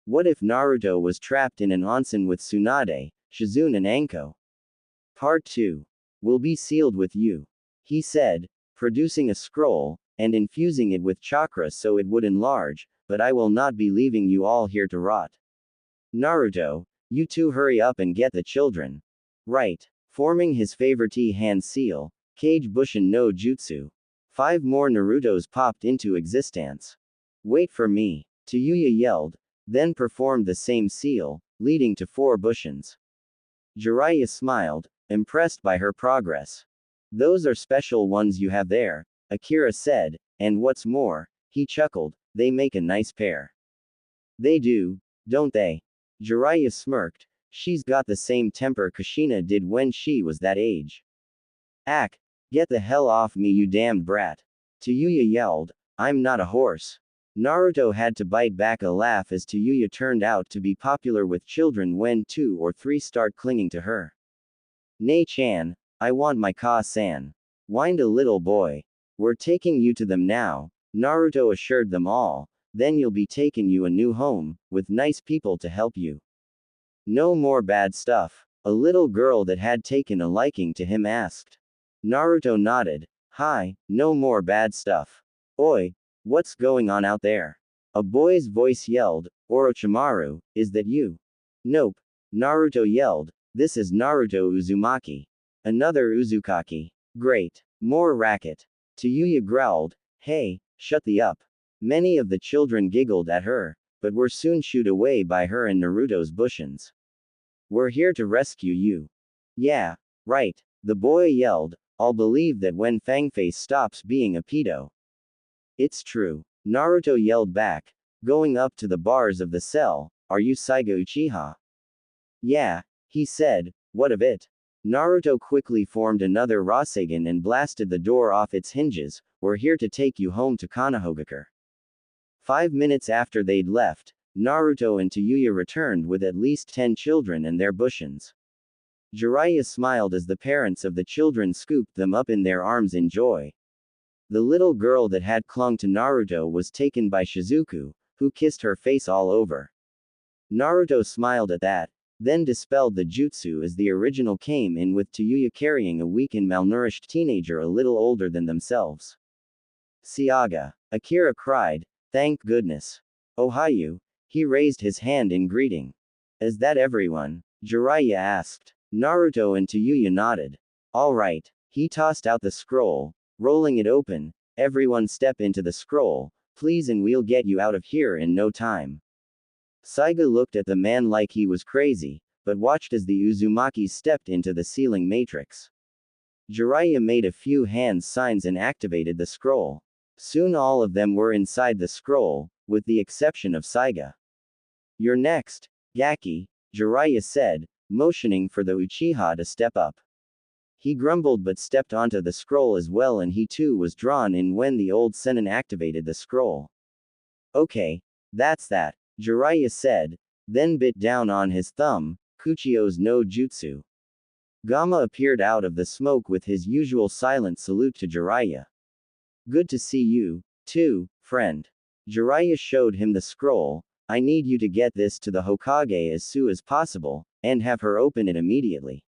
What if Naruto was trapped in an onsen with Tsunade, Shizune and Anko? Part 2 will be sealed with you, he said, producing a scroll, and infusing it with chakra so it would enlarge, but I will not be leaving you all here to rot. Naruto, you two hurry up and get the children. Right. Forming his favorite hand seal, Kage Bushin no Jutsu. 5 more Narutos popped into existence. Wait for me, Tayuya yelled, then performed the same seal, leading to 4 Bushins. Jiraiya smiled, impressed by her progress. Those are special ones you have there, Akira said, and what's more, he chuckled, they make a nice pair. They do, don't they? Jiraiya smirked, she's got the same temper Kushina did when she was that age. Ack, get the hell off me you damned brat. Tayuya yelled, I'm not a horse. Naruto had to bite back a laugh as Tayuya turned out to be popular with children when 2 or 3 start clinging to her. Nei-chan, I want my ka-san. Whined a little boy. We're taking you to them now, Naruto assured them all, then you'll be taking you a new home, with nice people to help you. No more bad stuff, a little girl that had taken a liking to him asked. Naruto nodded, hi, no more bad stuff. Oi, what's going on out there? A boy's voice yelled, Orochimaru, is that you? Nope. Naruto yelled, this is Naruto Uzumaki. Another Uzukaki. Great. More racket. Tayuya growled, hey, shut the up. Many of the children giggled at her, but were soon shooed away by her and Naruto's Bushins. We're here to rescue you. Yeah, right, the boy yelled, I'll believe that when Fangface stops being a pedo. It's true, Naruto yelled back, going up to the bars of the cell, are you Saiga Uchiha? Yeah, he said, what of it? Naruto quickly formed another Rasengan and blasted the door off its hinges, we're here to take you home to Konohagakure. 5 minutes after they'd left, Naruto and Tayuya returned with at least 10 children and their Bushins. Jiraiya smiled as the parents of the children scooped them up in their arms in joy. The little girl that had clung to Naruto was taken by Shizuku, who kissed her face all over. Naruto smiled at that, then dispelled the jutsu as the original came in with Tayuya carrying a weak and malnourished teenager a little older than themselves. Siaga. Akira cried, thank goodness. Ohayu. He raised his hand in greeting. Is that everyone? Jiraiya asked. Naruto and Tayuya nodded. All right. He tossed out the scroll, rolling it open. Everyone step into the scroll, please, and we'll get you out of here in no time. Saiga looked at the man like he was crazy, but watched as the Uzumaki stepped into the sealing matrix. Jiraiya made a few hand signs and activated the scroll. Soon all of them were inside the scroll, with the exception of Saiga. You're next, Gaki, Jiraiya said, motioning for the Uchiha to step up. He grumbled but stepped onto the scroll as well, and he too was drawn in when the old Sennin activated the scroll. Okay, that's that, Jiraiya said, then bit down on his thumb, Kuchio's no jutsu. Gamma appeared out of the smoke with his usual silent salute to Jiraiya. Good to see you, too, friend. Jiraiya showed him the scroll. I need you to get this to the Hokage as soon as possible, and have her open it immediately.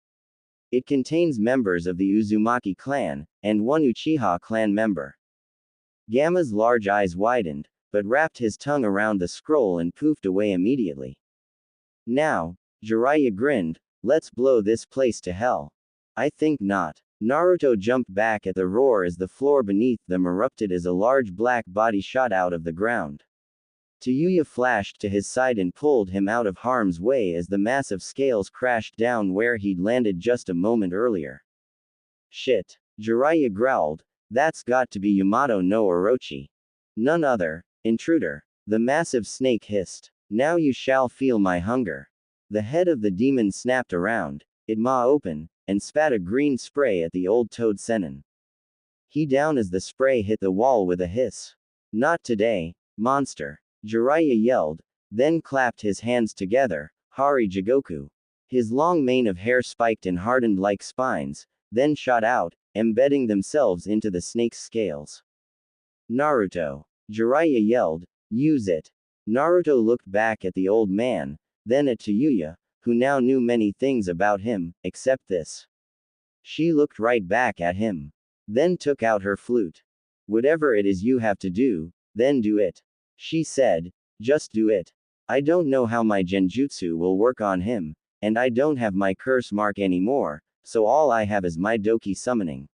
It contains members of the Uzumaki clan, and 1 Uchiha clan member. Gamma's large eyes widened, but wrapped his tongue around the scroll and poofed away immediately. Now, Jiraiya grinned, let's blow this place to hell. I think not. Naruto jumped back at the roar as the floor beneath them erupted as a large black body shot out of the ground. Tayuya flashed to his side and pulled him out of harm's way as the massive scales crashed down where he'd landed just a moment earlier. Shit. Jiraiya growled, that's got to be Yamato no Orochi. None other. Intruder. The massive snake hissed. Now you shall feel my hunger. The head of the demon snapped around, it maw open, and spat a green spray at the old toad Sennin. He down as the spray hit the wall with a hiss. Not today, monster. Jiraiya yelled, then clapped his hands together, Hari Jigoku. His long mane of hair spiked and hardened like spines, then shot out, embedding themselves into the snake's scales. Naruto. Jiraiya yelled, use it. Naruto looked back at the old man, then at Tayuya, who now knew many things about him, except this. She looked right back at him. Then took out her flute. Whatever it is you have to do, then do it. She said, just do it. I don't know how my genjutsu will work on him, and I don't have my curse mark anymore, so all I have is my doki summoning.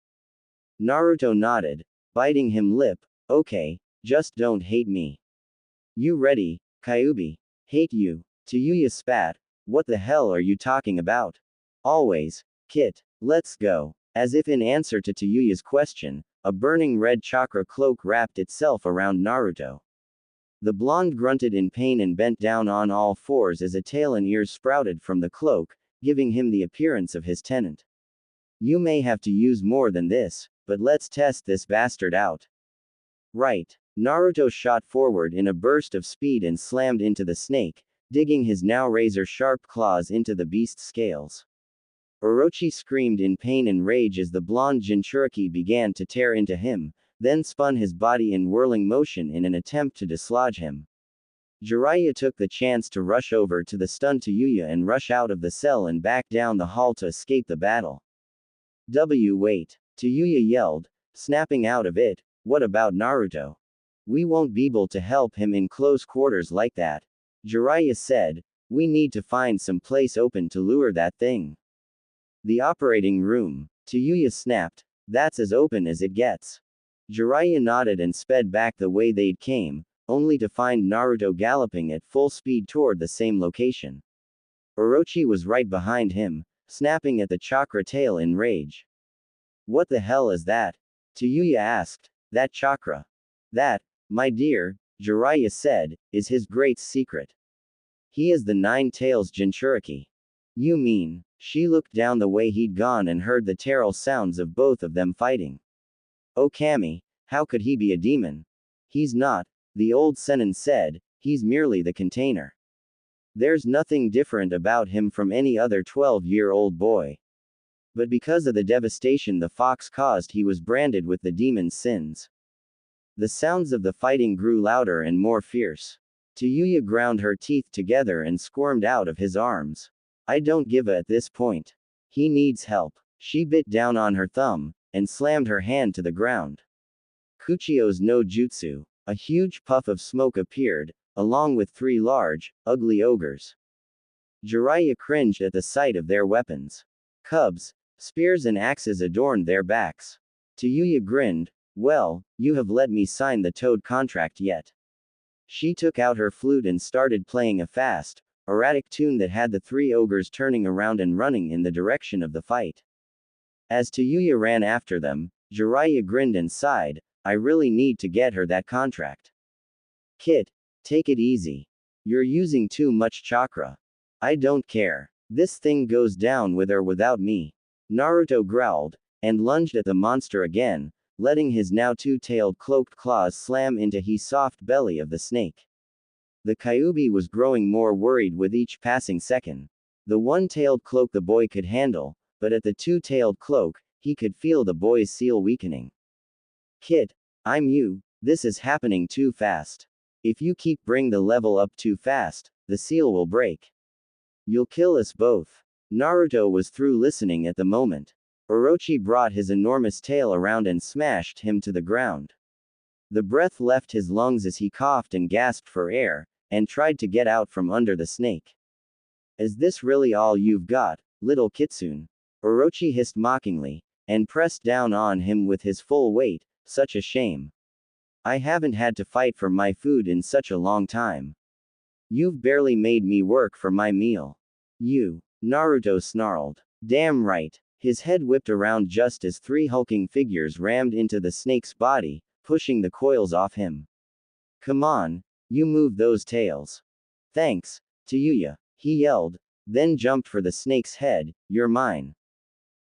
Naruto nodded, biting him lip, okay, just don't hate me. You ready, Kyuubi? Hate you. Tayuya spat, what the hell are you talking about? Always, Kit, let's go. As if in answer to Tayuya's question, a burning red chakra cloak wrapped itself around Naruto. The blonde grunted in pain and bent down on all fours as a tail and ears sprouted from the cloak, giving him the appearance of his tenant. You may have to use more than this, but let's test this bastard out. Right. Naruto shot forward in a burst of speed and slammed into the snake, digging his now razor-sharp claws into the beast's scales. Orochi screamed in pain and rage as the blonde Jinchuriki began to tear into him, then spun his body in whirling motion in an attempt to dislodge him. Jiraiya took the chance to rush over to the stunned Tayuya and rush out of the cell and back down the hall to escape the battle. Wait. Tayuya yelled, snapping out of it, what about Naruto? We won't be able to help him in close quarters like that. Jiraiya said, we need to find some place open to lure that thing. The operating room. Tayuya snapped, that's as open as it gets. Jiraiya nodded and sped back the way they'd came, only to find Naruto galloping at full speed toward the same location. Orochi was right behind him, snapping at the chakra tail in rage. What the hell is that? Tayuya asked. That chakra. That, my dear, Jiraiya said, is his great secret. He is the Nine-Tails Jinchuriki. You mean? She looked down the way he'd gone and heard the terrible sounds of both of them fighting. Oh Kami, how could he be a demon? He's not, the old Sennin said, he's merely the container. There's nothing different about him from any other 12-year-old boy. But because of the devastation the fox caused, he was branded with the demon's sins. The sounds of the fighting grew louder and more fierce. Tayuya ground her teeth together and squirmed out of his arms. I don't give a at this point. He needs help. She bit down on her thumb, and slammed her hand to the ground. Kuchio's no jutsu. A huge puff of smoke appeared, along with 3 large, ugly ogres. Jiraiya cringed at the sight of their weapons. Cubs, spears and axes adorned their backs. Tayuya grinned, well, you have let me sign the Toad contract yet. She took out her flute and started playing a fast, erratic tune that had the 3 ogres turning around and running in the direction of the fight. As Tayuya ran after them, Jiraiya grinned and sighed, I really need to get her that contract. Kit, take it easy. You're using too much chakra. I don't care. This thing goes down with or without me. Naruto growled, and lunged at the monster again, letting his now 2-tailed cloaked claws slam into the soft belly of the snake. The Kyuubi was growing more worried with each passing second. The 1-tailed cloak the boy could handle, but at the 2-tailed cloak, he could feel the boy's seal weakening. Kit, I'm you, this is happening too fast. If you bring the level up too fast, the seal will break. You'll kill us both. Naruto was through listening at the moment. Orochi brought his enormous tail around and smashed him to the ground. The breath left his lungs as he coughed and gasped for air, and tried to get out from under the snake. Is this really all you've got, little Kitsune? Orochi hissed mockingly, and pressed down on him with his full weight, such a shame. I haven't had to fight for my food in such a long time. You've barely made me work for my meal. You. Naruto snarled. Damn right. His head whipped around just as 3 hulking figures rammed into the snake's body, pushing the coils off him. Come on, you move those tails. Thanks, Tayuya, he yelled, then jumped for the snake's head, you're mine.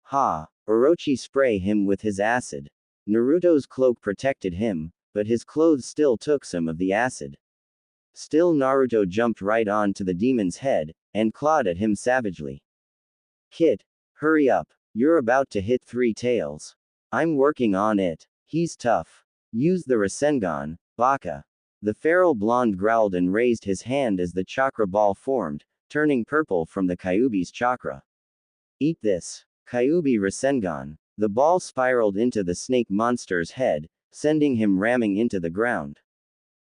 Ha! Orochi sprayed him with his acid. Naruto's cloak protected him, but his clothes still took some of the acid. Still Naruto jumped right on to the demon's head, and clawed at him savagely. Kit, hurry up, you're about to hit 3 tails. I'm working on it. He's tough. Use the Rasengan, Baka. The feral blonde growled and raised his hand as the chakra ball formed, turning purple from the Kyuubi's chakra. Eat this. Kyuubi Rasengan. The ball spiraled into the snake monster's head, sending him ramming into the ground.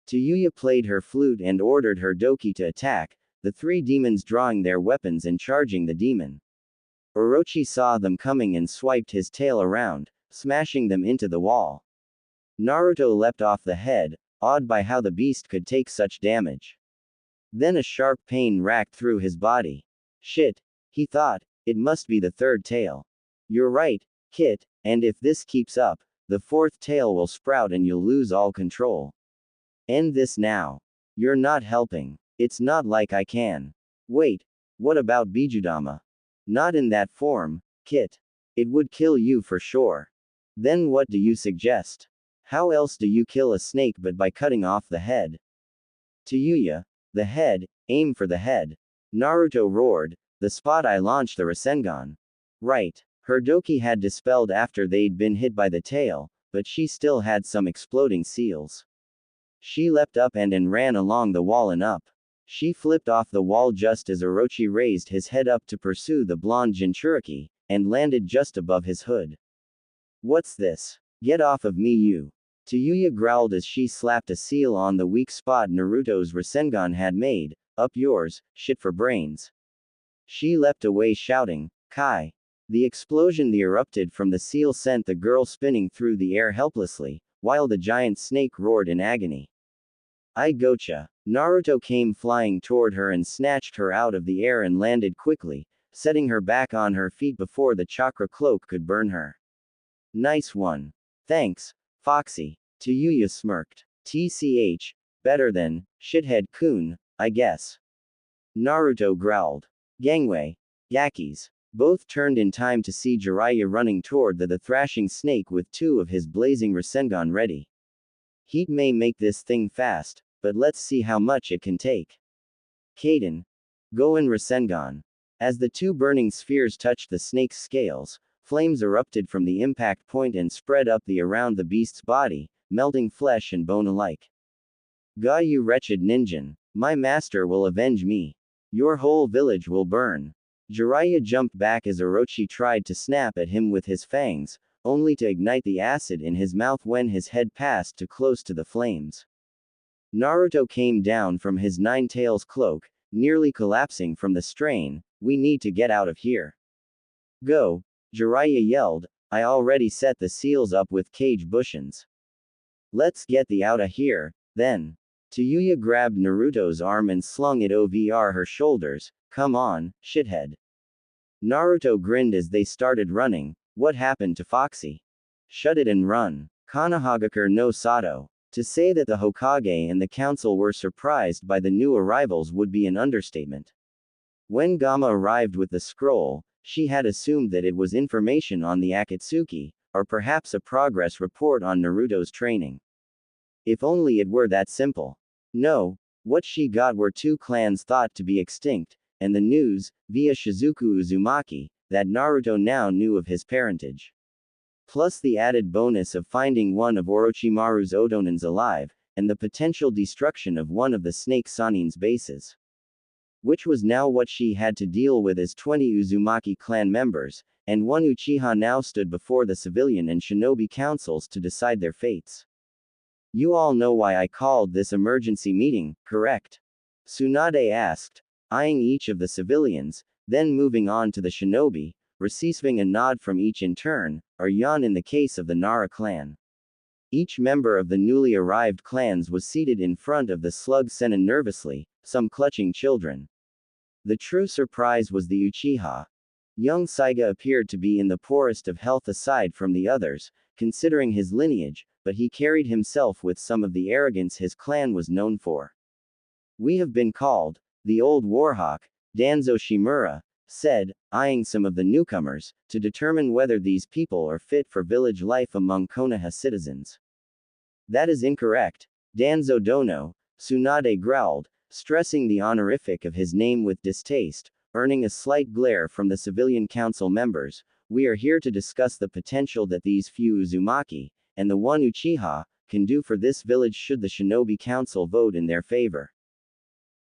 Tsuyu played her flute and ordered her Doki to attack, the three demons drawing their weapons and charging the demon. Orochi saw them coming and swiped his tail around, smashing them into the wall. Naruto leapt off the head, awed by how the beast could take such damage. Then a sharp pain racked through his body. Shit, he thought, it must be the third tail. You're right, Kit, and if this keeps up, the fourth tail will sprout and you'll lose all control. End this now. You're not helping. It's not like I can. Wait, what about Bijudama? Not in that form, Kit. It would kill you for sure. Then what do you suggest? How else do you kill a snake but by cutting off the head? Tsuyu, the head, aim for the head. Naruto roared, the spot I launched the Rasengan. Right. Her Doki had dispelled after they'd been hit by the tail, but she still had some exploding seals. She leapt up and ran along the wall and up. She flipped off the wall just as Orochi raised his head up to pursue the blonde Jinchuriki, and landed just above his hood. What's this? Get off of me, you. Tsuyu growled as she slapped a seal on the weak spot Naruto's Rasengan had made. Up yours, shit for brains. She leapt away shouting, Kai. The explosion that erupted from the seal sent the girl spinning through the air helplessly, while the giant snake roared in agony. I gotcha. Naruto came flying toward her and snatched her out of the air and landed quickly, setting her back on her feet before the chakra cloak could burn her. Nice one. Thanks, Foxy. Tsuyu smirked. TCH, better than, shithead-kun, I guess. Naruto growled. Gangway. Yakis. Both turned in time to see Jiraiya running toward the thrashing snake with two of his blazing Rasengan ready. Heat may make this thing fast, but let's see how much it can take. Kaden. Goen Rasengan. As the two burning spheres touched the snake's scales, flames erupted from the impact point and spread up around the beast's body, melting flesh and bone alike. Ga you wretched ninja, my master will avenge me. Your whole village will burn. Jiraiya jumped back as Orochi tried to snap at him with his fangs, only to ignite the acid in his mouth when his head passed too close to the flames. Naruto came down from his nine tails cloak, nearly collapsing from the strain. We need to get out of here. Go, Jiraiya yelled, I already set the seals up with cage bushings. Let's get the outta here, then. Tsuyu grabbed Naruto's arm and slung it over her shoulders. Come on, shithead. Naruto grinned as they started running. What happened to Foxy? Shut it and run. Konohagakure no Sato. To say that the Hokage and the council were surprised by the new arrivals would be an understatement. When Gamma arrived with the scroll, she had assumed that it was information on the Akatsuki, or perhaps a progress report on Naruto's training. If only it were that simple. No, what she got were two clans thought to be extinct, and the news, via Shizuku Uzumaki, that Naruto now knew of his parentage. Plus the added bonus of finding one of Orochimaru's Odonins alive, and the potential destruction of one of the Snake Sanin's bases. Which was now what she had to deal with as 20 Uzumaki clan members, and one Uchiha now stood before the civilian and shinobi councils to decide their fates. You all know why I called this emergency meeting, correct? Tsunade asked, eyeing each of the civilians, then moving on to the shinobi, receiving a nod from each in turn, or yawn in the case of the Nara clan. Each member of the newly arrived clans was seated in front of the slug Sennin nervously, some clutching children. The true surprise was the Uchiha. Young Saiga appeared to be in the poorest of health aside from the others, considering his lineage, but he carried himself with some of the arrogance his clan was known for. We have been called, the old warhawk, Danzo Shimura, said, eyeing some of the newcomers, to determine whether these people are fit for village life among Konoha citizens. That is incorrect, Danzo Dono, Tsunade growled, stressing the honorific of his name with distaste, earning a slight glare from the civilian council members. We are here to discuss the potential that these few Uzumaki, and the one Uchiha, can do for this village should the Shinobi Council vote in their favor.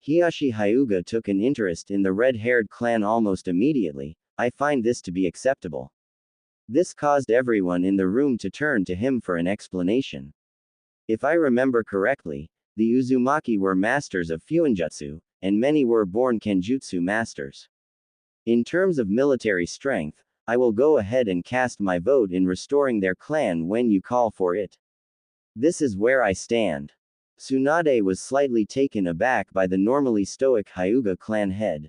Hiyashi Hyuga took an interest in the red-haired clan almost immediately. I find this to be acceptable. This caused everyone in the room to turn to him for an explanation. If I remember correctly, the Uzumaki were masters of Fuinjutsu, and many were born Kenjutsu masters. In terms of military strength, I will go ahead and cast my vote in restoring their clan when you call for it. This is where I stand. Tsunade was slightly taken aback by the normally stoic Hyuga clan head.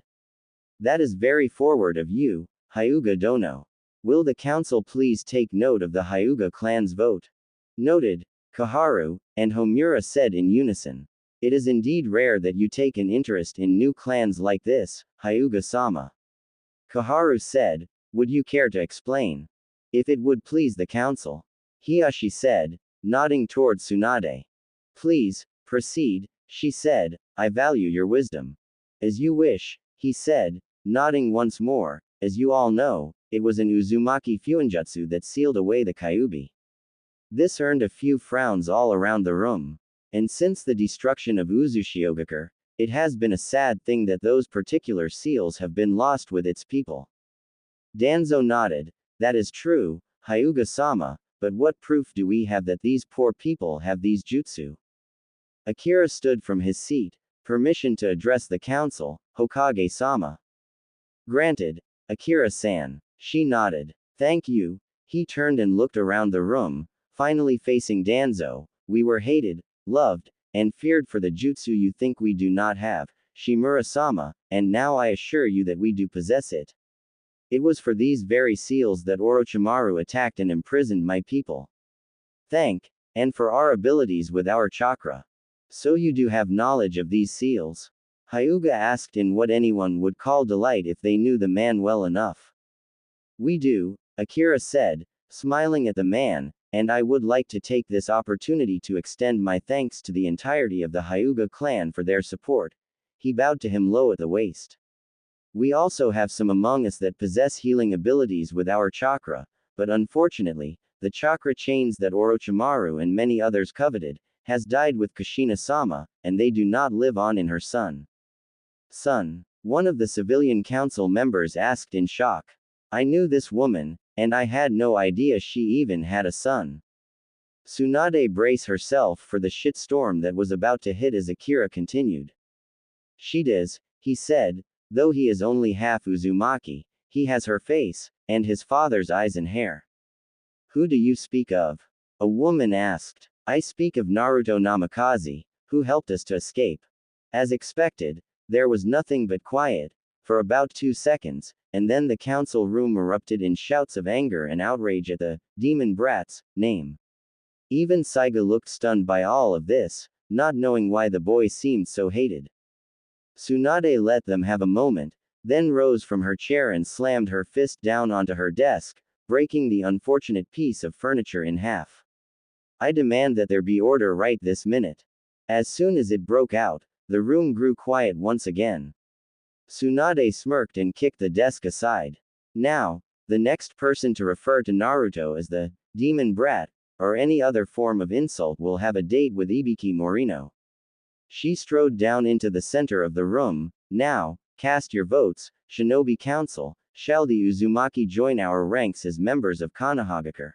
That is very forward of you, Hyuga Dono. Will the council please take note of the Hyuga clan's vote? Noted, Kaharu and Homura said in unison. It is indeed rare that you take an interest in new clans like this, Hyuga-sama. Kaharu said, would you care to explain? If it would please the council. Hiyashi said, nodding toward Tsunade. Please, proceed, she said, I value your wisdom. As you wish, he said, nodding once more. As you all know, it was an Uzumaki Fuinjutsu that sealed away the Kyubi. This earned a few frowns all around the room. And since the destruction of Uzushiogakure, it has been a sad thing that those particular seals have been lost with its people. Danzo nodded. That is true, Hyuga-sama, but what proof do we have that these poor people have these jutsu? Akira stood from his seat. Permission to address the council, Hokage-sama. Granted, Akira-san. She nodded. Thank you. He turned and looked around the room, finally facing Danzo. We were hated, loved, and feared for the jutsu you think we do not have, Shimura-sama, and now I assure you that we do possess it. It was for these very seals that Orochimaru attacked and imprisoned my people. And for our abilities with our chakra. So you do have knowledge of these seals? Hyuga asked in what anyone would call delight if they knew the man well enough. We do, Akira said, smiling at the man, and I would like to take this opportunity to extend my thanks to the entirety of the Hyuga clan for their support. He bowed to him low at the waist. We also have some among us that possess healing abilities with our chakra, but unfortunately, the chakra chains that Orochimaru and many others coveted, has died with Kushina-sama, and they do not live on in her son. Son, one of the civilian council members asked in shock. I knew this woman, and I had no idea she even had a son. Tsunade braced herself for the shitstorm that was about to hit as Akira continued. She does, he said, though he is only half Uzumaki, he has her face, and his father's eyes and hair. Who do you speak of? A woman asked. I speak of Naruto Namikaze, who helped us to escape. As expected, there was nothing but quiet, for about 2 seconds, and then the council room erupted in shouts of anger and outrage at the demon brat's name. Even Saiga looked stunned by all of this, not knowing why the boy seemed so hated. Tsunade let them have a moment, then rose from her chair and slammed her fist down onto her desk, breaking the unfortunate piece of furniture in half. I demand that there be order right this minute. As soon as it broke out, the room grew quiet once again. Tsunade smirked and kicked the desk aside. Now, the next person to refer to Naruto as the demon brat, or any other form of insult will have a date with Ibiki Morino. She strode down into the center of the room. Now, cast your votes, Shinobi Council. Shall the Uzumaki join our ranks as members of Konohagakure?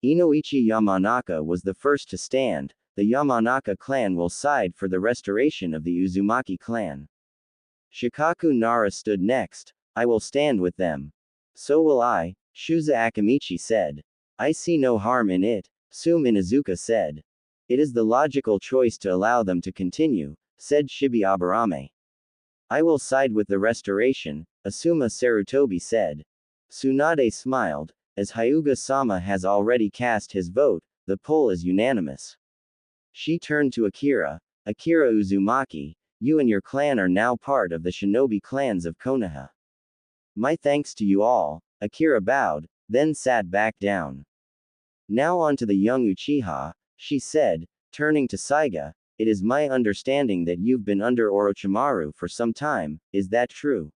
Inoichi Yamanaka was the first to stand. The Yamanaka clan will side for the restoration of the Uzumaki clan. Shikaku Nara stood next. I will stand with them. So will I, Shuza Akamichi said. I see no harm in it, Sume Inuzuka said. It is the logical choice to allow them to continue, said Shibi Aburame. I will side with the restoration, Asuma Sarutobi said. Tsunade smiled. As Hyuga-sama has already cast his vote, the poll is unanimous. She turned to Akira. Akira Uzumaki, you and your clan are now part of the shinobi clans of Konoha. My thanks to you all. Akira bowed, then sat back down. Now on to the young Uchiha, she said, turning to Saiga. It is my understanding that you've been under Orochimaru for some time, is that true?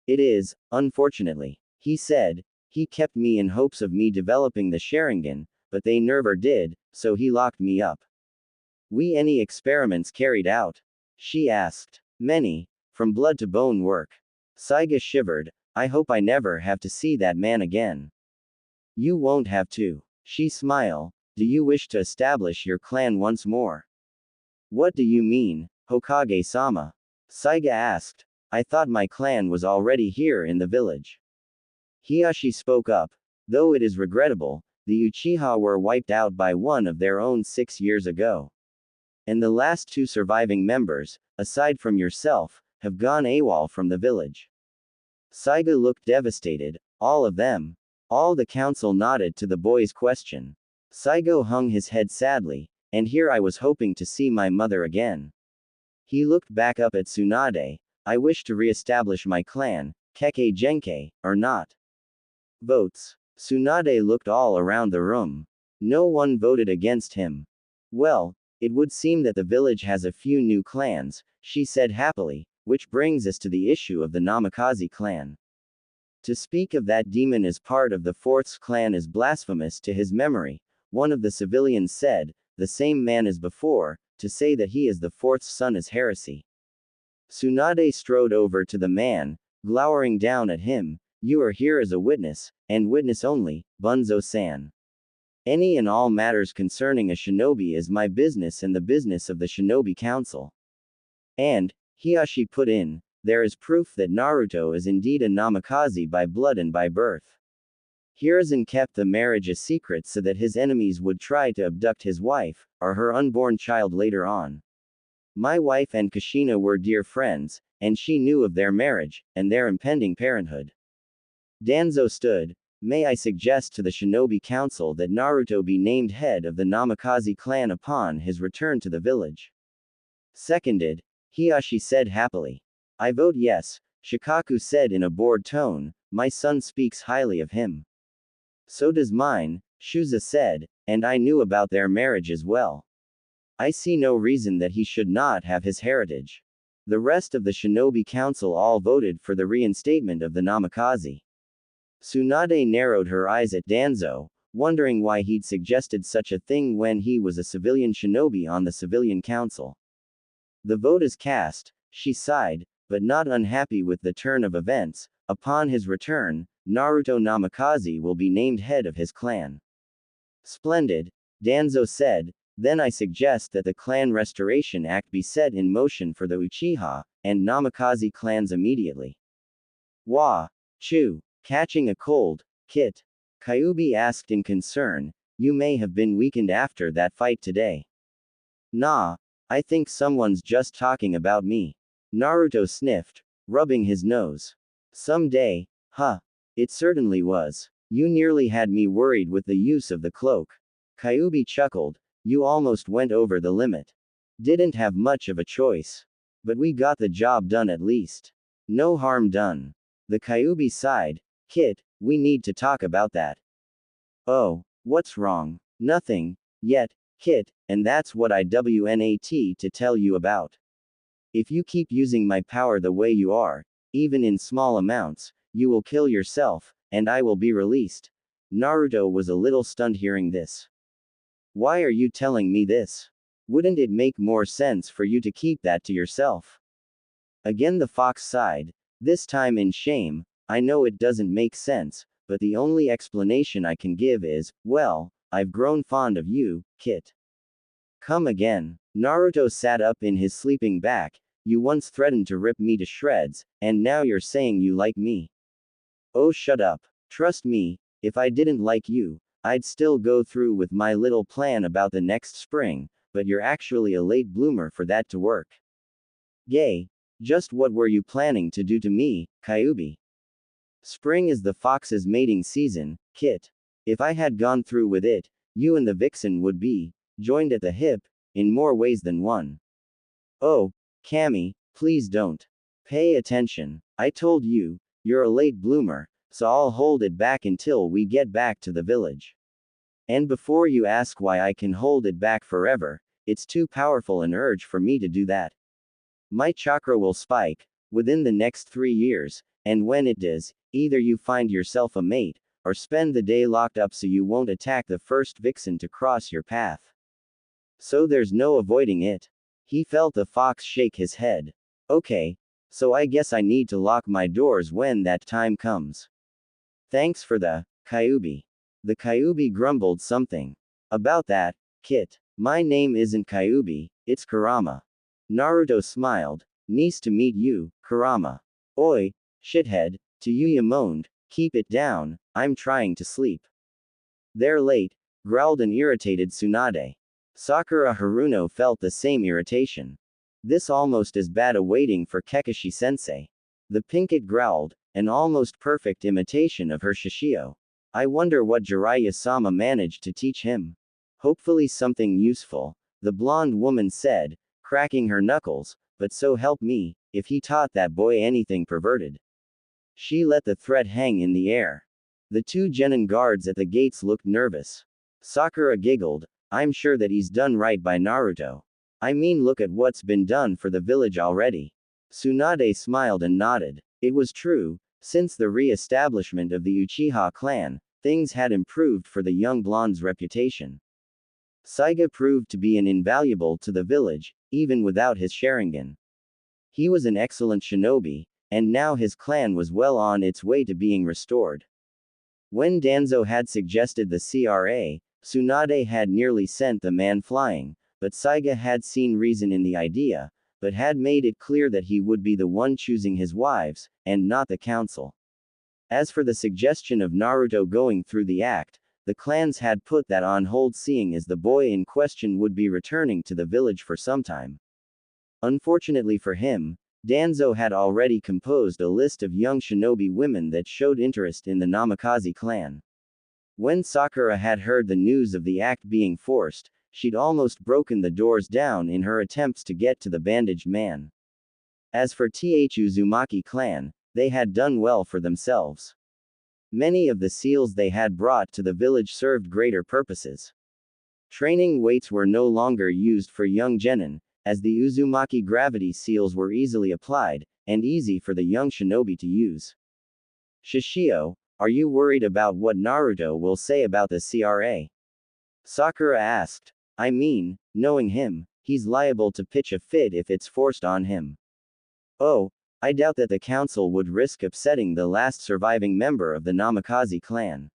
It is, unfortunately. He said. He kept me in hopes of me developing the Sharingan, but they never did, so he locked me up. Any experiments carried out? She asked. Many, from blood to bone work. Saiga shivered. I hope I never have to see that man again. You won't have to. She smiled. Do you wish to establish your clan once more? What do you mean, Hokage-sama? Saiga asked. I thought my clan was already here in the village. Hiyashi spoke up. Though it is regrettable, the Uchiha were wiped out by one of their own 6 years ago. And the last 2 surviving members, aside from yourself, have gone AWOL from the village. Saiga looked devastated. All of them? All the council nodded to the boy's question. Saigo hung his head sadly, and here I was hoping to see my mother again. He looked back up at Tsunade. I wish to re-establish my clan, Kekkei Genkei, or not. Votes. Tsunade looked all around the room. No one voted against him. Well, it would seem that the village has a few new clans, she said happily, which brings us to the issue of the Namikaze clan. To speak of that demon as part of the Fourth's clan is blasphemous to his memory, one of the civilians said, the same man as before, to say that he is the Fourth's son is heresy. Tsunade strode over to the man, glowering down at him. You are here as a witness, and witness only, Bunzo-san. Any and all matters concerning a shinobi is my business and the business of the shinobi council. And, Hiyashi put in, there is proof that Naruto is indeed a Namikaze by blood and by birth. Hiruzen kept the marriage a secret so that his enemies would try to abduct his wife, or her unborn child later on. My wife and Kushina were dear friends, and she knew of their marriage, and their impending parenthood. Danzo stood. May I suggest to the Shinobi Council that Naruto be named head of the Namikaze clan upon his return to the village? Seconded. Hiyashi said happily. I vote yes, Shikaku said in a bored tone. My son speaks highly of him. So does mine, Shuza said, and I knew about their marriage as well. I see no reason that he should not have his heritage. The rest of the Shinobi Council all voted for the reinstatement of the Namikaze. Tsunade narrowed her eyes at Danzo, wondering why he'd suggested such a thing when he was a civilian shinobi on the civilian council. The vote is cast, she sighed, but not unhappy with the turn of events. Upon his return, Naruto Namikaze will be named head of his clan. Splendid, Danzo said. Then I suggest that the Clan Restoration Act be set in motion for the Uchiha and Namikaze clans immediately. Wah! Chew! Catching a cold, Kit? Kyuubi asked in concern. You may have been weakened after that fight today. Nah, I think someone's just talking about me. Naruto sniffed, rubbing his nose. Someday, huh? It certainly was. You nearly had me worried with the use of the cloak. Kyuubi chuckled. You almost went over the limit. Didn't have much of a choice. But we got the job done at least. No harm done. The Kyuubi sighed. Kit, we need to talk about that. Oh, what's wrong? Nothing, yet, Kit, and that's what I WNAT to tell you about. If you keep using my power the way you are, even in small amounts, you will kill yourself, and I will be released. Naruto was a little stunned hearing this. Why are you telling me this? Wouldn't it make more sense for you to keep that to yourself? Again the fox sighed, this time in shame. I know it doesn't make sense, but the only explanation I can give is, well, I've grown fond of you, Kit. Come again. Naruto sat up in his sleeping bag. You once threatened to rip me to shreds, and now you're saying you like me. Oh, shut up. Trust me, if I didn't like you, I'd still go through with my little plan about the next spring, but you're actually a late bloomer for that to work. Gay. Just what were you planning to do to me, Kyuubi? Spring is the fox's mating season, Kit. If I had gone through with it, you and the vixen would be joined at the hip, in more ways than one. Oh, Cammy, please don't. Pay attention. I told you, you're a late bloomer, so I'll hold it back until we get back to the village. And before you ask why I can hold it back forever, it's too powerful an urge for me to do that. My chakra will spike within the next 3 years, and when it does, either you find yourself a mate, or spend the day locked up so you won't attack the first vixen to cross your path. So there's no avoiding it. He felt the fox shake his head. Okay, so I guess I need to lock my doors when that time comes. Thanks for the, Kyuubi. The Kyuubi grumbled something. About that, Kit. My name isn't Kyuubi, it's Kurama. Naruto smiled. Nice to meet you, Kurama. Oi, shithead, Tayuya moaned. Keep it down, I'm trying to sleep. They're late, growled an irritated Tsunade. Sakura Haruno felt the same irritation. This almost as bad a waiting for Kakashi-sensei. The Pinkett growled, an almost perfect imitation of her Shishio. I wonder what Jiraiya-sama managed to teach him. Hopefully something useful, the blonde woman said, cracking her knuckles, but so help me, if he taught that boy anything perverted. She let the threat hang in the air. The two genin guards at the gates looked nervous. Sakura giggled, I'm sure that he's done right by Naruto. I mean, look at what's been done for the village already. Tsunade smiled and nodded. It was true, since the re-establishment of the Uchiha clan, things had improved for the young blonde's reputation. Saiga proved to be an invaluable to the village, even without his Sharingan. He was an excellent shinobi, and now his clan was well on its way to being restored. When Danzo had suggested the CRA, Tsunade had nearly sent the man flying, but Saiga had seen reason in the idea, but had made it clear that he would be the one choosing his wives, and not the council. As for the suggestion of Naruto going through the act, the clans had put that on hold, seeing as the boy in question would be returning to the village for some time. Unfortunately for him, Danzo had already composed a list of young shinobi women that showed interest in the Namikaze clan. When Sakura had heard the news of the act being forced, she'd almost broken the doors down in her attempts to get to the bandaged man. As for the Uzumaki clan, they had done well for themselves. Many of the seals they had brought to the village served greater purposes. Training weights were no longer used for young genin, as the Uzumaki gravity seals were easily applied, and easy for the young shinobi to use. Shishio, are you worried about what Naruto will say about the CRA? Sakura asked. I mean, knowing him, he's liable to pitch a fit if it's forced on him. Oh, I doubt that the council would risk upsetting the last surviving member of the Namikaze clan.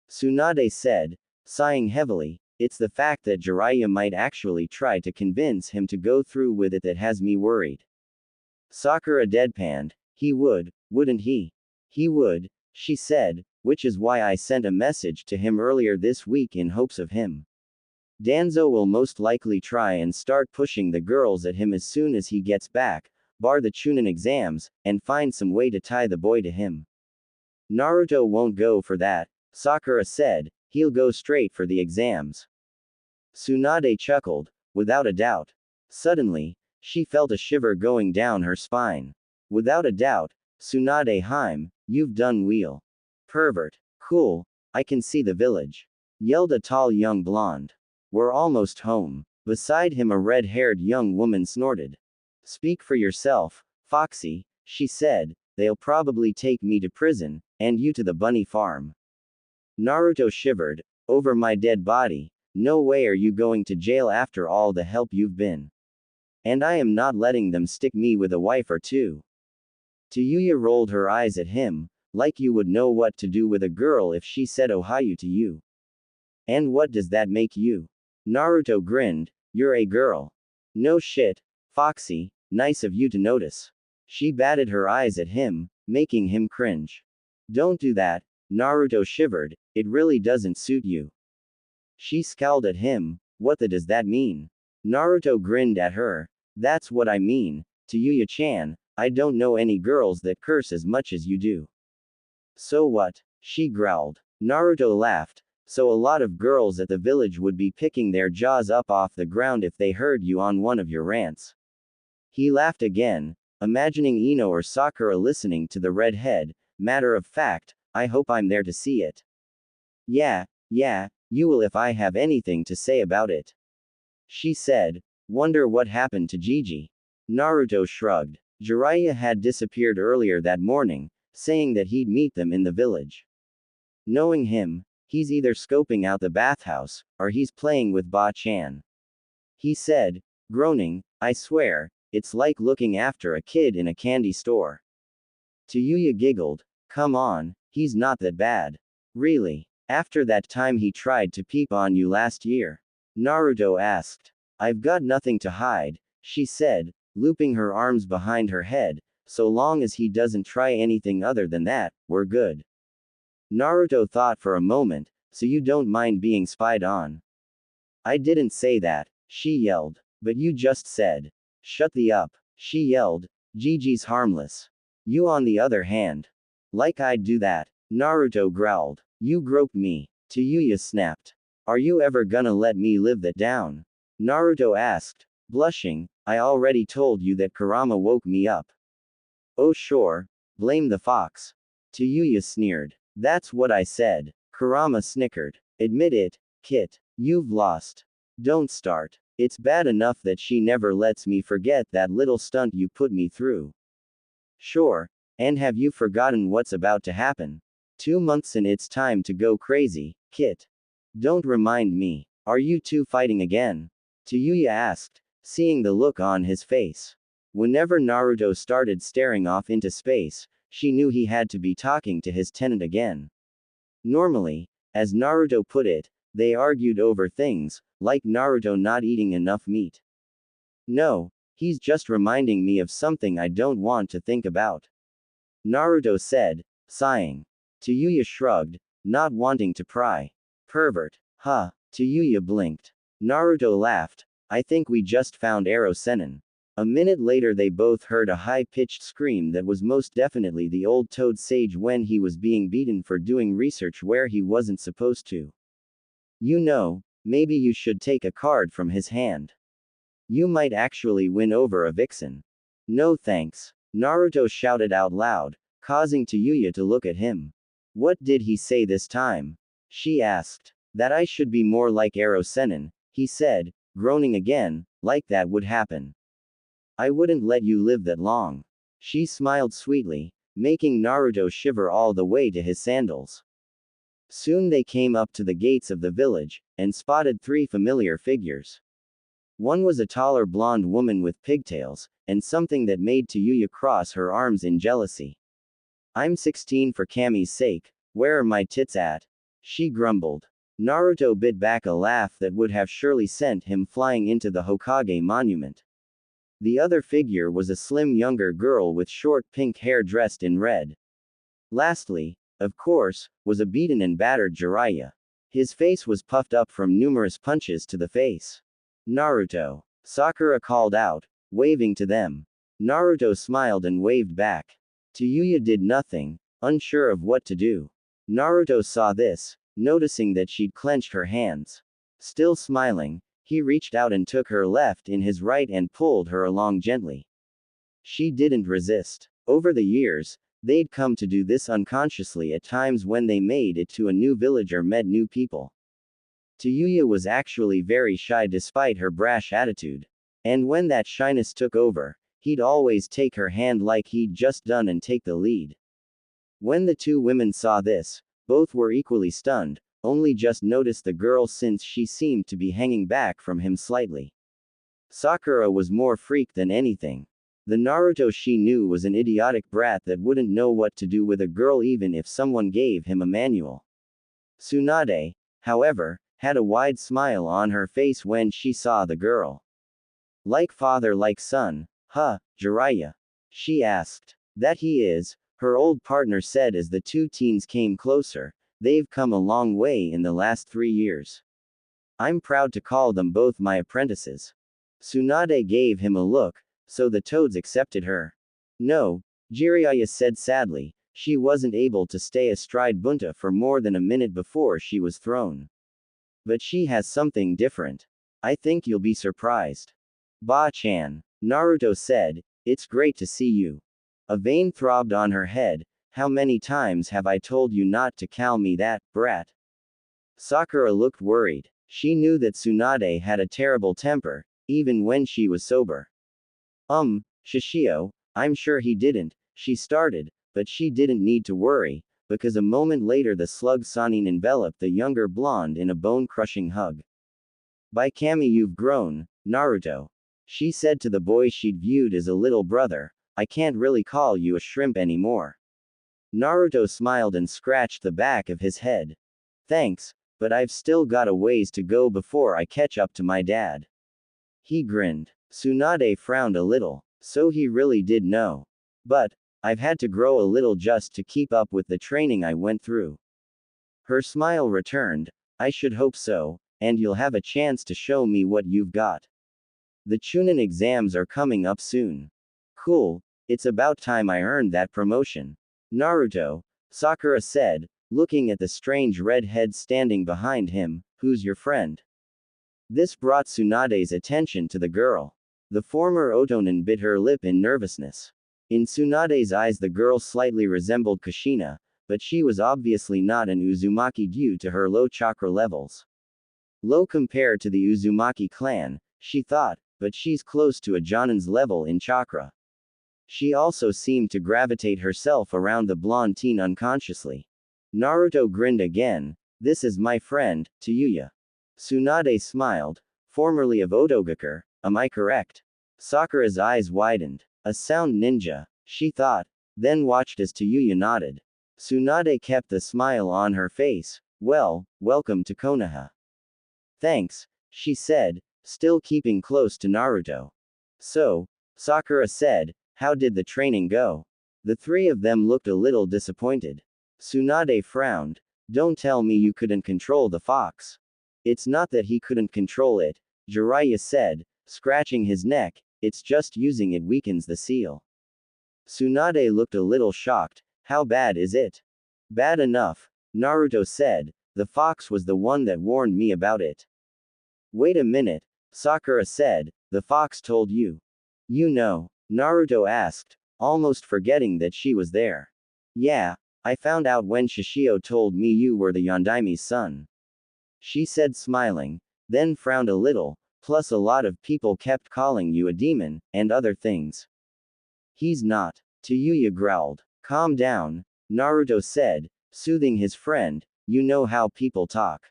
Tsunade said, sighing heavily, it's the fact that Jiraiya might actually try to convince him to go through with it that has me worried. Sakura deadpanned, he would, wouldn't he? He would, she said, which is why I sent a message to him earlier this week in hopes of him. Danzo will most likely try and start pushing the girls at him as soon as he gets back, bar the Chunin exams, and find some way to tie the boy to him. Naruto won't go for that, Sakura said, he'll go straight for the exams. Tsunade chuckled, without a doubt. Suddenly, she felt a shiver going down her spine. Without a doubt, Tsunade Haim, you've done wheel. Pervert. Cool, I can see the village. Yelled a tall young blonde. We're almost home. Beside him a red-haired young woman snorted. Speak for yourself, Foxy, she said, they'll probably take me to prison, and you to the bunny farm. Naruto shivered, over my dead body, no way are you going to jail after all the help you've been. And I am not letting them stick me with a wife or two. Tayuya rolled her eyes at him, like you would know what to do with a girl if she said Ohio to you. And what does that make you? Naruto grinned, you're a girl. No shit, Foxy, nice of you to notice. She batted her eyes at him, making him cringe. Don't do that, Naruto shivered, it really doesn't suit you. She scowled at him, what the does that mean? Naruto grinned at her, that's what I mean, Tayuya-chan, I don't know any girls that curse as much as you do. So what? She growled. Naruto laughed, so a lot of girls at the village would be picking their jaws up off the ground if they heard you on one of your rants. He laughed again, imagining Ino or Sakura listening to the redhead, matter of fact, I hope I'm there to see it. Yeah, you will if I have anything to say about it. She said, wonder what happened to Gigi. Naruto shrugged. Jiraiya had disappeared earlier that morning, saying that he'd meet them in the village. Knowing him, he's either scoping out the bathhouse, or he's playing with Ba-chan. He said, groaning, I swear, it's like looking after a kid in a candy store. Tsuyu giggled, come on, he's not that bad. Really? After that time he tried to peep on you last year? Naruto asked. I've got nothing to hide, she said, looping her arms behind her head, so long as he doesn't try anything other than that, we're good. Naruto thought for a moment, so you don't mind being spied on? I didn't say that, she yelled. But you just said. Shut the up, she yelled. Gigi's harmless. You on the other hand. Like I'd do that, Naruto growled. You groped me. Tsuyu snapped. Are you ever gonna let me live that down? Naruto asked, blushing. I already told you that Kurama woke me up. Oh sure, blame the fox. Tsuyu sneered. That's what I said. Kurama snickered. Admit it, Kit. You've lost. Don't start. It's bad enough that she never lets me forget that little stunt you put me through. Sure. And have you forgotten what's about to happen? 2 months and it's time to go crazy, Kit. Don't remind me. Are you two fighting again? Tsuyu asked, seeing the look on his face. Whenever Naruto started staring off into space, she knew he had to be talking to his tenant again. Normally, as Naruto put it, they argued over things, like Naruto not eating enough meat. No, he's just reminding me of something I don't want to think about. Naruto said, sighing. Tsuyu shrugged, not wanting to pry. Pervert. Huh. Tsuyu blinked. Naruto laughed. I think we just found Arrow Sennin. A minute later they both heard a high-pitched scream that was most definitely the old toad sage when he was being beaten for doing research where he wasn't supposed to. You know, maybe you should take a card from his hand. You might actually win over a vixen. No thanks. Naruto shouted out loud, causing Tsuyu to look at him. What did he say this time? She asked. That I should be more like Arrow Sennin, he said, groaning again, like that would happen. I wouldn't let you live that long. She smiled sweetly, making Naruto shiver all the way to his sandals. Soon they came up to the gates of the village, and spotted 3 familiar figures. One was a taller blonde woman with pigtails, and something that made Tsuyu cross her arms in jealousy. I'm 16 for Kami's sake, where are my tits at? She grumbled. Naruto bit back a laugh that would have surely sent him flying into the Hokage monument. The other figure was a slim younger girl with short pink hair dressed in red. Lastly, of course, was a beaten and battered Jiraiya. His face was puffed up from numerous punches to the face. Naruto. Sakura called out, waving to them. Naruto smiled and waved back. Tsuyu did nothing, unsure of what to do. Naruto saw this, noticing that she'd clenched her hands. Still smiling, he reached out and took her left in his right and pulled her along gently. She didn't resist. Over the years, they'd come to do this unconsciously at times when they made it to a new village or met new people. Tsuyu was actually very shy despite her brash attitude. And when that shyness took over, he'd always take her hand like he'd just done and take the lead. When the 2 women saw this, both were equally stunned, only just noticed the girl since she seemed to be hanging back from him slightly. Sakura was more freaked than anything. The Naruto she knew was an idiotic brat that wouldn't know what to do with a girl even if someone gave him a manual. Tsunade, however, had a wide smile on her face when she saw the girl. Like father like son, huh, Jiraiya? She asked. That he is, her old partner said as the 2 teens came closer. They've come a long way in the last 3 years. I'm proud to call them both my apprentices. Tsunade gave him a look, so the toads accepted her. No, Jiraiya said sadly, she wasn't able to stay astride Bunta for more than a minute before she was thrown. But she has something different. I think you'll be surprised. Ba-chan. Naruto said, it's great to see you. A vein throbbed on her head. How many times have I told you not to call me that, brat? Sakura looked worried. She knew that Tsunade had a terrible temper, even when she was sober. Shishio, I'm sure he didn't, she started, but she didn't need to worry, because a moment later the slug Sanin enveloped the younger blonde in a bone-crushing hug. By Kami, you've grown, Naruto. She said to the boy she'd viewed as a little brother, I can't really call you a shrimp anymore. Naruto smiled and scratched the back of his head. Thanks, but I've still got a ways to go before I catch up to my dad. He grinned. Tsunade frowned a little, so he really did know. But, I've had to grow a little just to keep up with the training I went through. Her smile returned, I should hope so, and you'll have a chance to show me what you've got. The Chunin exams are coming up soon. Cool, it's about time I earned that promotion. Naruto, Sakura said, looking at the strange redhead standing behind him, who's your friend? This brought Tsunade's attention to the girl. The former Otonin bit her lip in nervousness. In Tsunade's eyes the girl slightly resembled Kushina, but she was obviously not an Uzumaki due to her low chakra levels. Low compared to the Uzumaki clan, she thought, but she's close to a Jonin's level in chakra. She also seemed to gravitate herself around the blonde teen unconsciously. Naruto grinned again, this is my friend, Tayuya. Tsunade smiled, formerly of Otogakure, am I correct? Sakura's eyes widened. A sound ninja, she thought, then watched as Tayuya nodded. Tsunade kept the smile on her face, well, welcome to Konoha. Thanks, she said, still keeping close to Naruto. So, Sakura said, how did the training go? The three of them looked a little disappointed. Tsunade frowned, don't tell me you couldn't control the fox. It's not that he couldn't control it, Jiraiya said, scratching his neck, it's just using it weakens the seal. Tsunade looked a little shocked, how bad is it? Bad enough, Naruto said, the fox was the one that warned me about it. Wait a minute, Sakura said, the fox told you. You know, Naruto asked, almost forgetting that she was there. Yeah, I found out when Shishio told me you were the Yondaime's son. She said smiling, then frowned a little, plus a lot of people kept calling you a demon, and other things. He's not, Tayuya growled. Calm down, Naruto said, soothing his friend, you know how people talk.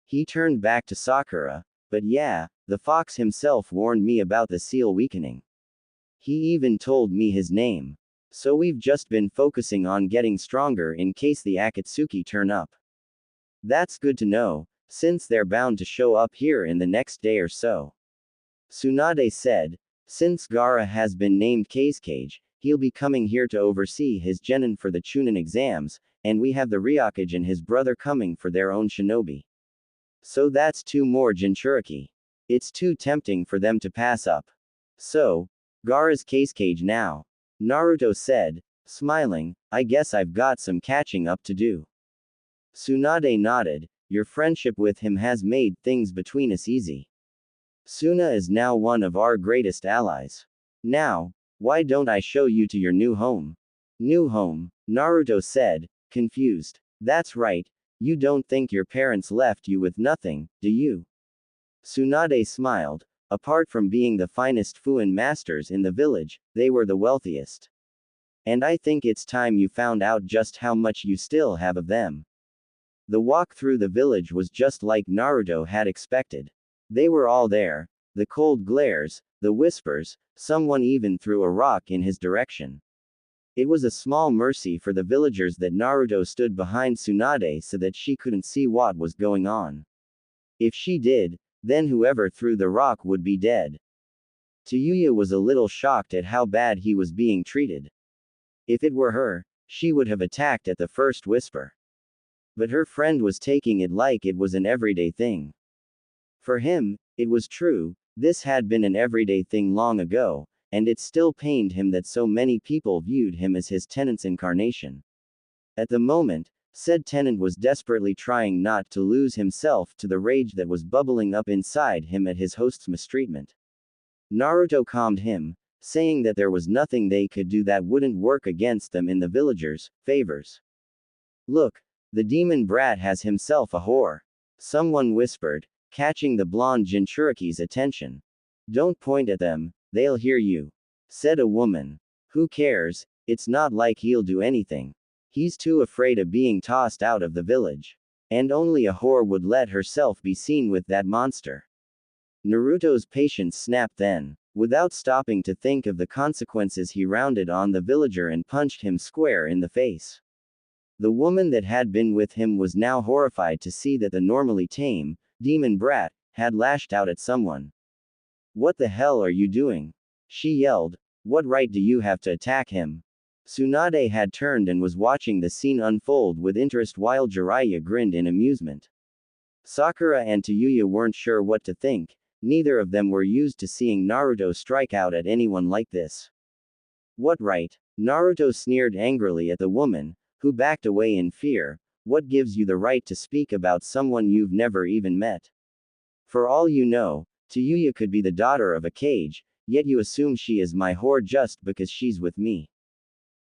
He turned back to Sakura, but yeah, the fox himself warned me about the seal weakening. He even told me his name. So we've just been focusing on getting stronger in case the Akatsuki turn up. That's good to know, since they're bound to show up here in the next day or so. Tsunade said, since Gaara has been named Kazekage, he'll be coming here to oversee his genin for the Chunin exams, and we have the Ryokage and his brother coming for their own shinobi. So that's 2 more Jinchuriki. It's too tempting for them to pass up. So, Gaara's Kazekage now. Naruto said, smiling, I guess I've got some catching up to do. Tsunade nodded, your friendship with him has made things between us easy. Suna is now one of our greatest allies. Now, why don't I show you to your new home? New home, Naruto said, confused. That's right, you don't think your parents left you with nothing, do you? Tsunade smiled. Apart from being the finest Fuin masters in the village, they were the wealthiest. And I think it's time you found out just how much you still have of them. The walk through the village was just like Naruto had expected. They were all there, the cold glares, the whispers, someone even threw a rock in his direction. It was a small mercy for the villagers that Naruto stood behind Tsunade so that she couldn't see what was going on. If she did, then whoever threw the rock would be dead. Tayuya was a little shocked at how bad he was being treated. If it were her, she would have attacked at the first whisper. But her friend was taking it like it was an everyday thing. For him, it was true, this had been an everyday thing long ago, and it still pained him that so many people viewed him as his tenant's incarnation. At the moment, said tenant was desperately trying not to lose himself to the rage that was bubbling up inside him at his host's mistreatment. Naruto calmed him, saying that there was nothing they could do that wouldn't work against them in the villagers' favors. Look, the demon brat has himself a whore. Someone whispered, catching the blonde Jinchuriki's attention. Don't point at them, they'll hear you. Said a woman. Who cares, it's not like he'll do anything. He's too afraid of being tossed out of the village. And only a whore would let herself be seen with that monster. Naruto's patience snapped then. Without stopping to think of the consequences, he rounded on the villager and punched him square in the face. The woman that had been with him was now horrified to see that the normally tame, demon brat, had lashed out at someone. "What the hell are you doing?" she yelled. "What right do you have to attack him?" Tsunade had turned and was watching the scene unfold with interest while Jiraiya grinned in amusement. Sakura and Tayuya weren't sure what to think. Neither of them were used to seeing Naruto strike out at anyone like this. "What right?" Naruto sneered angrily at the woman, who backed away in fear. "What gives you the right to speak about someone you've never even met? For all you know, Tayuya could be the daughter of a cage, yet you assume she is my whore just because she's with me."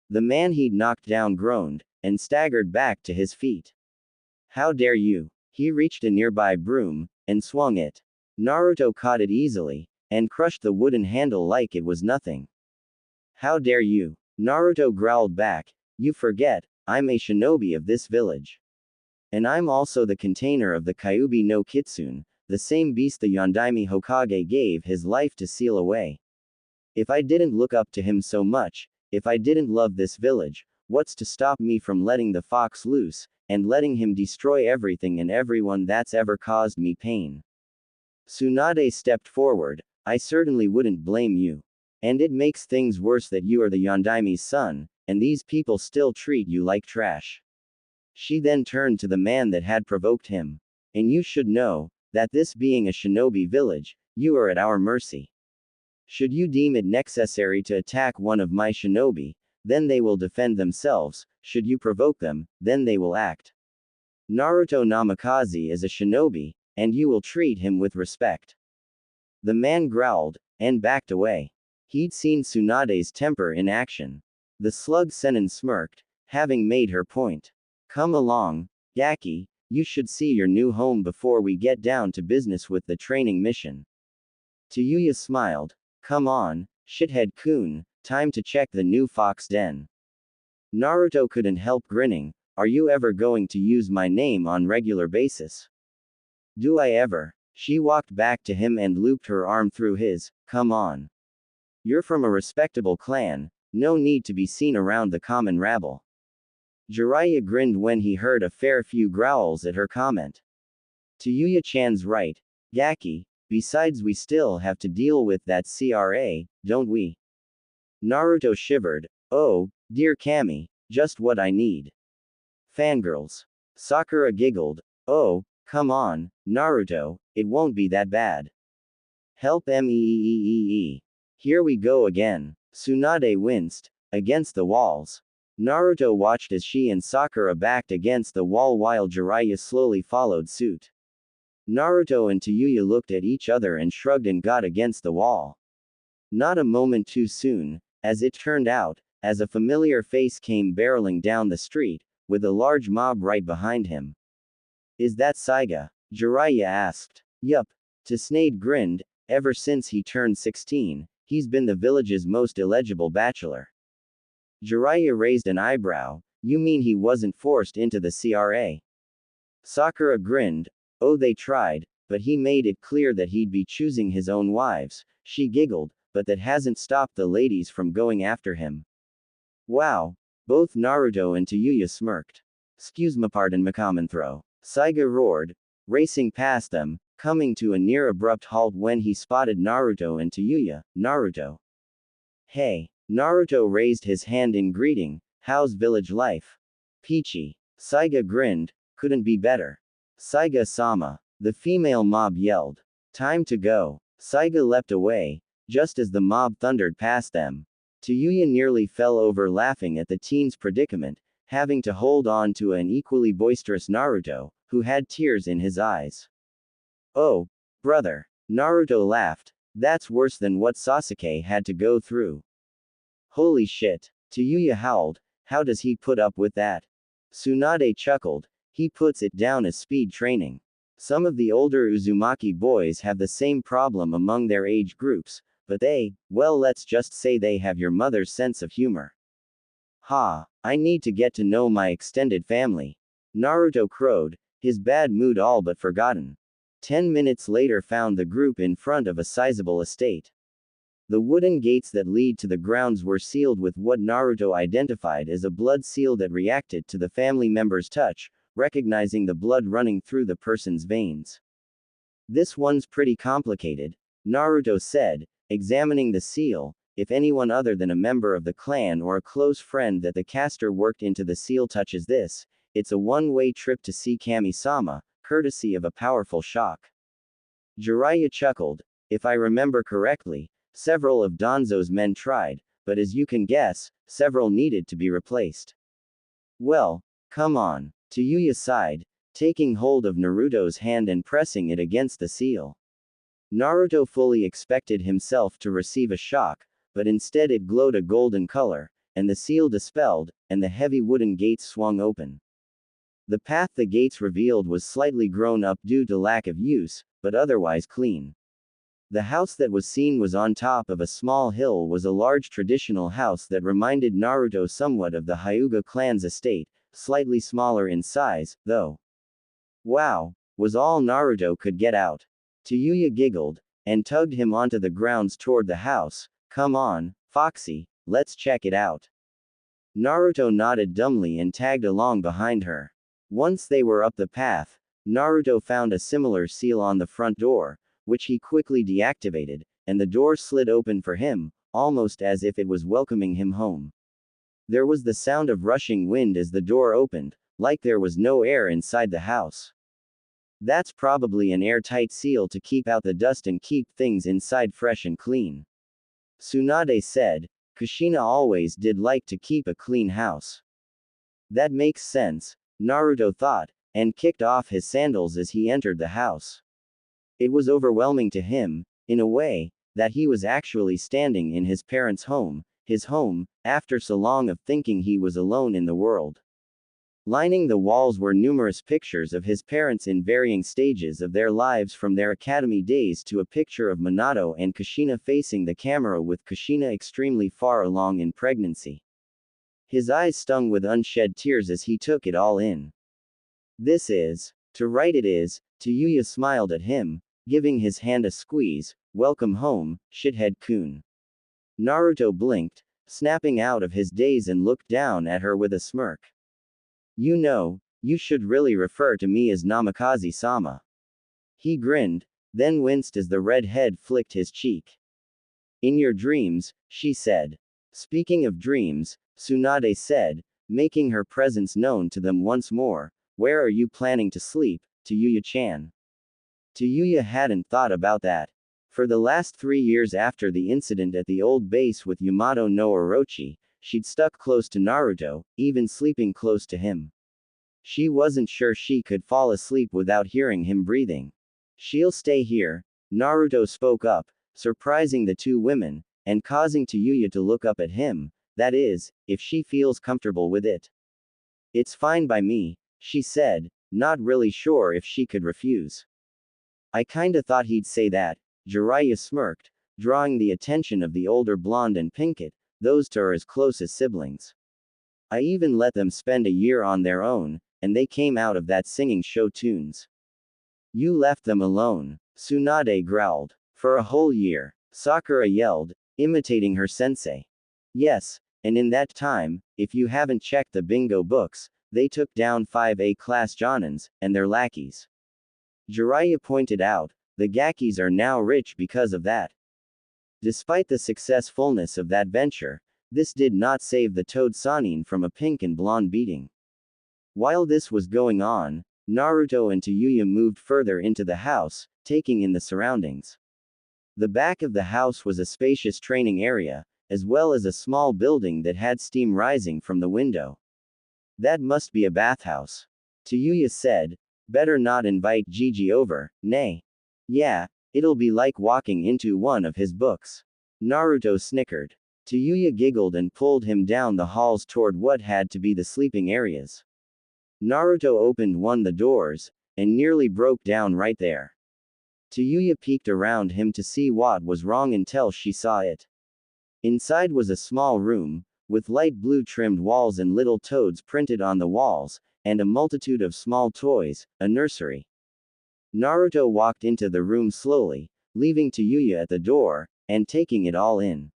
The man he'd knocked down groaned, and staggered back to his feet. "How dare you!" He reached a nearby broom, and swung it. Naruto caught it easily, and crushed the wooden handle like it was nothing. "How dare you!" Naruto growled back. "You forget, I'm a shinobi of this village. And I'm also the container of the Kyuubi no Kitsune, the same beast the Yondaime Hokage gave his life to seal away. If I didn't look up to him so much, if I didn't love this village, what's to stop me from letting the fox loose, and letting him destroy everything and everyone that's ever caused me pain?" Tsunade stepped forward. "I certainly wouldn't blame you. And it makes things worse that you are the Yondaime's son, and these people still treat you like trash." She then turned to the man that had provoked him. "And you should know, that this being a shinobi village, you are at our mercy. Should you deem it necessary to attack one of my shinobi, then they will defend themselves. Should you provoke them, then they will act. Naruto Namikaze is a shinobi, and you will treat him with respect." The man growled, and backed away. He'd seen Tsunade's temper in action. The slug Sennin smirked, having made her point. "Come along, Gaki, you should see your new home before we get down to business with the training mission." Tayuya smiled. "Come on, shithead-kun, time to check the new fox den." Naruto couldn't help grinning. "Are you ever going to use my name on regular basis?" "Do I ever?" She walked back to him and looped her arm through his. "Come on. You're from a respectable clan, no need to be seen around the common rabble." Jiraiya grinned when he heard a fair few growls at her comment. "Tayuya-chan's right, Gaki, besides we still have to deal with that CRA, don't we?" Naruto shivered. "Oh, dear Kami, just what I need." "Fangirls." Sakura giggled. "Oh, come on, Naruto, it won't be that bad. Help me. Here we go again." Tsunade winced. "Against the walls." Naruto watched as she and Sakura backed against the wall while Jiraiya slowly followed suit. Naruto and Tayuya looked at each other and shrugged and got against the wall. Not a moment too soon, as it turned out, as a familiar face came barreling down the street, with a large mob right behind him. "Is that Saiga?" Jiraiya asked. "Yup." Tsunade grinned. "Ever since he turned 16, he's been the village's most illegible bachelor." Jiraiya raised an eyebrow. "You mean he wasn't forced into the CRA?" Sakura grinned. "Oh, they tried, but he made it clear that he'd be choosing his own wives." She giggled. "But that hasn't stopped the ladies from going after him." "Wow." Both Naruto and Tayuya smirked. "'Scuse me, pardon me, common throw." Saiga roared, racing past them, coming to a near abrupt halt when he spotted Naruto and Tayuya. "Naruto." "Hey." Naruto raised his hand in greeting. "How's village life?" "Peachy." Saiga grinned. "Couldn't be better." "Saiga-sama." The female mob yelled. "Time to go." Saiga leapt away, just as the mob thundered past them. Tayuya nearly fell over laughing at the teen's predicament, having to hold on to an equally boisterous Naruto, who had tears in his eyes. "Oh, brother." Naruto laughed. "That's worse than what Sasuke had to go through." "Holy shit." Tayuya howled. "How does he put up with that?" Tsunade chuckled. "He puts it down as speed training. Some of the older Uzumaki boys have the same problem among their age groups, but they, well, let's just say they have your mother's sense of humor." "Ha, I need to get to know my extended family. Naruto crowed, his bad mood all but forgotten. 10 minutes later found the group in front of a sizable estate. The wooden gates that lead to the grounds were sealed with what Naruto identified as a blood seal that reacted to the family member's touch, recognizing the blood running through the person's veins. This one's pretty complicated, Naruto said, examining the seal. If anyone other than a member of the clan or a close friend that the caster worked into the seal touches this, it's a one-way trip to see Kami-sama, courtesy of a powerful shock. Jiraiya chuckled. If I remember correctly, several of Danzo's men tried, but as you can guess, several needed to be replaced. Well, come on. Tsuyu sighed, taking hold of Naruto's hand and pressing it against the seal. Naruto fully expected himself to receive a shock, but instead it glowed a golden color, and the seal dispelled, and the heavy wooden gates swung open. The path the gates revealed was slightly grown up due to lack of use, but otherwise clean. The house that was seen was on top of a small hill, was a large traditional house that reminded Naruto somewhat of the Hyuga clan's estate, slightly smaller in size, though. Wow, was all Naruto could get out. Tsuyu giggled, and tugged him onto the grounds toward the house. Come on, Foxy, let's check it out. Naruto nodded dumbly and tagged along behind her. Once they were up the path, Naruto found a similar seal on the front door, which he quickly deactivated, and the door slid open for him, almost as if it was welcoming him home. There was the sound of rushing wind as the door opened, like there was no air inside the house. That's probably an airtight seal to keep out the dust and keep things inside fresh and clean. Tsunade said, Kushina always did like to keep a clean house. That makes sense, Naruto thought, and kicked off his sandals as he entered the house. It was overwhelming to him, in a way, that he was actually standing in his parents' home, his home, after so long of thinking he was alone in the world. Lining the walls were numerous pictures of his parents in varying stages of their lives, from their academy days to a picture of Minato and Kushina facing the camera with Kushina extremely far along in pregnancy. His eyes stung with unshed tears as he took it all in. This is, to right it is, Tsuyu smiled at him, giving his hand a squeeze. Welcome home, shithead-kun. Naruto blinked, snapping out of his daze, and looked down at her with a smirk. You know, you should really refer to me as Namikaze-sama. He grinned, then winced as the red head flicked his cheek. In your dreams, she said. Speaking of dreams, Tsunade said, making her presence known to them once more, where are you planning to sleep, Tsuyu-chan? Tsuyu hadn't thought about that. For the last 3 years after the incident at the old base with Yamato no Orochi, she'd stuck close to Naruto, even sleeping close to him. She wasn't sure she could fall asleep without hearing him breathing. She'll stay here, Naruto spoke up, surprising the two women, and causing Tsuyu to look up at him, that is, if she feels comfortable with it. It's fine by me, she said, not really sure if she could refuse. I kinda thought he'd say that, Jiraiya smirked, drawing the attention of the older blonde and Pinkett, those two are as close as siblings. I even let them spend a year on their own, and they came out of that singing show tunes. You left them alone, Tsunade growled. For a whole year, Sakura yelled, imitating her sensei. Yes, and in that time, if you haven't checked the bingo books, they took down 5 A-class Jonins, and their lackeys. Jiraiya pointed out, the Gakis are now rich because of that. Despite the successfulness of that venture, this did not save the Toad Sanin from a pink and blonde beating. While this was going on, Naruto and Tsuyu moved further into the house, taking in the surroundings. The back of the house was a spacious training area, as well as a small building that had steam rising from the window. That must be a bathhouse. Tsuyu said, better not invite Gigi over, nay. Yeah, it'll be like walking into one of his books. Naruto snickered. Tsuyu giggled and pulled him down the halls toward what had to be the sleeping areas. Naruto opened one the doors, and nearly broke down right there. Tsuyu peeked around him to see what was wrong until she saw it. Inside was a small room, with light blue trimmed walls and little toads printed on the walls, and a multitude of small toys, a nursery. Naruto walked into the room slowly, leaving Tayuya at the door, and taking it all in.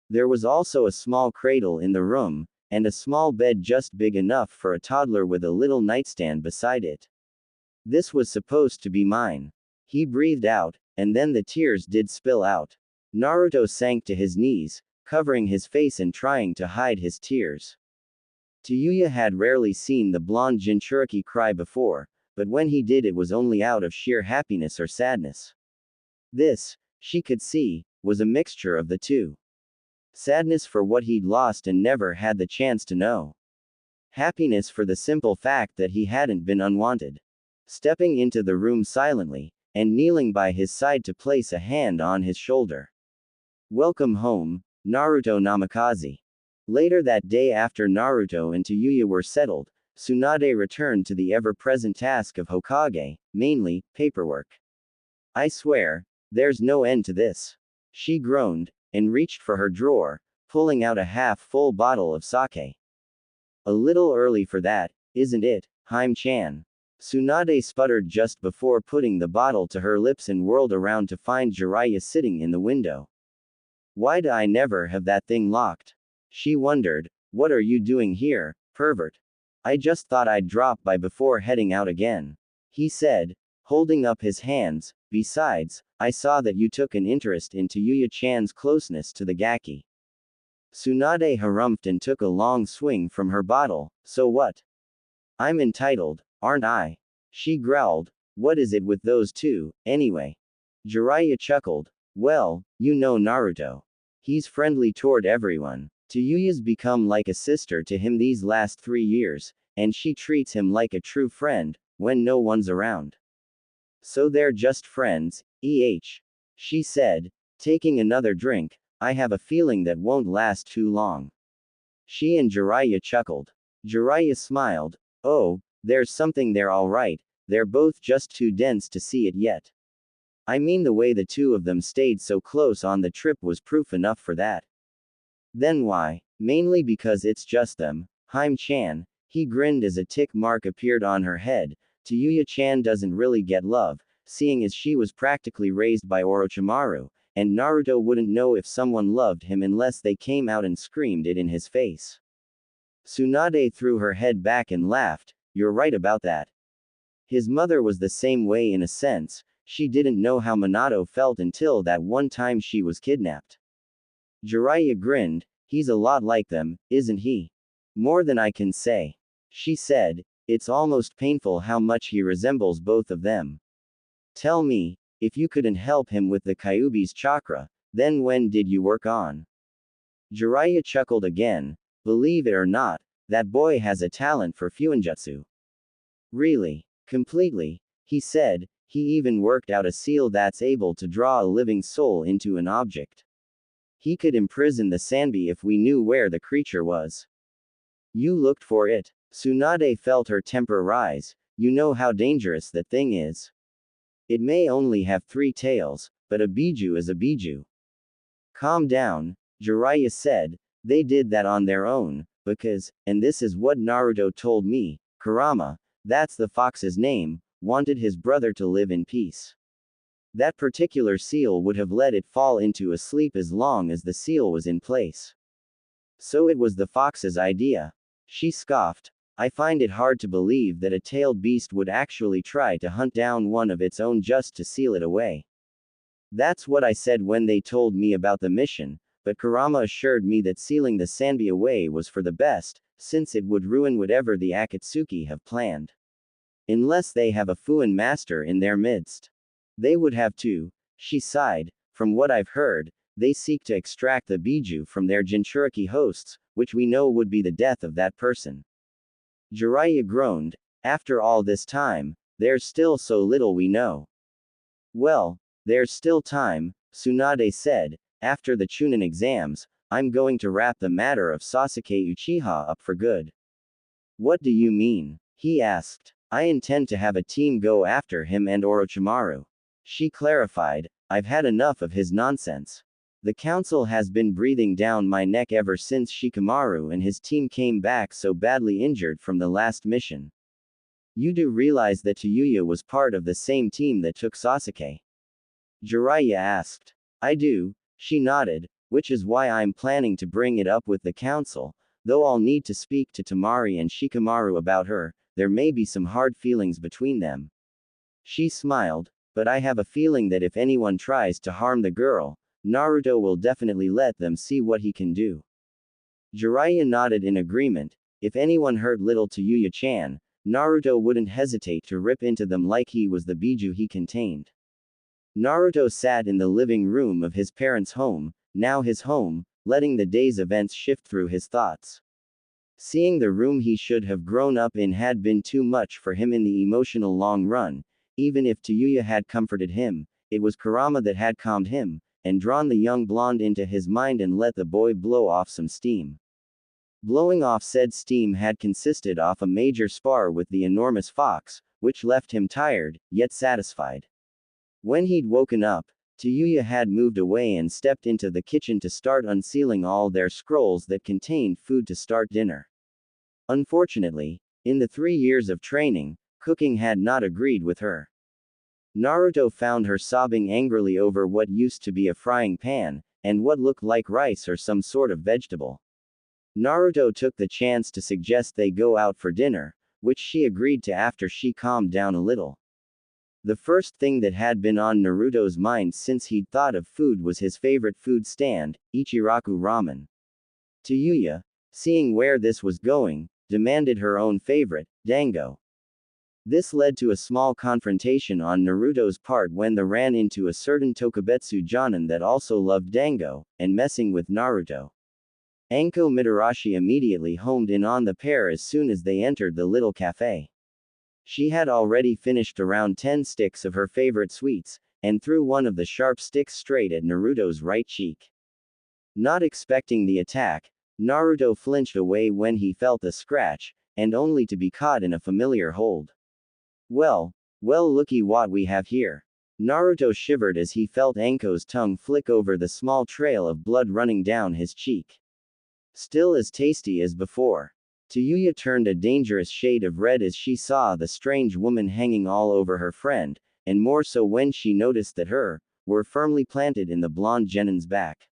There was also a small cradle in the room, and a small bed just big enough for a toddler with a little nightstand beside it. This was supposed to be mine. He breathed out, and then the tears did spill out. Naruto sank to his knees, covering his face and trying to hide his tears. Tayuya had rarely seen the blonde Jinchuriki cry before, but when he did it was only out of sheer happiness or sadness. This, she could see, was a mixture of the two. Sadness for what he'd lost and never had the chance to know. Happiness for the simple fact that he hadn't been unwanted. Stepping into the room silently, and kneeling by his side to place a hand on his shoulder. Welcome home, Naruto Namikaze. Later that day, after Naruto and Tayuya were settled, Tsunade returned to the ever-present task of Hokage, mainly, paperwork. I swear, there's no end to this. She groaned, and reached for her drawer, pulling out a half-full bottle of sake. A little early for that, isn't it, Haim-chan? Tsunade sputtered just before putting the bottle to her lips and whirled around to find Jiraiya sitting in the window. Why'd I never have that thing locked? She wondered. What are you doing here, pervert? I just thought I'd drop by before heading out again. He said, holding up his hands. Besides, I saw that you took an interest in Tayuya-chan's closeness to the Gaki. Tsunade harumphed and took a long swing from her bottle. So what? I'm entitled, aren't I? She growled. What is it with those two, anyway? Jiraiya chuckled. Well, you know Naruto. He's friendly toward everyone. Tayuya's become like a sister to him these last 3 years, and she treats him like a true friend, when no one's around. So they're just friends, she said, taking another drink. I have a feeling that won't last too long. She and Jiraiya chuckled. Jiraiya smiled. Oh, there's something there all right, they're both just too dense to see it yet. I mean, the way the two of them stayed so close on the trip was proof enough for that. Then why? Mainly because it's just them. Haim-chan, he grinned as a tick mark appeared on her head. Tayuya-chan doesn't really get love, seeing as she was practically raised by Orochimaru, and Naruto wouldn't know if someone loved him unless they came out and screamed it in his face. Tsunade threw her head back and laughed. You're right about that. His mother was the same way in a sense. She didn't know how Minato felt until that one time she was kidnapped. Jiraiya grinned. He's a lot like them, isn't he? More than I can say. She said. It's almost painful how much he resembles both of them. Tell me, if you couldn't help him with the Kyuubi's chakra, then when did you work on? Jiraiya chuckled again. Believe it or not, that boy has a talent for fuinjutsu. Really? Completely, he said. He even worked out a seal that's able to draw a living soul into an object. He could imprison the Sanbi if we knew where the creature was. You looked for it. Tsunade felt her temper rise. You know how dangerous that thing is. It may only have 3 tails, but a biju is a biju. Calm down, Jiraiya said. They did that on their own, because, and this is what Naruto told me, Kurama, that's the fox's name, wanted his brother to live in peace. That particular seal would have let it fall into a sleep as long as the seal was in place. So it was the fox's idea. She scoffed. I find it hard to believe that a tailed beast would actually try to hunt down one of its own just to seal it away. That's what I said when they told me about the mission, but Kurama assured me that sealing the Sanbi away was for the best, since it would ruin whatever the Akatsuki have planned. Unless they have a Fuin master in their midst. They would have to, she sighed. From what I've heard, they seek to extract the biju from their Jinchuriki hosts, which we know would be the death of that person. Jiraiya groaned. After all this time, there's still so little we know. Well, there's still time, Tsunade said. After the Chunin exams, I'm going to wrap the matter of Sasuke Uchiha up for good. What do you mean? He asked. I intend to have a team go after him and Orochimaru. She clarified. I've had enough of his nonsense. The council has been breathing down my neck ever since Shikamaru and his team came back so badly injured from the last mission. You do realize that Tayuya was part of the same team that took Sasuke? Jiraiya asked. I do, she nodded, which is why I'm planning to bring it up with the council, though I'll need to speak to Temari and Shikamaru about her, there may be some hard feelings between them. She smiled, but I have a feeling that if anyone tries to harm the girl, Naruto will definitely let them see what he can do. Jiraiya nodded in agreement. If anyone hurt little Tayuya-chan, Naruto wouldn't hesitate to rip into them like he was the biju he contained. Naruto sat in the living room of his parents' home, now his home, letting the day's events shift through his thoughts. Seeing the room he should have grown up in had been too much for him in the emotional long run. Even if Tayuya had comforted him, it was Kurama that had calmed him, and drawn the young blonde into his mind and let the boy blow off some steam. Blowing off said steam had consisted of a major spar with the enormous fox, which left him tired, yet satisfied. When he'd woken up, Tayuya had moved away and stepped into the kitchen to start unsealing all their scrolls that contained food to start dinner. Unfortunately, in the 3 years of training, cooking had not agreed with her. Naruto found her sobbing angrily over what used to be a frying pan, and what looked like rice or some sort of vegetable. Naruto took the chance to suggest they go out for dinner, which she agreed to after she calmed down a little. The first thing that had been on Naruto's mind since he'd thought of food was his favorite food stand, Ichiraku ramen. Tayuya, seeing where this was going, demanded her own favorite, dango. This led to a small confrontation on Naruto's part when they ran into a certain Tokubetsu Jonin that also loved dango, and messing with Naruto. Anko Mitarashi immediately homed in on the pair as soon as they entered the little cafe. She had already finished around 10 sticks of her favorite sweets, and threw one of the sharp sticks straight at Naruto's right cheek. Not expecting the attack, Naruto flinched away when he felt a scratch, and only to be caught in a familiar hold. Well, looky what we have here. Naruto shivered as he felt Anko's tongue flick over the small trail of blood running down his cheek. Still as tasty as before. Tayuya turned a dangerous shade of red as she saw the strange woman hanging all over her friend, and more so when she noticed that her were firmly planted in the blonde genin's back.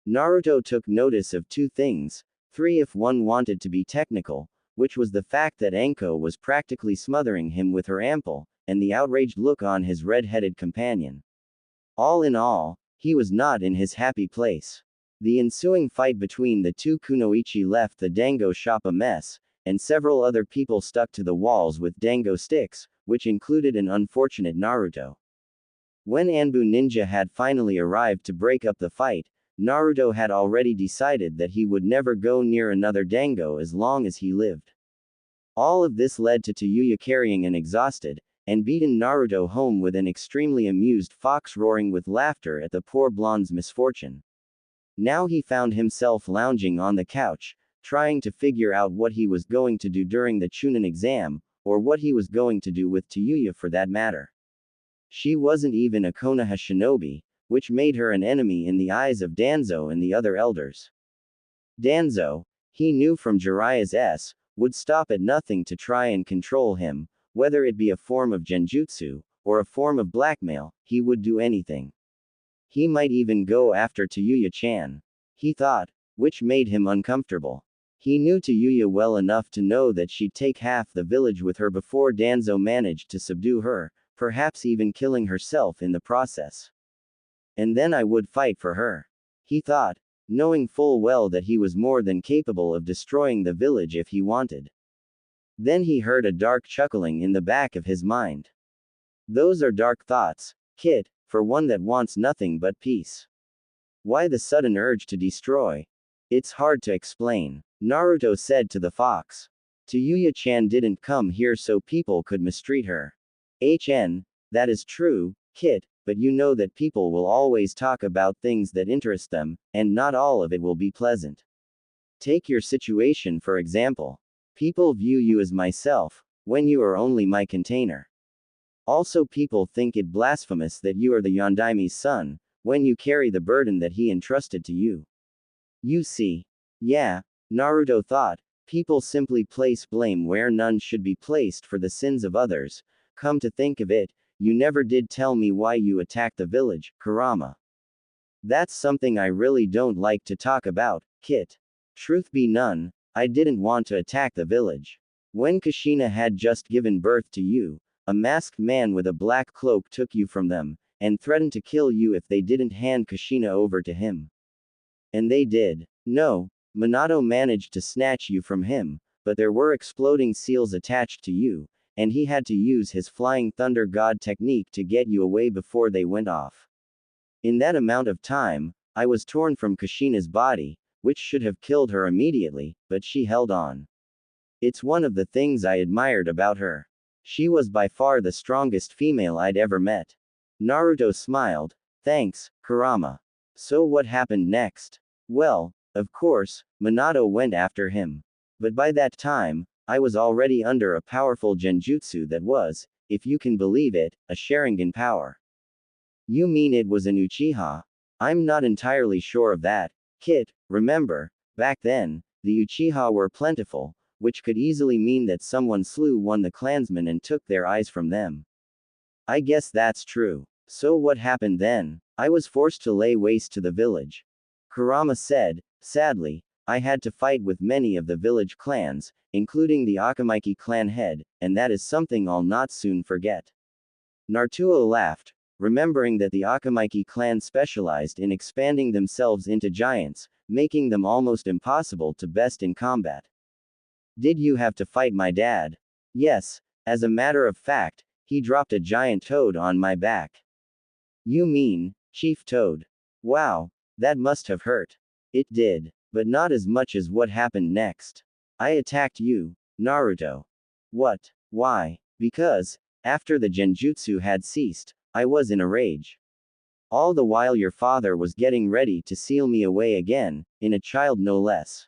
Naruto took notice of 2 things, 3 if one wanted to be technical, which was the fact that Anko was practically smothering him with her ample, and the outraged look on his red-headed companion. All in all, he was not in his happy place. The ensuing fight between the 2 kunoichi left the dango shop a mess, and several other people stuck to the walls with dango sticks, which included an unfortunate Naruto. When Anbu Ninja had finally arrived to break up the fight, Naruto had already decided that he would never go near another dango as long as he lived. All of this led to Tayuya carrying an exhausted and beaten Naruto home with an extremely amused fox roaring with laughter at the poor blonde's misfortune. Now he found himself lounging on the couch, trying to figure out what he was going to do during the Chunin exam, or what he was going to do with Tayuya for that matter. She wasn't even a Konoha shinobi, which made her an enemy in the eyes of Danzo and the other elders. Danzo, he knew from Jiraiya's would stop at nothing to try and control him, whether it be a form of genjutsu, or a form of blackmail, he would do anything. He might even go after Tayuya-chan. He thought, which made him uncomfortable. He knew Tayuya well enough to know that she'd take half the village with her before Danzo managed to subdue her, perhaps even killing herself in the process. And then I would fight for her. He thought, knowing full well that he was more than capable of destroying the village if he wanted. Then he heard a dark chuckling in the back of his mind. Those are dark thoughts, Kit, for one that wants nothing but peace. Why the sudden urge to destroy? It's hard to explain, Naruto said to the fox. Tayuya-chan didn't come here so people could mistreat her. That is true, Kit, but you know that people will always talk about things that interest them, and not all of it will be pleasant. Take your situation for example. People view you as myself, when you are only my container. Also people think it blasphemous that you are the Yondaime's son, when you carry the burden that he entrusted to you. You see. Yeah, Naruto thought, people simply place blame where none should be placed for the sins of others. Come to think of it, you never did tell me why you attacked the village, Kurama. That's something I really don't like to talk about, Kit. Truth be known, I didn't want to attack the village. When Kushina had just given birth to you, a masked man with a black cloak took you from them, and threatened to kill you if they didn't hand Kushina over to him. And they did. No, Minato managed to snatch you from him, but there were exploding seals attached to you, and he had to use his flying thunder god technique to get you away before they went off. In that amount of time, I was torn from Kushina's body, which should have killed her immediately, but she held on. It's one of the things I admired about her. She was by far the strongest female I'd ever met. Naruto smiled. Thanks, Kurama. So what happened next? Well, of course, Minato went after him. But by that time, I was already under a powerful genjutsu that was, if you can believe it, a Sharingan power. You mean it was an Uchiha? I'm not entirely sure of that, Kit. Remember, back then, the Uchiha were plentiful, which could easily mean that someone slew one of the clansmen and took their eyes from them. I guess that's true. So what happened then? I was forced to lay waste to the village. Kurama said, sadly, I had to fight with many of the village clans, including the Akamaiki clan head, and that is something I'll not soon forget. Naruto laughed, remembering that the Akamaiki clan specialized in expanding themselves into giants, making them almost impossible to best in combat. Did you have to fight my dad? Yes, as a matter of fact, he dropped a giant toad on my back. You mean, Chief Toad? Wow, that must have hurt. It did, but not as much as what happened next. I attacked you, Naruto. What? Why? Because, after the genjutsu had ceased, I was in a rage. All the while your father was getting ready to seal me away again, in a child no less.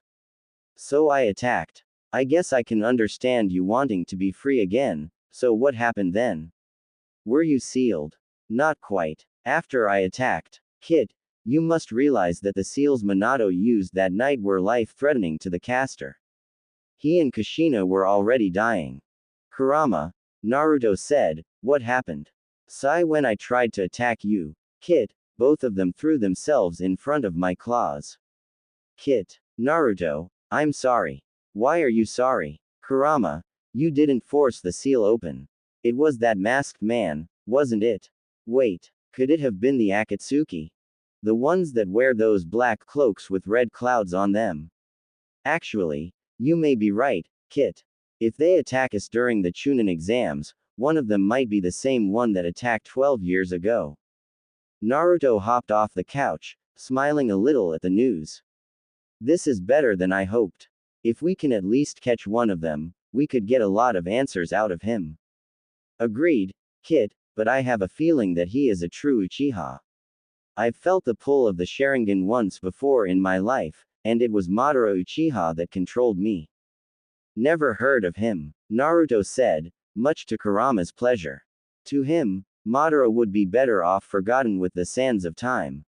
So I attacked. I guess I can understand you wanting to be free again, so what happened then? Were you sealed? Not quite. After I attacked, Kit, you must realize that the seals Minato used that night were life-threatening to the caster. He and Kushina were already dying. Kurama, Naruto said, what happened? When I tried to attack you, Kit, both of them threw themselves in front of my claws. Kit, Naruto, I'm sorry. Why are you sorry? Kurama, you didn't force the seal open. It was that masked man, wasn't it? Wait, could it have been the Akatsuki? The ones that wear those black cloaks with red clouds on them. Actually, you may be right, Kit. If they attack us during the Chunin exams, one of them might be the same one that attacked 12 years ago. Naruto hopped off the couch, smiling a little at the news. This is better than I hoped. If we can at least catch one of them, we could get a lot of answers out of him. Agreed, Kit, but I have a feeling that he is a true Uchiha. I've felt the pull of the Sharingan once before in my life, and it was Madara Uchiha that controlled me. Never heard of him, Naruto said, much to Kurama's pleasure. To him, Madara would be better off forgotten with the sands of time.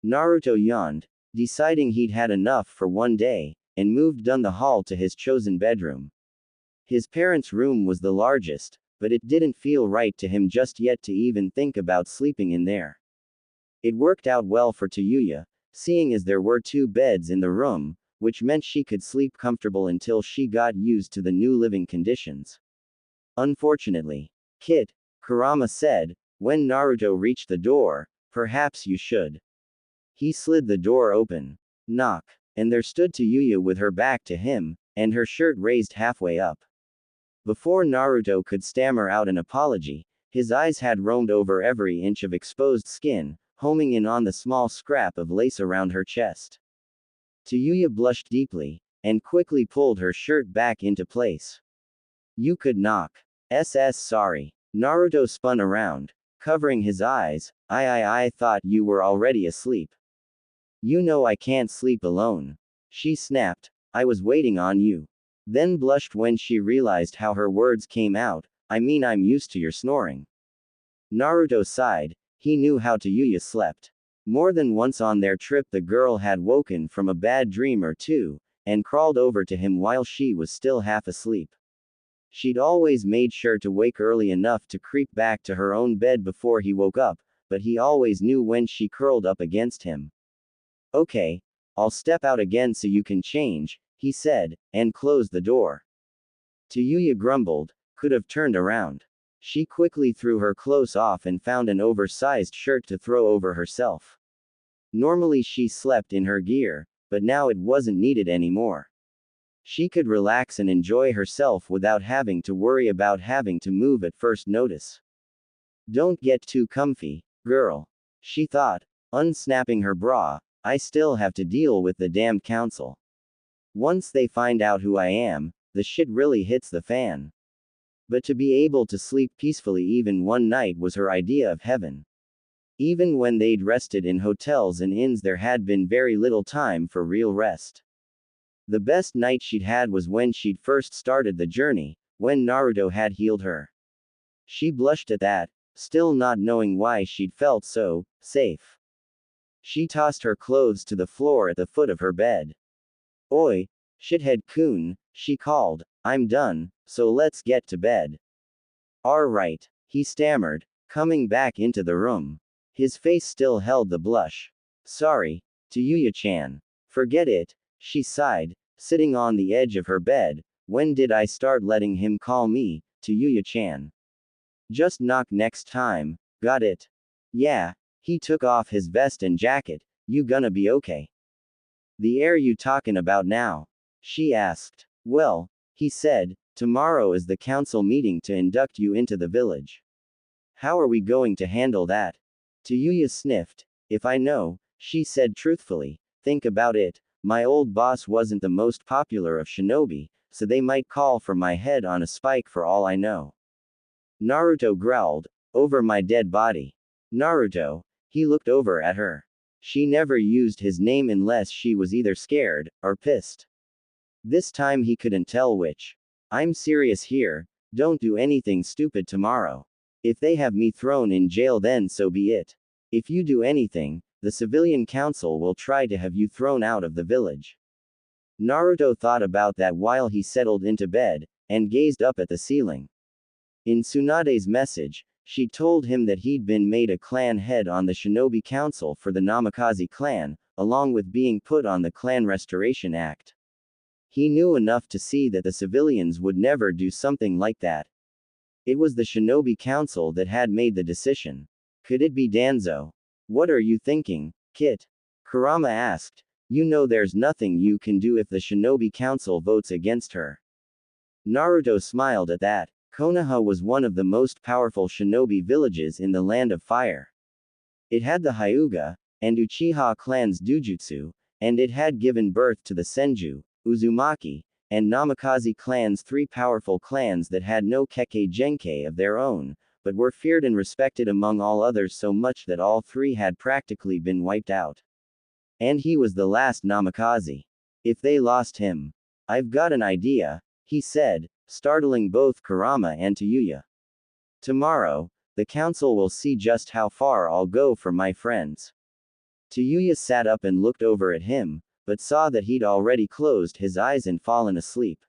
Naruto yawned, deciding he'd had enough for one day, and moved down the hall to his chosen bedroom. His parents' room was the largest, but it didn't feel right to him just yet to even think about sleeping in there. It worked out well for Tayuya, seeing as there were 2 beds in the room, which meant she could sleep comfortable until she got used to the new living conditions. Unfortunately, Kit, Kurama said, when Naruto reached the door, perhaps you should. He slid the door open. Knock. And there stood Tayuya with her back to him, and her shirt raised halfway up. Before Naruto could stammer out an apology, his eyes had roamed over every inch of exposed skin, homing in on the small scrap of lace around her chest. Tayuya blushed deeply, and quickly pulled her shirt back into place. You could knock. Sorry. Naruto spun around, covering his eyes. I thought you were already asleep. You know I can't sleep alone. She snapped. I was waiting on you. Then blushed when she realized how her words came out. I mean, I'm used to your snoring. Naruto sighed. He knew how Tayuya slept. More than once on their trip, the girl had woken from a bad dream or two, and crawled over to him while she was still half asleep. She'd always made sure to wake early enough to creep back to her own bed before he woke up, but he always knew when she curled up against him. Okay, I'll step out again so you can change, he said, and closed the door. Tsuyu grumbled, could have turned around. She quickly threw her clothes off and found an oversized shirt to throw over herself. Normally she slept in her gear, but now it wasn't needed anymore. She could relax and enjoy herself without having to worry about having to move at first notice. Don't get too comfy, girl, she thought, unsnapping her bra. I still have to deal with the damned council. Once they find out who I am, the shit really hits the fan. But to be able to sleep peacefully even one night was her idea of heaven. Even when they'd rested in hotels and inns, there had been very little time for real rest. The best night she'd had was when she'd first started the journey, when Naruto had healed her. She blushed at that, still not knowing why she'd felt so safe. She tossed her clothes to the floor at the foot of her bed. Oi, shithead-kun, she called, I'm done, so let's get to bed. Alright, he stammered, coming back into the room. His face still held the blush. Sorry, Tsuyu-chan. Forget it, she sighed, sitting on the edge of her bed. When did I start letting him call me Tsuyu-chan? Just knock next time, got it? Yeah. He took off his vest and jacket. You gonna be okay? The air you talkin' about now? She asked. Well, he said, tomorrow is the council meeting to induct you into the village. How are we going to handle that? Tsuyu sniffed. If I know, she said truthfully, think about it, my old boss wasn't the most popular of shinobi, so they might call for my head on a spike for all I know. Naruto growled, over my dead body. Naruto. He looked over at her. She never used his name unless she was either scared or pissed. This time he couldn't tell which. I'm serious here, don't do anything stupid tomorrow. If they have me thrown in jail, then so be it. If you do anything, the civilian council will try to have you thrown out of the village. Naruto thought about that while he settled into bed, and gazed up at the ceiling. In Tsunade's message, she told him that he'd been made a clan head on the Shinobi Council for the Namikaze clan, along with being put on the Clan Restoration Act. He knew enough to see that the civilians would never do something like that. It was the Shinobi Council that had made the decision. Could it be Danzo? What are you thinking, Kit? Kurama asked. You know there's nothing you can do if the Shinobi Council votes against her. Naruto smiled at that. Konoha was one of the most powerful shinobi villages in the Land of Fire. It had the Hyuga and Uchiha clans Dujutsu, and it had given birth to the Senju, Uzumaki, and Namikaze clans, three powerful clans that had no Kekkei Genkei of their own, but were feared and respected among all others so much that all three had practically been wiped out. And he was the last Namikaze. If they lost him, I've got an idea, he said, startling both Kurama and Tsuyu. Tomorrow, the council will see just how far I'll go for my friends. Tsuyu sat up and looked over at him, but saw that he'd already closed his eyes and fallen asleep.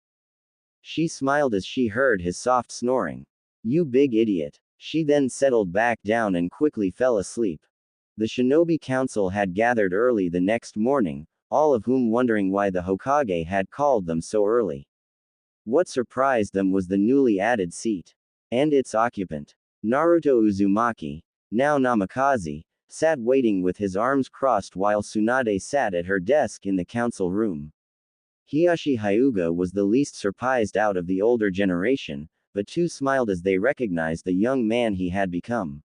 She smiled as she heard his soft snoring. You big idiot. She then settled back down and quickly fell asleep. The Shinobi Council had gathered early the next morning, all of whom wondering why the Hokage had called them so early. What surprised them was the newly added seat. And its occupant. Naruto Uzumaki, now Namikaze, sat waiting with his arms crossed while Tsunade sat at her desk in the council room. Hiyashi Hyuga was the least surprised out of the older generation, but two smiled as they recognized the young man he had become.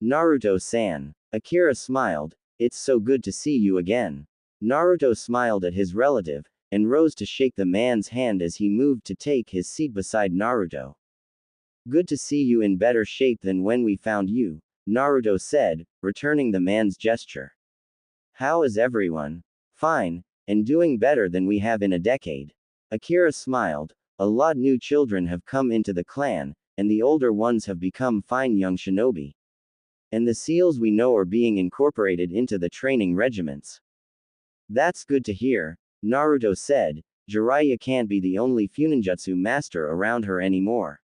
Naruto-san. Akira smiled, it's so good to see you again. Naruto smiled at his relative, and rose to shake the man's hand as he moved to take his seat beside Naruto. Good to see you in better shape than when we found you, Naruto said, returning the man's gesture. How is everyone? Fine, and doing better than we have in a decade. Akira smiled, a lot new children have come into the clan, and the older ones have become fine young shinobi. And the SEALs we know are being incorporated into the training regiments. That's good to hear, Naruto said. Jiraiya can't be the only Funinjutsu master around her anymore.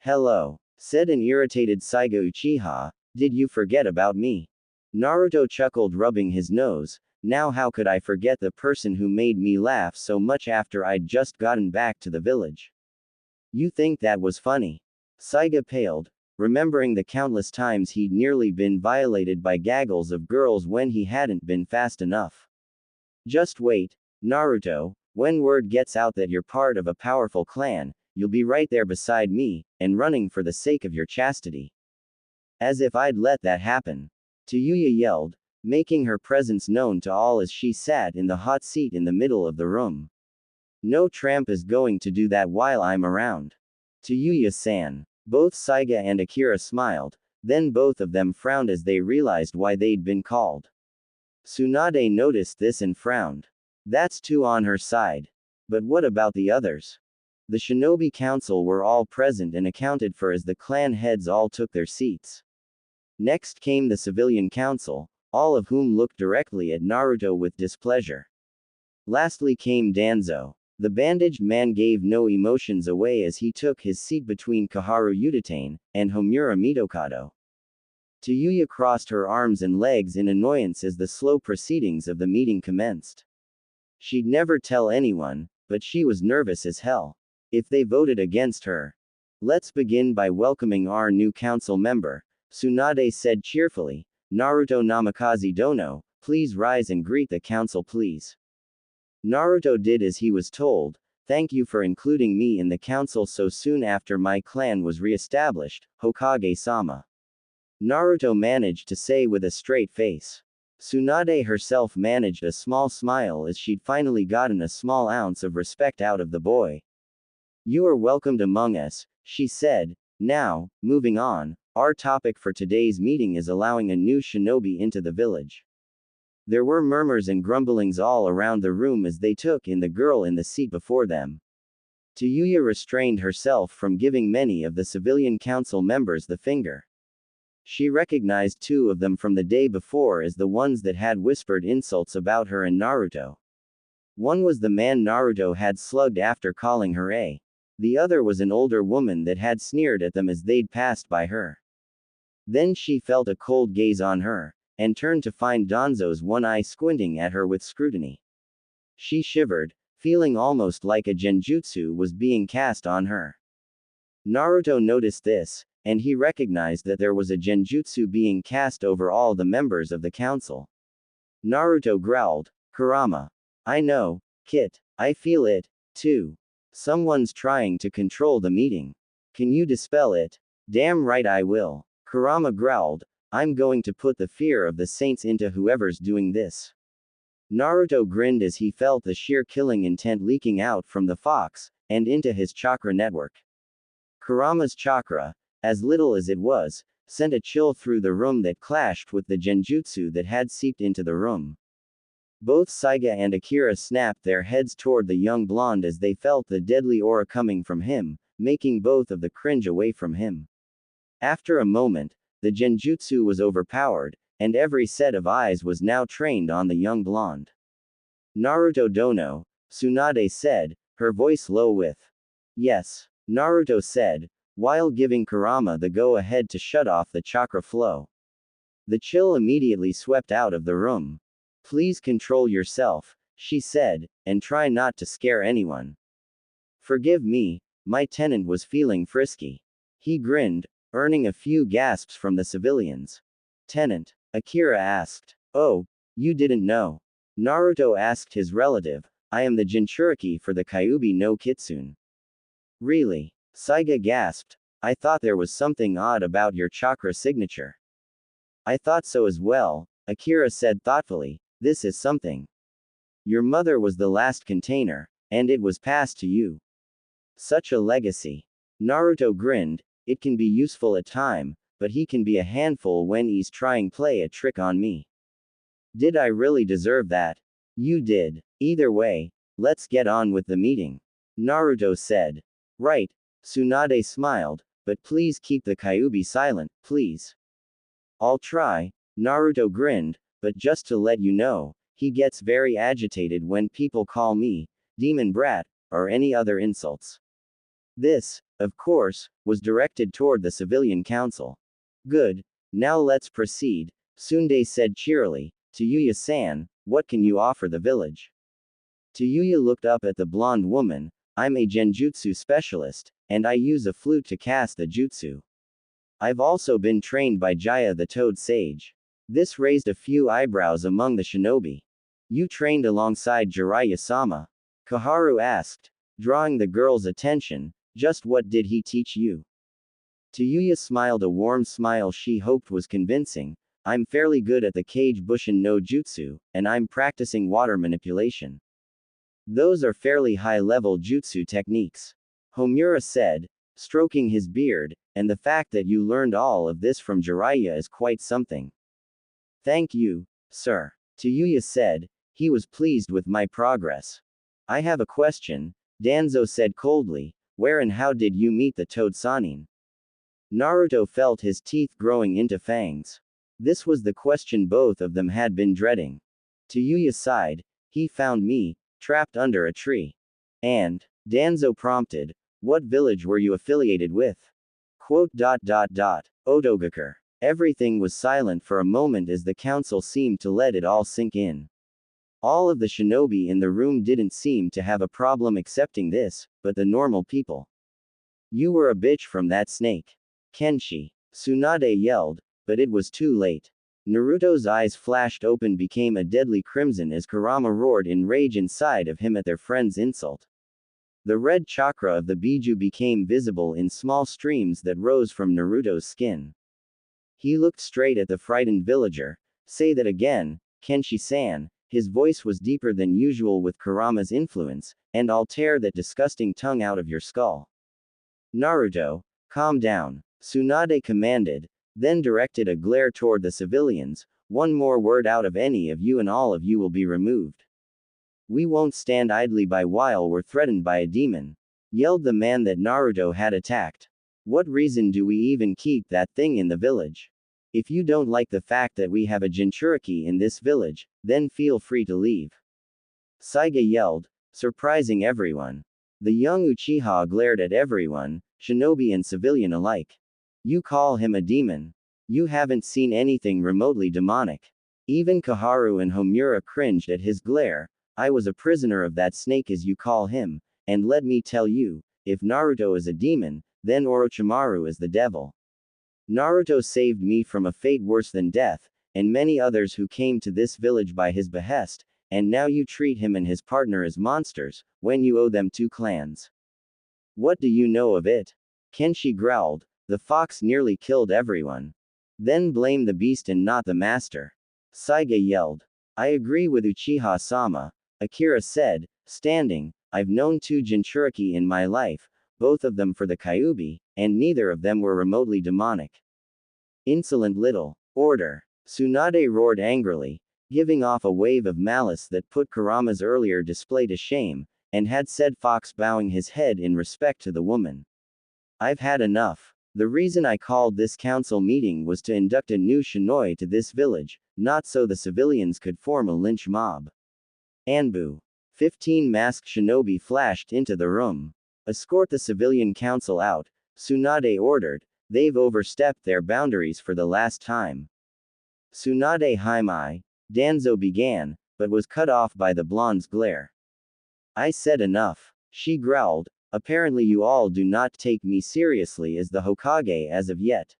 Hello, said an irritated Saiga Uchiha, did you forget about me? Naruto chuckled, rubbing his nose. Now how could I forget the person who made me laugh so much after I'd just gotten back to the village? You think that was funny? Saiga paled, remembering the countless times he'd nearly been violated by gaggles of girls when he hadn't been fast enough. Just wait, Naruto, when word gets out that you're part of a powerful clan, you'll be right there beside me, and running for the sake of your chastity. As if I'd let that happen. Tsuyu yelled, making her presence known to all as she sat in the hot seat in the middle of the room. No tramp is going to do that while I'm around. Tsuyu-san. Both Saiga and Akira smiled, then both of them frowned as they realized why they'd been called. Tsunade noticed this and frowned. That's two on her side. But what about the others? The Shinobi Council were all present and accounted for as the clan heads all took their seats. Next came the Civilian Council, all of whom looked directly at Naruto with displeasure. Lastly came Danzo. The bandaged man gave no emotions away as he took his seat between Koharu Utatane and Homura Mitokado. Tsuyu crossed her arms and legs in annoyance as the slow proceedings of the meeting commenced. She'd never tell anyone, but she was nervous as hell. If they voted against her. Let's begin by welcoming our new council member, Tsunade said cheerfully. Naruto Namikaze Dono, please rise and greet the council please. Naruto did as he was told. Thank you for including me in the council so soon after my clan was re-established, Hokage-sama. Naruto managed to say with a straight face. Tsunade herself managed a small smile as she'd finally gotten a small ounce of respect out of the boy. You are welcomed among us, she said. Now, moving on, our topic for today's meeting is allowing a new shinobi into the village. There were murmurs and grumblings all around the room as they took in the girl in the seat before them. Tsuyu restrained herself from giving many of the civilian council members the finger. She recognized two of them from the day before as the ones that had whispered insults about her and Naruto. One was the man Naruto had slugged after calling her a. The other was an older woman that had sneered at them as they'd passed by her. Then she felt a cold gaze on her, and turned to find Danzo's one eye squinting at her with scrutiny. She shivered, feeling almost like a genjutsu was being cast on her. Naruto noticed this, and he recognized that there was a genjutsu being cast over all the members of the council. Naruto growled, Kurama. I know, Kit, I feel it, too. Someone's trying to control the meeting. Can you dispel it? Damn right I will. Kurama growled, I'm going to put the fear of the saints into whoever's doing this. Naruto grinned as he felt the sheer killing intent leaking out from the fox, and into his chakra network. Kurama's chakra, as little as it was, sent a chill through the room that clashed with the genjutsu that had seeped into the room. Both Saiga and Akira snapped their heads toward the young blonde as they felt the deadly aura coming from him, making both of them cringe away from him. After a moment, the genjutsu was overpowered, and every set of eyes was now trained on the young blonde. Naruto Dono, Tsunade said, her voice low with. Yes, Naruto said, while giving Kurama the go-ahead to shut off the chakra flow. The chill immediately swept out of the room. Please control yourself, she said, and try not to scare anyone. Forgive me, my tenant was feeling frisky. He grinned, earning a few gasps from the civilians. Tenant? Akira asked. Oh, you didn't know. Naruto asked his relative. I am the Jinchuriki for the Kyuubi no Kitsune. Really? Saiga gasped. I thought there was something odd about your chakra signature. I thought so as well, Akira said thoughtfully. This is something. Your mother was the last container, and it was passed to you. Such a legacy. Naruto grinned. It can be useful at time, but he can be a handful when he's trying play a trick on me. Did I really deserve that? You did. Either way, let's get on with the meeting. Naruto said. Right. Tsunade smiled, but please keep the Kyuubi silent, please. I'll try, Naruto grinned, but just to let you know, he gets very agitated when people call me demon brat, or any other insults. This, of course, was directed toward the civilian council. Good, now let's proceed, Tsunade said cheerily. Tayuya-san, what can you offer the village? Tayuya looked up at the blonde woman. I'm a genjutsu specialist, and I use a flute to cast the jutsu. I've also been trained by Jaya the Toad Sage. This raised a few eyebrows among the shinobi. You trained alongside Jiraiya-sama? Koharu asked, drawing the girl's attention. Just what did he teach you? Tayuya smiled a warm smile she hoped was convincing. I'm fairly good at the Kage Bushin no Jutsu, and I'm practicing water manipulation. Those are fairly high-level jutsu techniques. Homura said, stroking his beard, and the fact that you learned all of this from Jiraiya is quite something. Thank you, sir. Tayuya said, he was pleased with my progress. I have a question, Danzo said coldly, where and how did you meet the Toad Sannin? Naruto felt his teeth growing into fangs. This was the question both of them had been dreading. Tayuya sighed, he found me, trapped under a tree. And, Danzo prompted, what village were you affiliated with? Otogakure. Everything was silent for a moment as the council seemed to let it all sink in. All of the shinobi in the room didn't seem to have a problem accepting this, but the normal people. You were a bitch from that snake. Kenshi. Tsunade yelled, but it was too late. Naruto's eyes flashed open, became a deadly crimson as Kurama roared in rage inside of him at their friend's insult. The red chakra of the Biju became visible in small streams that rose from Naruto's skin. He looked straight at the frightened villager. Say that again, Kenshi-san. His voice was deeper than usual with Kurama's influence, and I'll tear that disgusting tongue out of your skull. Naruto, calm down, Tsunade commanded, then directed a glare toward the civilians. One more word out of any of you and all of you will be removed. We won't stand idly by while we're threatened by a demon, yelled the man that Naruto had attacked. What reason do we even keep that thing in the village? If you don't like the fact that we have a Jinchuriki in this village, then feel free to leave. Saiga yelled, surprising everyone. The young Uchiha glared at everyone, shinobi and civilian alike. You call him a demon? You haven't seen anything remotely demonic. Even Koharu and Homura cringed at his glare. I was a prisoner of that snake as you call him, and let me tell you, if Naruto is a demon, then Orochimaru is the devil. Naruto saved me from a fate worse than death, and many others who came to this village by his behest, and now you treat him and his partner as monsters, when you owe them 2 clans. What do you know of it? Kenshi growled, the fox nearly killed everyone. Then blame the beast and not the master. Saiga yelled. I agree with Uchiha-sama, Akira said, standing, I've known 2 Jinchuriki in my life, both of them for the Kyuubi, and neither of them were remotely demonic. Insolent little. Order. Tsunade roared angrily, giving off a wave of malice that put Kurama's earlier display to shame, and had said Fox bowing his head in respect to the woman. I've had enough. The reason I called this council meeting was to induct a new shinoi to this village, not so the civilians could form a lynch mob. Anbu. 15 masked shinobi flashed into the room. Escort the civilian council out, Tsunade ordered, they've overstepped their boundaries for the last time. Tsunade Haimai, Danzo began, but was cut off by the blonde's glare. I said enough, she growled, apparently you all do not take me seriously as the Hokage as of yet.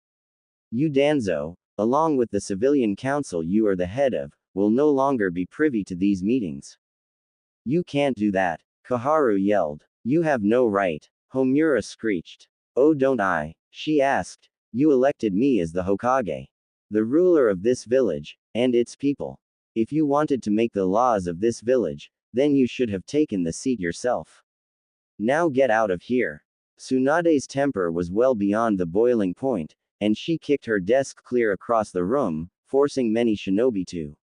You Danzo, along with the civilian council you are the head of, will no longer be privy to these meetings. You can't do that, Koharu yelled. You have no right, Homura screeched. Oh don't I? She asked. You elected me as the Hokage. The ruler of this village, and its people. If you wanted to make the laws of this village, then you should have taken the seat yourself. Now get out of here. Tsunade's temper was well beyond the boiling point, and she kicked her desk clear across the room, forcing many shinobi to.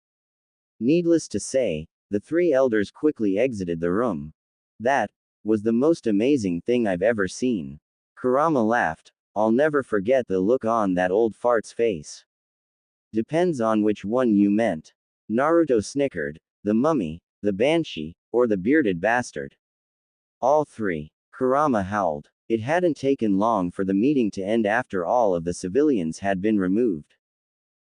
Needless to say, the 3 elders quickly exited the room. That was the most amazing thing I've ever seen. Kurama laughed. I'll never forget the look on that old fart's face. Depends on which one you meant. Naruto snickered. The mummy, the banshee, or the bearded bastard? All three. Kurama howled. It hadn't taken long for the meeting to end after all of the civilians had been removed.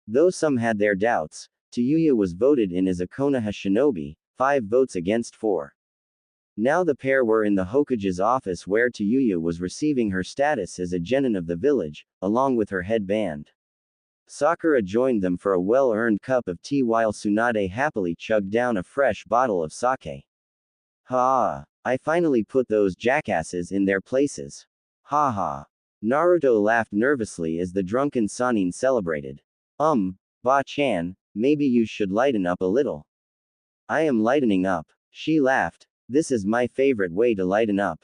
Though some had their doubts, Tayuya was voted in as a Konoha shinobi, 5 votes against 4. Now the pair were in the Hokage's office where Tayuya was receiving her status as a genin of the village, along with her headband. Sakura joined them for a well-earned cup of tea while Tsunade happily chugged down a fresh bottle of sake. Ha! I finally put those jackasses in their places. Ha ha. Naruto laughed nervously as the drunken Sannin celebrated. Ba-chan, maybe you should lighten up a little. I am lightening up. She laughed. This is my favorite way to lighten up.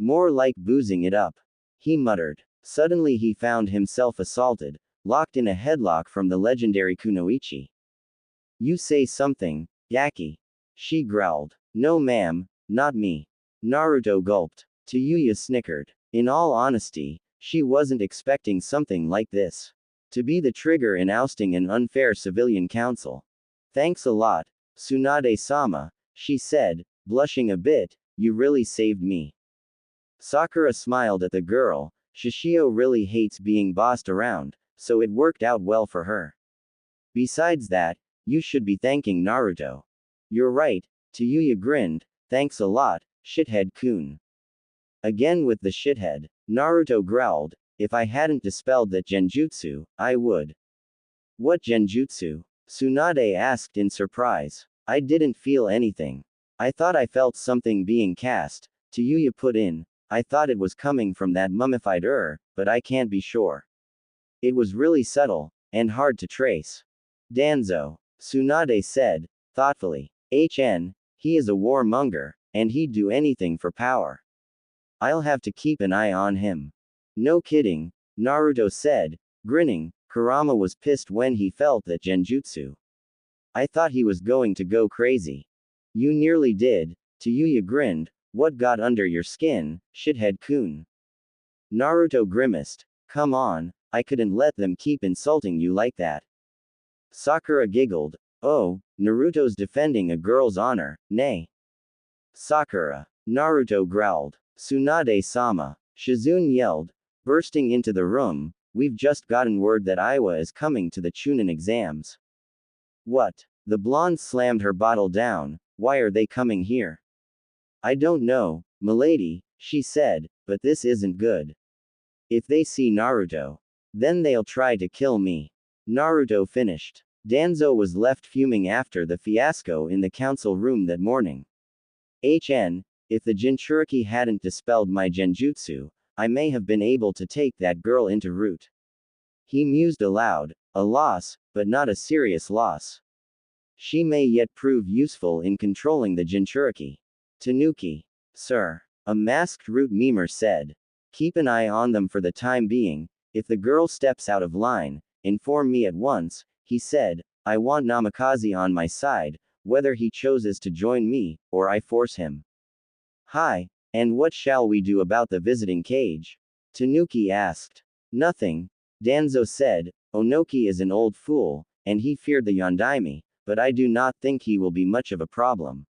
More like boozing it up. He muttered. Suddenly he found himself assaulted, locked in a headlock from the legendary Kunoichi. You say something, Yaki. She growled. No ma'am, not me. Naruto gulped. Tayuya snickered. In all honesty, she wasn't expecting something like this. To be the trigger in ousting an unfair civilian council. Thanks a lot, Tsunade-sama, she said, blushing a bit, you really saved me. Sakura smiled at the girl. Shishio really hates being bossed around, so it worked out well for her. Besides that, you should be thanking Naruto. You're right, Tayuya grinned, thanks a lot, shithead-kun. Again with the shithead, Naruto growled, if I hadn't dispelled that genjutsu, I would. What genjutsu? Tsunade asked in surprise. I didn't feel anything. I thought I felt something being cast, Tayuya put in. I thought it was coming from that mummified but I can't be sure. It was really subtle, and hard to trace. Danzo, Tsunade said, thoughtfully. He is a warmonger, and he'd do anything for power. I'll have to keep an eye on him. No kidding, Naruto said, grinning. Kurama was pissed when he felt that genjutsu. I thought he was going to go crazy. You nearly did, Tayuya grinned. What got under your skin, shithead-kun? Naruto grimaced. Come on, I couldn't let them keep insulting you like that. Sakura giggled. Oh, Naruto's defending a girl's honor, nay. Sakura. Naruto growled. Tsunade-sama. Shizune yelled, bursting into the room. We've just gotten word that Iwa is coming to the Chunin exams. What? The blonde slammed her bottle down. Why are they coming here? I don't know, milady, she said, but this isn't good. If they see Naruto, then they'll try to kill me. Naruto finished. Danzo was left fuming after the fiasco in the council room that morning. If the Jinchuriki hadn't dispelled my genjutsu, I may have been able to take that girl into root. He mused aloud, a loss, but not a serious loss. She may yet prove useful in controlling the Jinchuriki. Tanuki. Sir. A masked root memer said. Keep an eye on them for the time being. If the girl steps out of line, inform me at once, he said. I want Namikaze on my side, whether he chooses to join me, or I force him. Hi, and what shall we do about the visiting cage? Tanuki asked. Nothing. Danzo said. Onoki is an old fool, and he feared the Yondaime, but I do not think he will be much of a problem.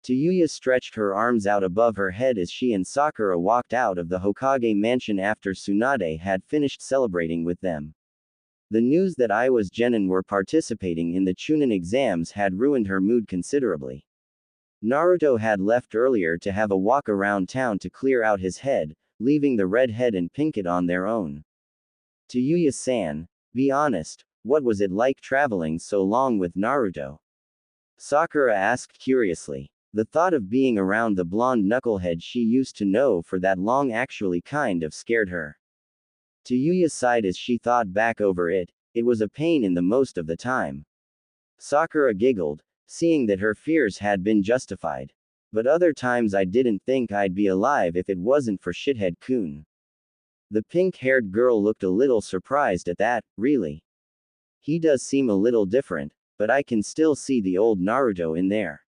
Tayuya stretched her arms out above her head as she and Sakura walked out of the Hokage mansion after Tsunade had finished celebrating with them. The news that Iwa's genin were participating in the Chunin exams had ruined her mood considerably. Naruto had left earlier to have a walk around town to clear out his head, leaving the redhead and Pinkett on their own. Tayuya-san, be honest, what was it like traveling so long with Naruto? Sakura asked curiously. The thought of being around the blonde knucklehead she used to know for that long actually kind of scared her. Tayuya sighed as she thought back over it. It was a pain in the most of the time. Sakura giggled, seeing that her fears had been justified. But other times I didn't think I'd be alive if it wasn't for shithead-kun. The pink-haired girl looked a little surprised at that, really. He does seem a little different, but I can still see the old Naruto in there.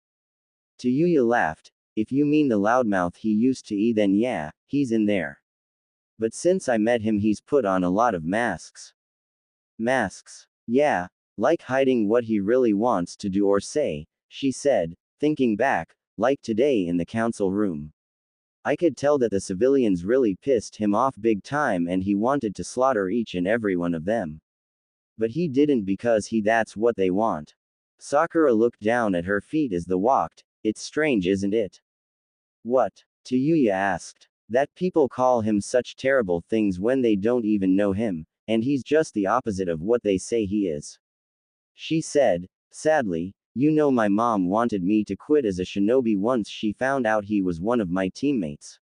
Tayuya laughed. If you mean the loudmouth he used to be, then yeah, he's in there. But since I met him he's put on a lot of masks. Masks. Yeah, like hiding what he really wants to do or say, she said, thinking back, like today in the council room. I could tell that the civilians really pissed him off big time and he wanted to slaughter each and every one of them. But he didn't because that's what they want. Sakura looked down at her feet as they walked. It's strange, isn't it? What? Tayuya asked. That people call him such terrible things when they don't even know him, and he's just the opposite of what they say he is. She said, sadly, you know my mom wanted me to quit as a shinobi once she found out he was one of my teammates.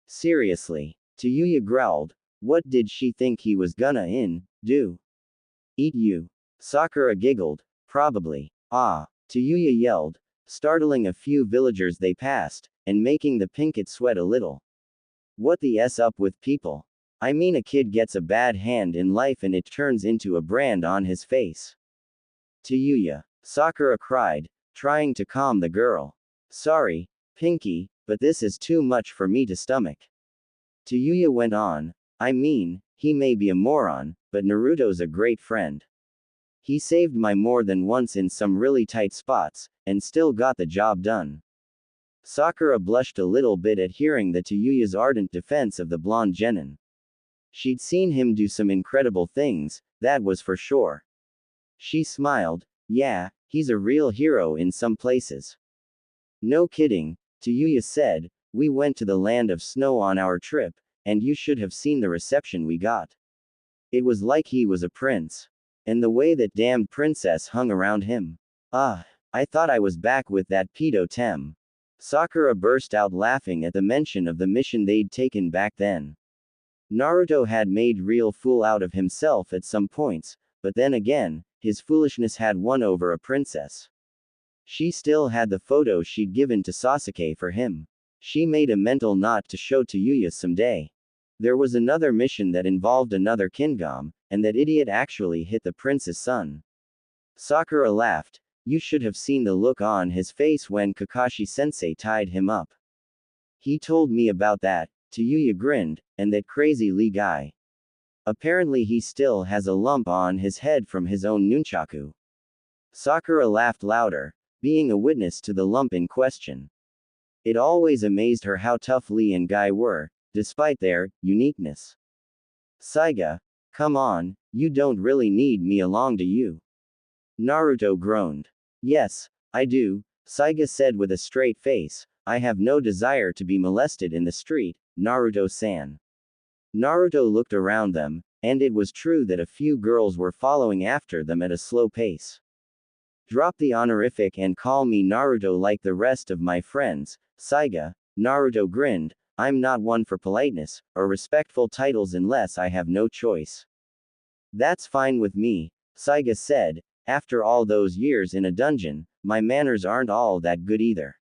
Seriously? Tayuya growled. What did she think he was gonna do? Eat you? Sakura giggled. Probably. Ah. Tayuya yelled, startling a few villagers they passed, and making the Pinkett sweat a little. What the s up with people? I mean, a kid gets a bad hand in life and it turns into a brand on his face. Tayuya. Sakura cried, trying to calm the girl. Sorry, Pinky, but this is too much for me to stomach. Tayuya went on, I mean, he may be a moron, but Naruto's a great friend. He saved my more than once in some really tight spots, and still got the job done. Sakura blushed a little bit at hearing the Tayuya's ardent defense of the blonde genin. She'd seen him do some incredible things, that was for sure. She smiled, yeah, he's a real hero in some places. No kidding, Tayuya said, we went to the land of snow on our trip, and you should have seen the reception we got. It was like he was a prince. And the way that damned princess hung around him. Ah, I thought I was back with that pedo Tem. Sakura burst out laughing at the mention of the mission they'd taken back then. Naruto had made real fool out of himself at some points, but then again, his foolishness had won over a princess. She still had the photo she'd given to Sasuke for him. She made a mental note to show to Yuya someday. There was another mission that involved another Kingdom, and that idiot actually hit the prince's son. Sakura laughed. You should have seen the look on his face when Kakashi-sensei tied him up. He told me about that, Tayuya grinned, and that crazy Lee guy. Apparently he still has a lump on his head from his own nunchaku. Sakura laughed louder, being a witness to the lump in question. It always amazed her how tough Lee and Guy were, despite their uniqueness. Saiga, come on, you don't really need me along, do you? Naruto groaned. Yes, I do, Saiga said with a straight face. I have no desire to be molested in the street, Naruto-san. Naruto looked around them, and it was true that a few girls were following after them at a slow pace. Drop the honorific and call me Naruto like the rest of my friends, Saiga. Naruto grinned. I'm not one for politeness, or respectful titles unless I have no choice. That's fine with me, Saiga said. After all those years in a dungeon, my manners aren't all that good either.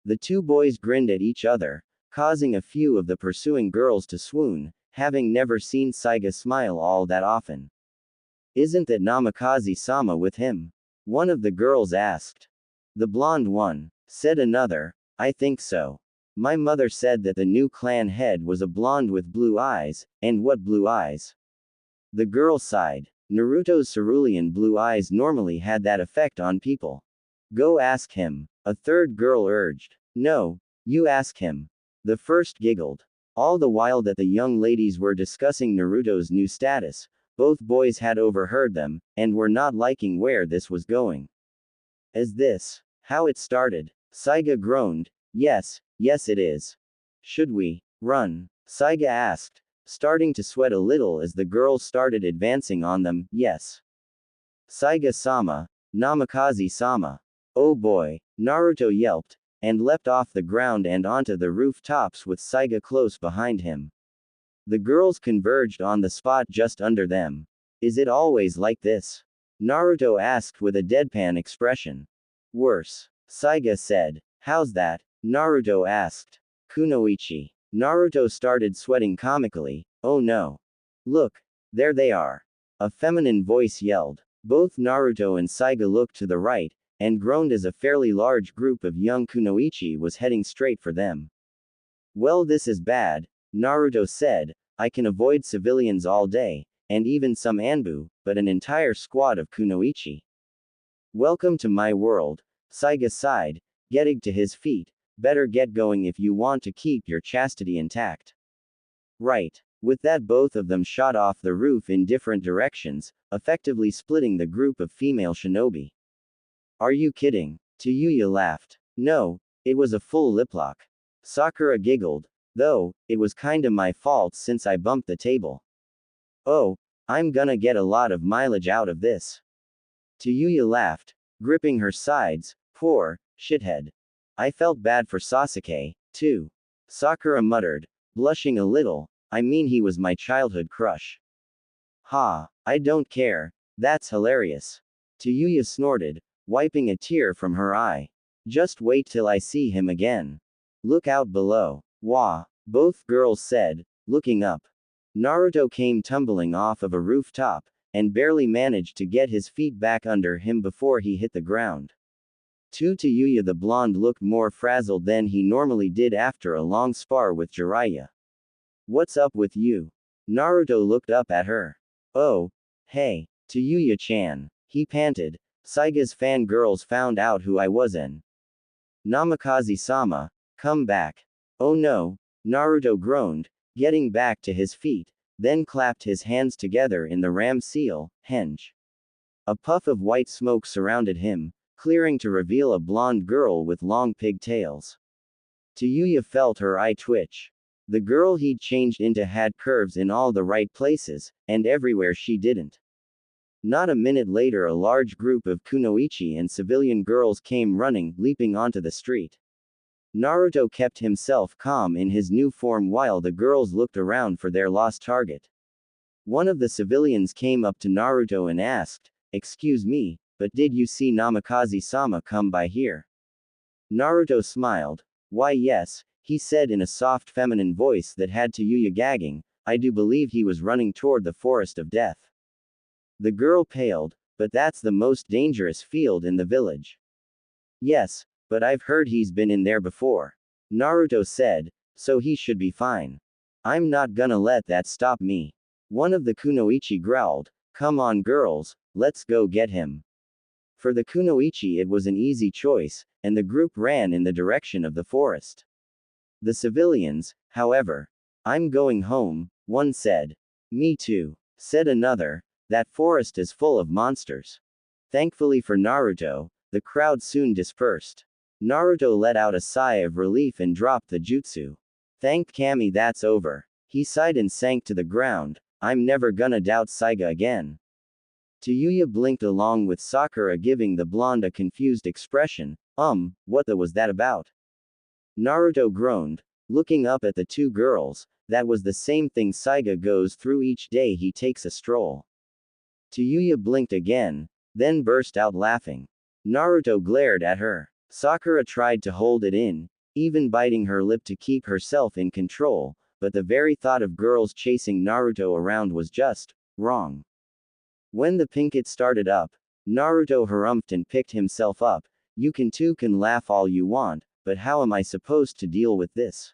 The two boys grinned at each other, causing a few of the pursuing girls to swoon, having never seen Saiga smile all that often. Isn't that Namikaze-sama with him? One of the girls asked. The blonde one, said another. I think so. My mother said that the new clan head was a blonde with blue eyes, and what blue eyes? The girl sighed. Naruto's cerulean blue eyes normally had that effect on people. Go ask him, a third girl urged. No, you ask him. The first giggled. All the while that the young ladies were discussing Naruto's new status, both boys had overheard them, and were not liking where this was going. Is this how it started? Saiga groaned. Yes it is. Should we run? Saiga asked, starting to sweat a little as the girls started advancing on them. Yes. Saiga-sama, Namikaze-sama. Oh boy, Naruto yelped, and leapt off the ground and onto the rooftops with Saiga close behind him. The girls converged on the spot just under them. Is it always like this? Naruto asked with a deadpan expression. Worse. Saiga said. How's that? Naruto asked. Kunoichi. Naruto started sweating comically. Oh no. Look. There they are. A feminine voice yelled. Both Naruto and Saiga looked to the right, and groaned as a fairly large group of young kunoichi was heading straight for them. Well, this is bad, Naruto said. I can avoid civilians all day, and even some Anbu, but an entire squad of kunoichi. Welcome to my world, Saiga sighed, getting to his feet. Better get going if you want to keep your chastity intact. Right. With that, both of them shot off the roof in different directions, effectively splitting the group of female shinobi. Are you kidding? Tsuyu laughed. No, it was a full lip lock. Sakura giggled, though, it was kinda my fault since I bumped the table. Oh, I'm gonna get a lot of mileage out of this. Tsuyu laughed, gripping her sides. Poor shithead. I felt bad for Sasuke, too. Sakura muttered, blushing a little. I mean, he was my childhood crush. Ha, I don't care. That's hilarious. Tsuyu snorted, wiping a tear from her eye. Just wait till I see him again. Look out below. Wah, both girls said, looking up. Naruto came tumbling off of a rooftop, and barely managed to get his feet back under him before he hit the ground. To Tsuyu, the blonde looked more frazzled than he normally did after a long spar with Jiraiya. What's up with you? Naruto looked up at her. Oh, hey, Tsuyu-chan, he panted. Saiga's fangirls found out who I was in. Namikaze-sama, come back. Oh no, Naruto groaned, getting back to his feet, then clapped his hands together in the ram seal, henge. A puff of white smoke surrounded him, clearing to reveal a blonde girl with long pigtails. Tsuyu felt her eye twitch. The girl he'd changed into had curves in all the right places, and everywhere she didn't. Not a minute later, a large group of kunoichi and civilian girls came running, leaping onto the street. Naruto kept himself calm in his new form while the girls looked around for their lost target. One of the civilians came up to Naruto and asked, "Excuse me, but did you see Namikaze-sama come by here?" Naruto smiled. "Why yes," he said in a soft feminine voice that had Tsuyu gagging. "I do believe he was running toward the forest of death." The girl paled, "But that's the most dangerous field in the village." "Yes, but I've heard he's been in there before," Naruto said, "so he should be fine. I'm not gonna let that stop me." One of the kunoichi growled, "Come on girls, let's go get him." For the kunoichi it was an easy choice, and the group ran in the direction of the forest. The civilians, however. "I'm going home," one said. "Me too," said another. "That forest is full of monsters." Thankfully for Naruto, the crowd soon dispersed. Naruto let out a sigh of relief and dropped the jutsu. "Thank Kami, that's over." He sighed and sank to the ground. "I'm never gonna doubt Saiga again." Tsuyu blinked along with Sakura, giving the blonde a confused expression. What was that about?" Naruto groaned, looking up at the two girls. "That was the same thing Saiga goes through each day he takes a stroll." Tsuyu blinked again, then burst out laughing. Naruto glared at her. Sakura tried to hold it in, even biting her lip to keep herself in control, but the very thought of girls chasing Naruto around was just wrong. When the pinkett started up, Naruto harumphed and picked himself up. "You can laugh all you want, but how am I supposed to deal with this?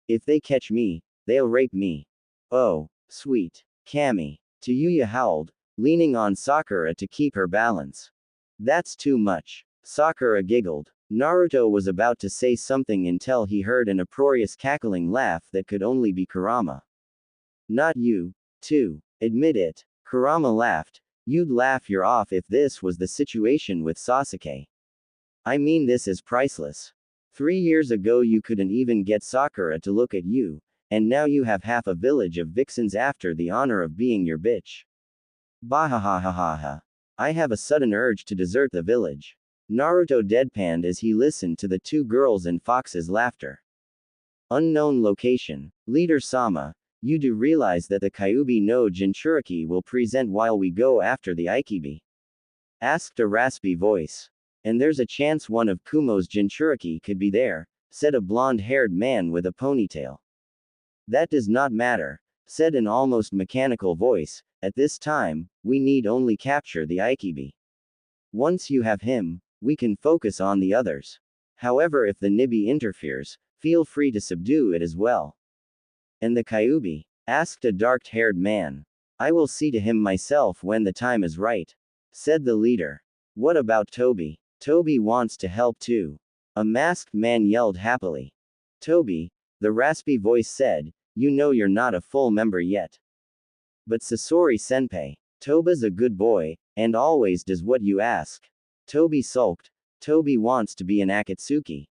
If they catch me, they'll rape me." "Oh, sweet Kami," Tsuyu howled, leaning on Sakura to keep her balance. "That's too much." Sakura giggled. Naruto was about to say something until he heard an uproarious cackling laugh that could only be Kurama. "Not you, too. Admit it." Kurama laughed. "You'd laugh your off if this was the situation with Sasuke. I mean, this is priceless. 3 years ago you couldn't even get Sakura to look at you, and now you have half a village of vixens after the honor of being your bitch. Bahahahaha. I have a sudden urge to desert the village." Naruto deadpanned as he listened to the two girls and Fox's laughter. Unknown location. "Leader Sama, you do realize that the Kyuubi no Jinchuriki will present while we go after the Ikibi?" asked a raspy voice. "And there's a chance one of Kumo's Jinchuriki could be there," said a blonde-haired man with a ponytail. "That does not matter," said an almost mechanical voice. "At this time, we need only capture the Ikibi. Once you have him, we can focus on the others. However, if the Nibi interferes, feel free to subdue it as well." "And the Kyuubi?" asked a dark-haired man. I will see to him myself when the time is right, said the leader. What about Toby? Toby wants to help too. A masked man yelled happily. Toby, the raspy voice said, you know you're not a full member yet. But Sasori-senpai, Toba's a good boy, and always does what you ask. Toby sulked. Toby wants to be an Akatsuki.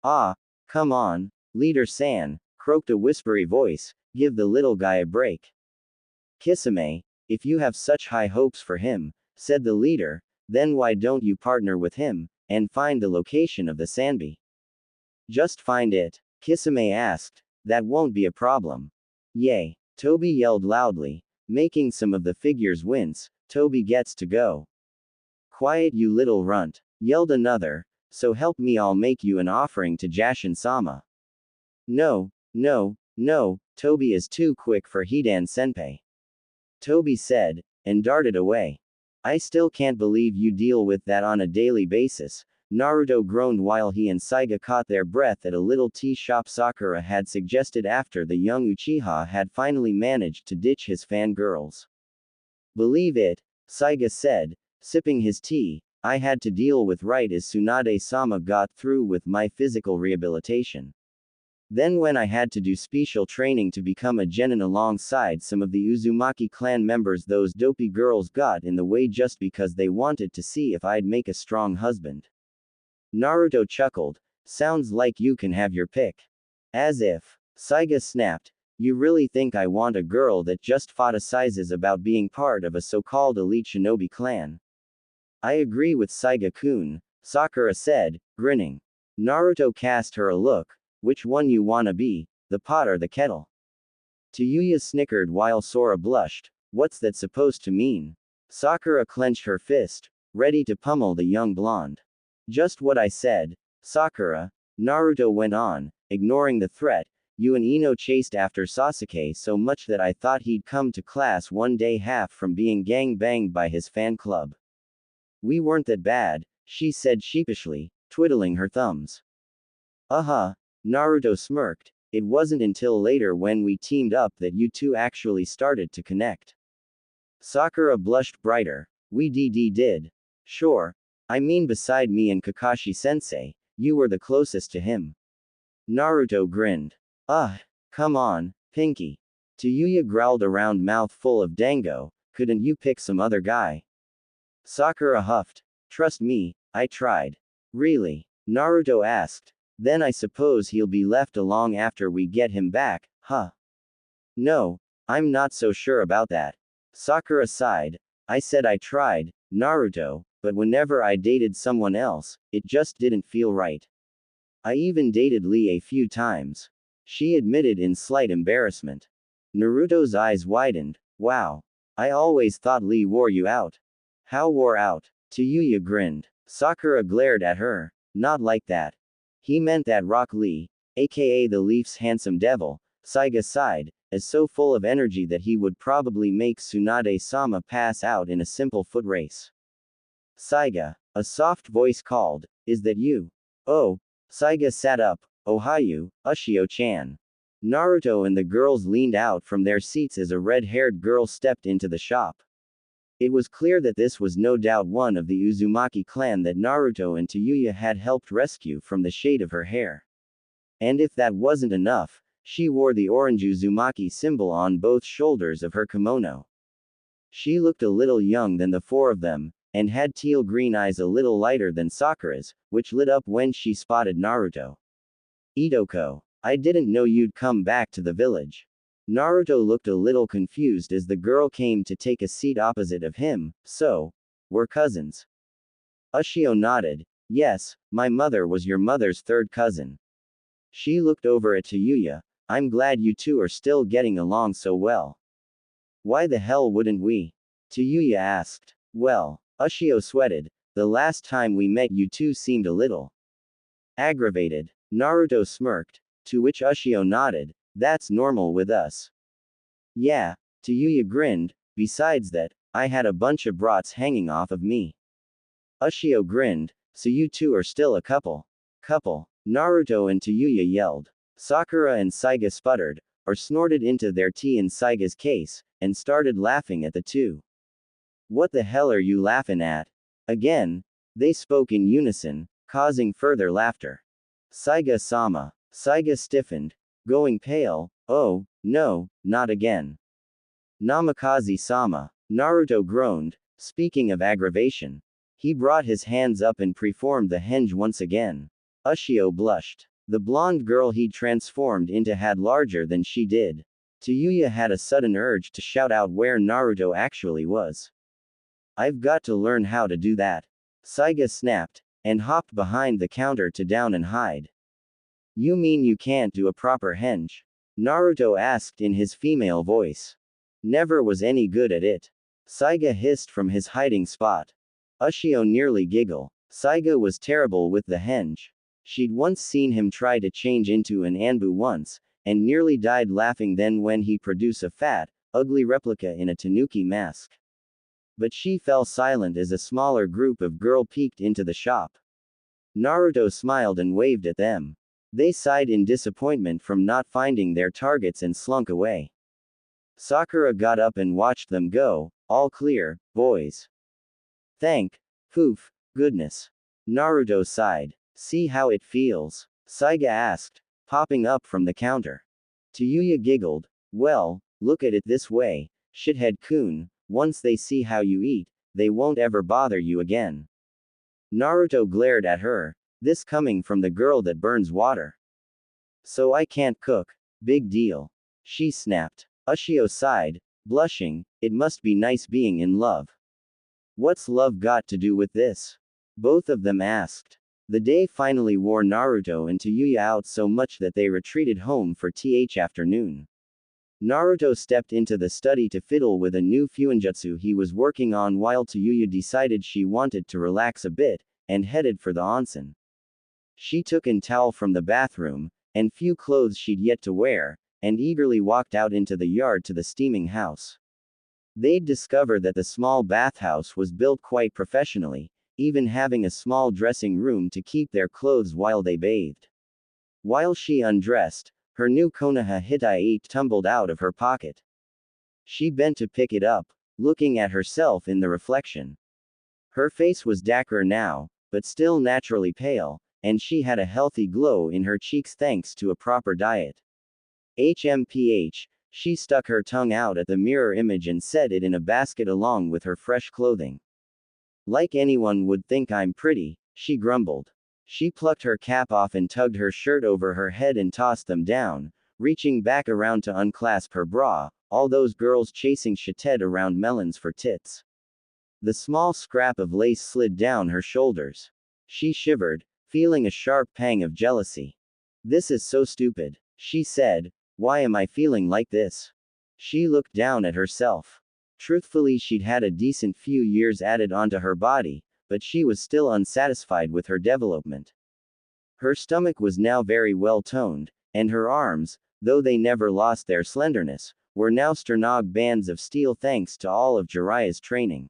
Ah, come on, Leader-san, croaked a whispery voice, give the little guy a break. Kisame, if you have such high hopes for him, said the leader, then why don't you partner with him, and find the location of the Sanbi? Just find it, Kisame asked, that won't be a problem. Yay, Toby yelled loudly, making some of the figures wince, Toby gets to go. Quiet you little runt, yelled another, so help me I'll make you an offering to Jashin-sama. No, no, no, Toby is too quick for Hidan-senpai. Toby said, and darted away. I still can't believe you deal with that on a daily basis, Naruto groaned while he and Saiga caught their breath at a little tea shop Sakura had suggested after the young Uchiha had finally managed to ditch his fangirls. Believe it, Saiga said, sipping his tea, I had to deal with right as Tsunade-sama got through with my physical rehabilitation. Then when I had to do special training to become a genin alongside some of the Uzumaki clan members, those dopey girls got in the way just because they wanted to see if I'd make a strong husband. Naruto chuckled, sounds like you can have your pick. As if. Saiga snapped, you really think I want a girl that just fantasizes about being part of a so-called elite shinobi clan? I agree with Saiga-kun, Sakura said, grinning. Naruto cast her a look, which one you wanna be, the pot or the kettle? Tayuya snickered while Sora blushed, what's that supposed to mean? Sakura clenched her fist, ready to pummel the young blonde. Just what I said, Sakura, Naruto went on, ignoring the threat, you and Ino chased after Sasuke so much that I thought he'd come to class one day half from being gang-banged by his fan club. We weren't that bad, she said sheepishly, twiddling her thumbs. Naruto smirked, it wasn't until later when we teamed up that you two actually started to connect. Sakura blushed brighter, we did. Sure. I mean beside me and Kakashi-sensei, you were the closest to him. Naruto grinned. Come on, Pinky. Tayuya growled around mouth full of dango, couldn't you pick some other guy? Sakura huffed. Trust me, I tried. Really? Naruto asked. Then I suppose he'll be left along after we get him back, huh? No, I'm not so sure about that. Sakura sighed. I said I tried, Naruto, but whenever I dated someone else, it just didn't feel right. I even dated Lee a few times. She admitted in slight embarrassment. Naruto's eyes widened. Wow. I always thought Lee wore you out. How wore out? Tayuya grinned. Sakura glared at her. Not like that. He meant that Rock Lee, aka the Leaf's handsome devil, Saiga sighed, is so full of energy that he would probably make Tsunade-sama pass out in a simple foot race. Saiga, a soft voice called, is that you? Oh. Saiga sat up, Ohayu, Ushio-chan. Naruto and the girls leaned out from their seats as a red-haired girl stepped into the shop. It was clear that this was no doubt one of the Uzumaki clan that Naruto and Tayuya had helped rescue from the shade of her hair. And if that wasn't enough, she wore the orange Uzumaki symbol on both shoulders of her kimono. She looked a little young than the four of them, and had teal-green eyes a little lighter than Sakura's, which lit up when she spotted Naruto. Itoko, I didn't know you'd come back to the village. Naruto looked a little confused as the girl came to take a seat opposite of him, so, we're cousins. Ushio nodded, yes, my mother was your mother's third cousin. She looked over at Tayuya, I'm glad you two are still getting along so well. Why the hell wouldn't we? Tayuya asked. Well, Ushio sweated, the last time we met you two seemed a little aggravated. Naruto smirked, to which Ushio nodded, that's normal with us. Yeah, Tayuya grinned, besides that, I had a bunch of brats hanging off of me. Ushio grinned, so you two are still a couple. Couple, Naruto and Tayuya yelled. Sakura and Saiga sputtered, or snorted into their tea in Saiga's case, and started laughing at the two. What the hell are you laughing at? Again, they spoke in unison, causing further laughter. Saiga-sama. Saiga stiffened, going pale. Oh, no, not again. Namikaze-sama. Naruto groaned, speaking of aggravation. He brought his hands up and performed the henge once again. Ushio blushed. The blonde girl he'd transformed into had larger than she did. Tsuyu had a sudden urge to shout out where Naruto actually was. I've got to learn how to do that. Saiga snapped, and hopped behind the counter to down and hide. You mean you can't do a proper henge? Naruto asked in his female voice. Never was any good at it. Saiga hissed from his hiding spot. Ushio nearly giggled. Saiga was terrible with the henge. She'd once seen him try to change into an Anbu once, and nearly died laughing then when he produced a fat, ugly replica in a tanuki mask. But she fell silent as a smaller group of girls peeked into the shop. Naruto smiled and waved at them. They sighed in disappointment from not finding their targets and slunk away. Sakura got up and watched them go. All clear, boys. Thank goodness. Naruto sighed. See how it feels? Saiga asked, popping up from the counter. Tsuyu giggled. Well, look at it this way, shithead-kun, once they see how you eat, they won't ever bother you again. Naruto glared at her, this coming from the girl that burns water. So I can't cook, big deal. She snapped. Ushio sighed, blushing, it must be nice being in love. What's love got to do with this? Both of them asked. The day finally wore Naruto and Tsuyu out so much that they retreated home for th afternoon. Naruto stepped into the study to fiddle with a new fuinjutsu he was working on while Tsuyu decided she wanted to relax a bit, and headed for the onsen. She took a towel from the bathroom, and few clothes she'd yet to wear, and eagerly walked out into the yard to the steaming house. They'd discover that the small bathhouse was built quite professionally, even having a small dressing room to keep their clothes while they bathed. While she undressed, her new Konoha Hitai tumbled out of her pocket. She bent to pick it up, looking at herself in the reflection. Her face was dapper now, but still naturally pale, and she had a healthy glow in her cheeks thanks to a proper diet. HMPH, she stuck her tongue out at the mirror image and set it in a basket along with her fresh clothing. Like anyone would think I'm pretty, she grumbled. She plucked her cap off and tugged her shirt over her head and tossed them down, reaching back around to unclasp her bra, all those girls chasing Shited around melons for tits. The small scrap of lace slid down her shoulders. She shivered, feeling a sharp pang of jealousy. This is so stupid, she said. Why am I feeling like this? She looked down at herself. Truthfully, she'd had a decent few years added onto her body, but she was still unsatisfied with her development. Her stomach was now very well toned, and her arms, though they never lost their slenderness, were now sternog bands of steel thanks to all of Jiraiya's training.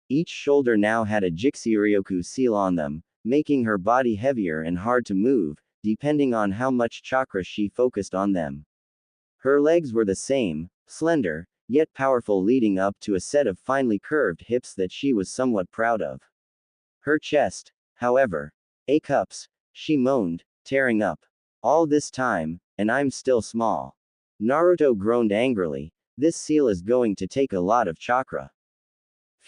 Each shoulder now had a Jixiryoku seal on them, making her body heavier and hard to move, depending on how much chakra she focused on them. Her legs were the same, slender, yet powerful, leading up to a set of finely curved hips that she was somewhat proud of. Her chest, however, cups, she moaned, tearing up. All this time, and I'm still small. Naruto groaned angrily, this seal is going to take a lot of chakra.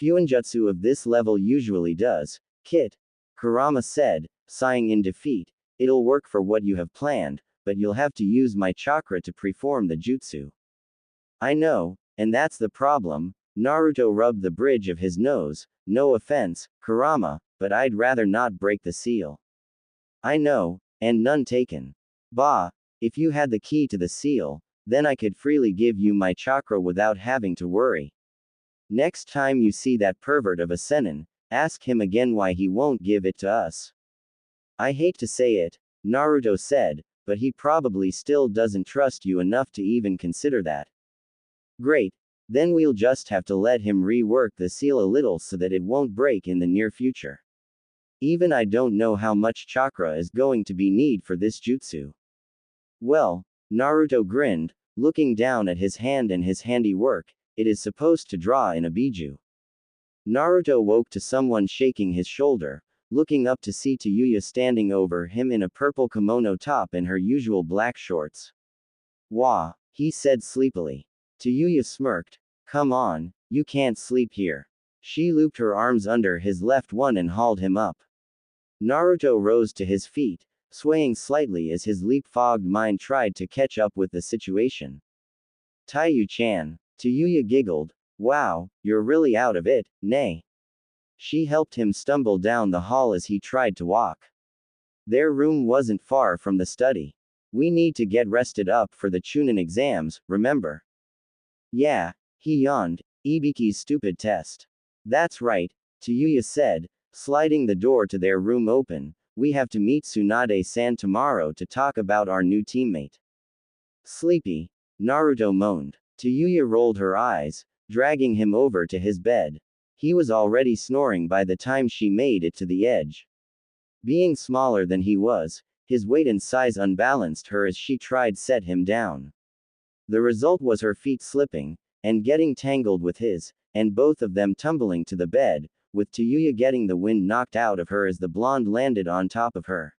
Fuinjutsu of this level usually does, Kit. Kurama said, sighing in defeat, it'll work for what you have planned, but you'll have to use my chakra to perform the jutsu. I know, and that's the problem. Naruto rubbed the bridge of his nose. No offense, Kurama, but I'd rather not break the seal. I know, and none taken. Bah, if you had the key to the seal, then I could freely give you my chakra without having to worry. Next time you see that pervert of a Sennin, ask him again why he won't give it to us. I hate to say it, Naruto said, but he probably still doesn't trust you enough to even consider that. Great. Then we'll just have to let him rework the seal a little so that it won't break in the near future. Even I don't know how much chakra is going to be needed for this jutsu. Well, Naruto grinned, looking down at his hand and his handiwork. it is supposed to draw in a biju. Naruto woke to someone shaking his shoulder, looking up to see Tayuya standing over him in a purple kimono top and her usual black shorts. Wah, he said sleepily. Tayuya smirked. Come on, you can't sleep here. She looped her arms under his left one and hauled him up. Naruto rose to his feet, swaying slightly as his leap-fogged mind tried to catch up with the situation. Taiyu-chan. Tayuya giggled. Wow, you're really out of it, nay. She helped him stumble down the hall as he tried to walk. Their room wasn't far from the study. We need to get rested up for the Chunin exams, remember? Yeah, he yawned. Ibiki's stupid test. That's right, Tayuya said, sliding the door to their room open. We have to meet Tsunade-san tomorrow to talk about our new teammate. Sleepy. Naruto moaned. Tayuya rolled her eyes, dragging him over to his bed. He was already snoring by the time she made it to the edge. Being smaller than he was, his weight and size unbalanced her as she tried set him down. The result was her feet slipping, and getting tangled with his, and both of them tumbling to the bed, with Tayuya getting the wind knocked out of her as the blonde landed on top of her.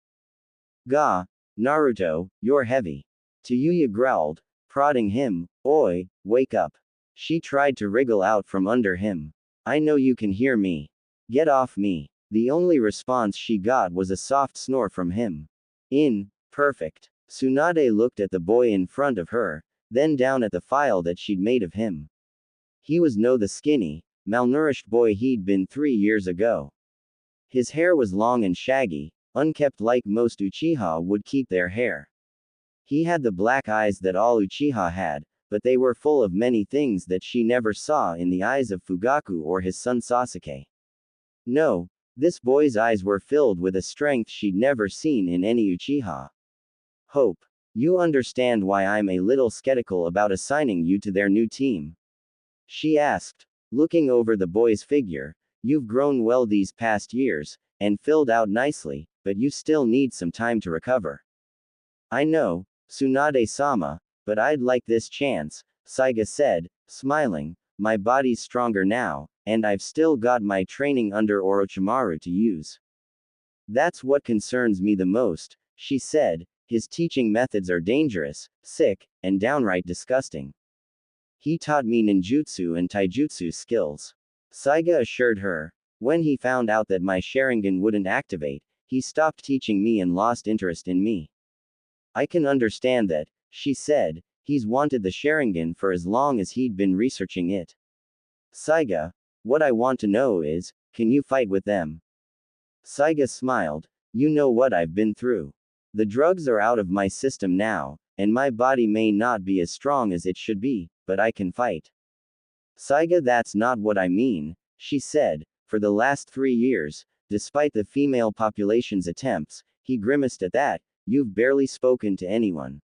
Gah, Naruto, you're heavy. Tayuya growled, prodding him. Oi, wake up. She tried to wriggle out from under him. I know you can hear me. Get off me. The only response she got was a soft snore from him. Perfect. Tsunade looked at the boy in front of her, then down at the file that she'd made of him. He was no the skinny, malnourished boy he'd been 3 years ago. His hair was long and shaggy, unkempt like most Uchiha would keep their hair. He had the black eyes that all Uchiha had, but they were full of many things that she never saw in the eyes of Fugaku or his son Sasuke. No, this boy's eyes were filled with a strength she'd never seen in any Uchiha. Hope. You understand why I'm a little skeptical about assigning you to their new team? She asked, looking over the boy's figure. You've grown well these past years, and filled out nicely, but you still need some time to recover. I know, Tsunade-sama, but I'd like this chance, Saiga said, smiling. My body's stronger now, and I've still got my training under Orochimaru to use. That's what concerns me the most, she said. His teaching methods are dangerous, sick, and downright disgusting. He taught me ninjutsu and taijutsu skills. Saiga assured her. When he found out that my Sharingan wouldn't activate, he stopped teaching me and lost interest in me. I can understand that, she said. He's wanted the Sharingan for as long as he'd been researching it. Saiga, what I want to know is, can you fight with them? Saiga smiled. You know what I've been through. The drugs are out of my system now, and my body may not be as strong as it should be, but I can fight. Saiga, that's not what I mean, she said. For the last 3 years, despite the female population's attempts, he grimaced at that, you've barely spoken to anyone.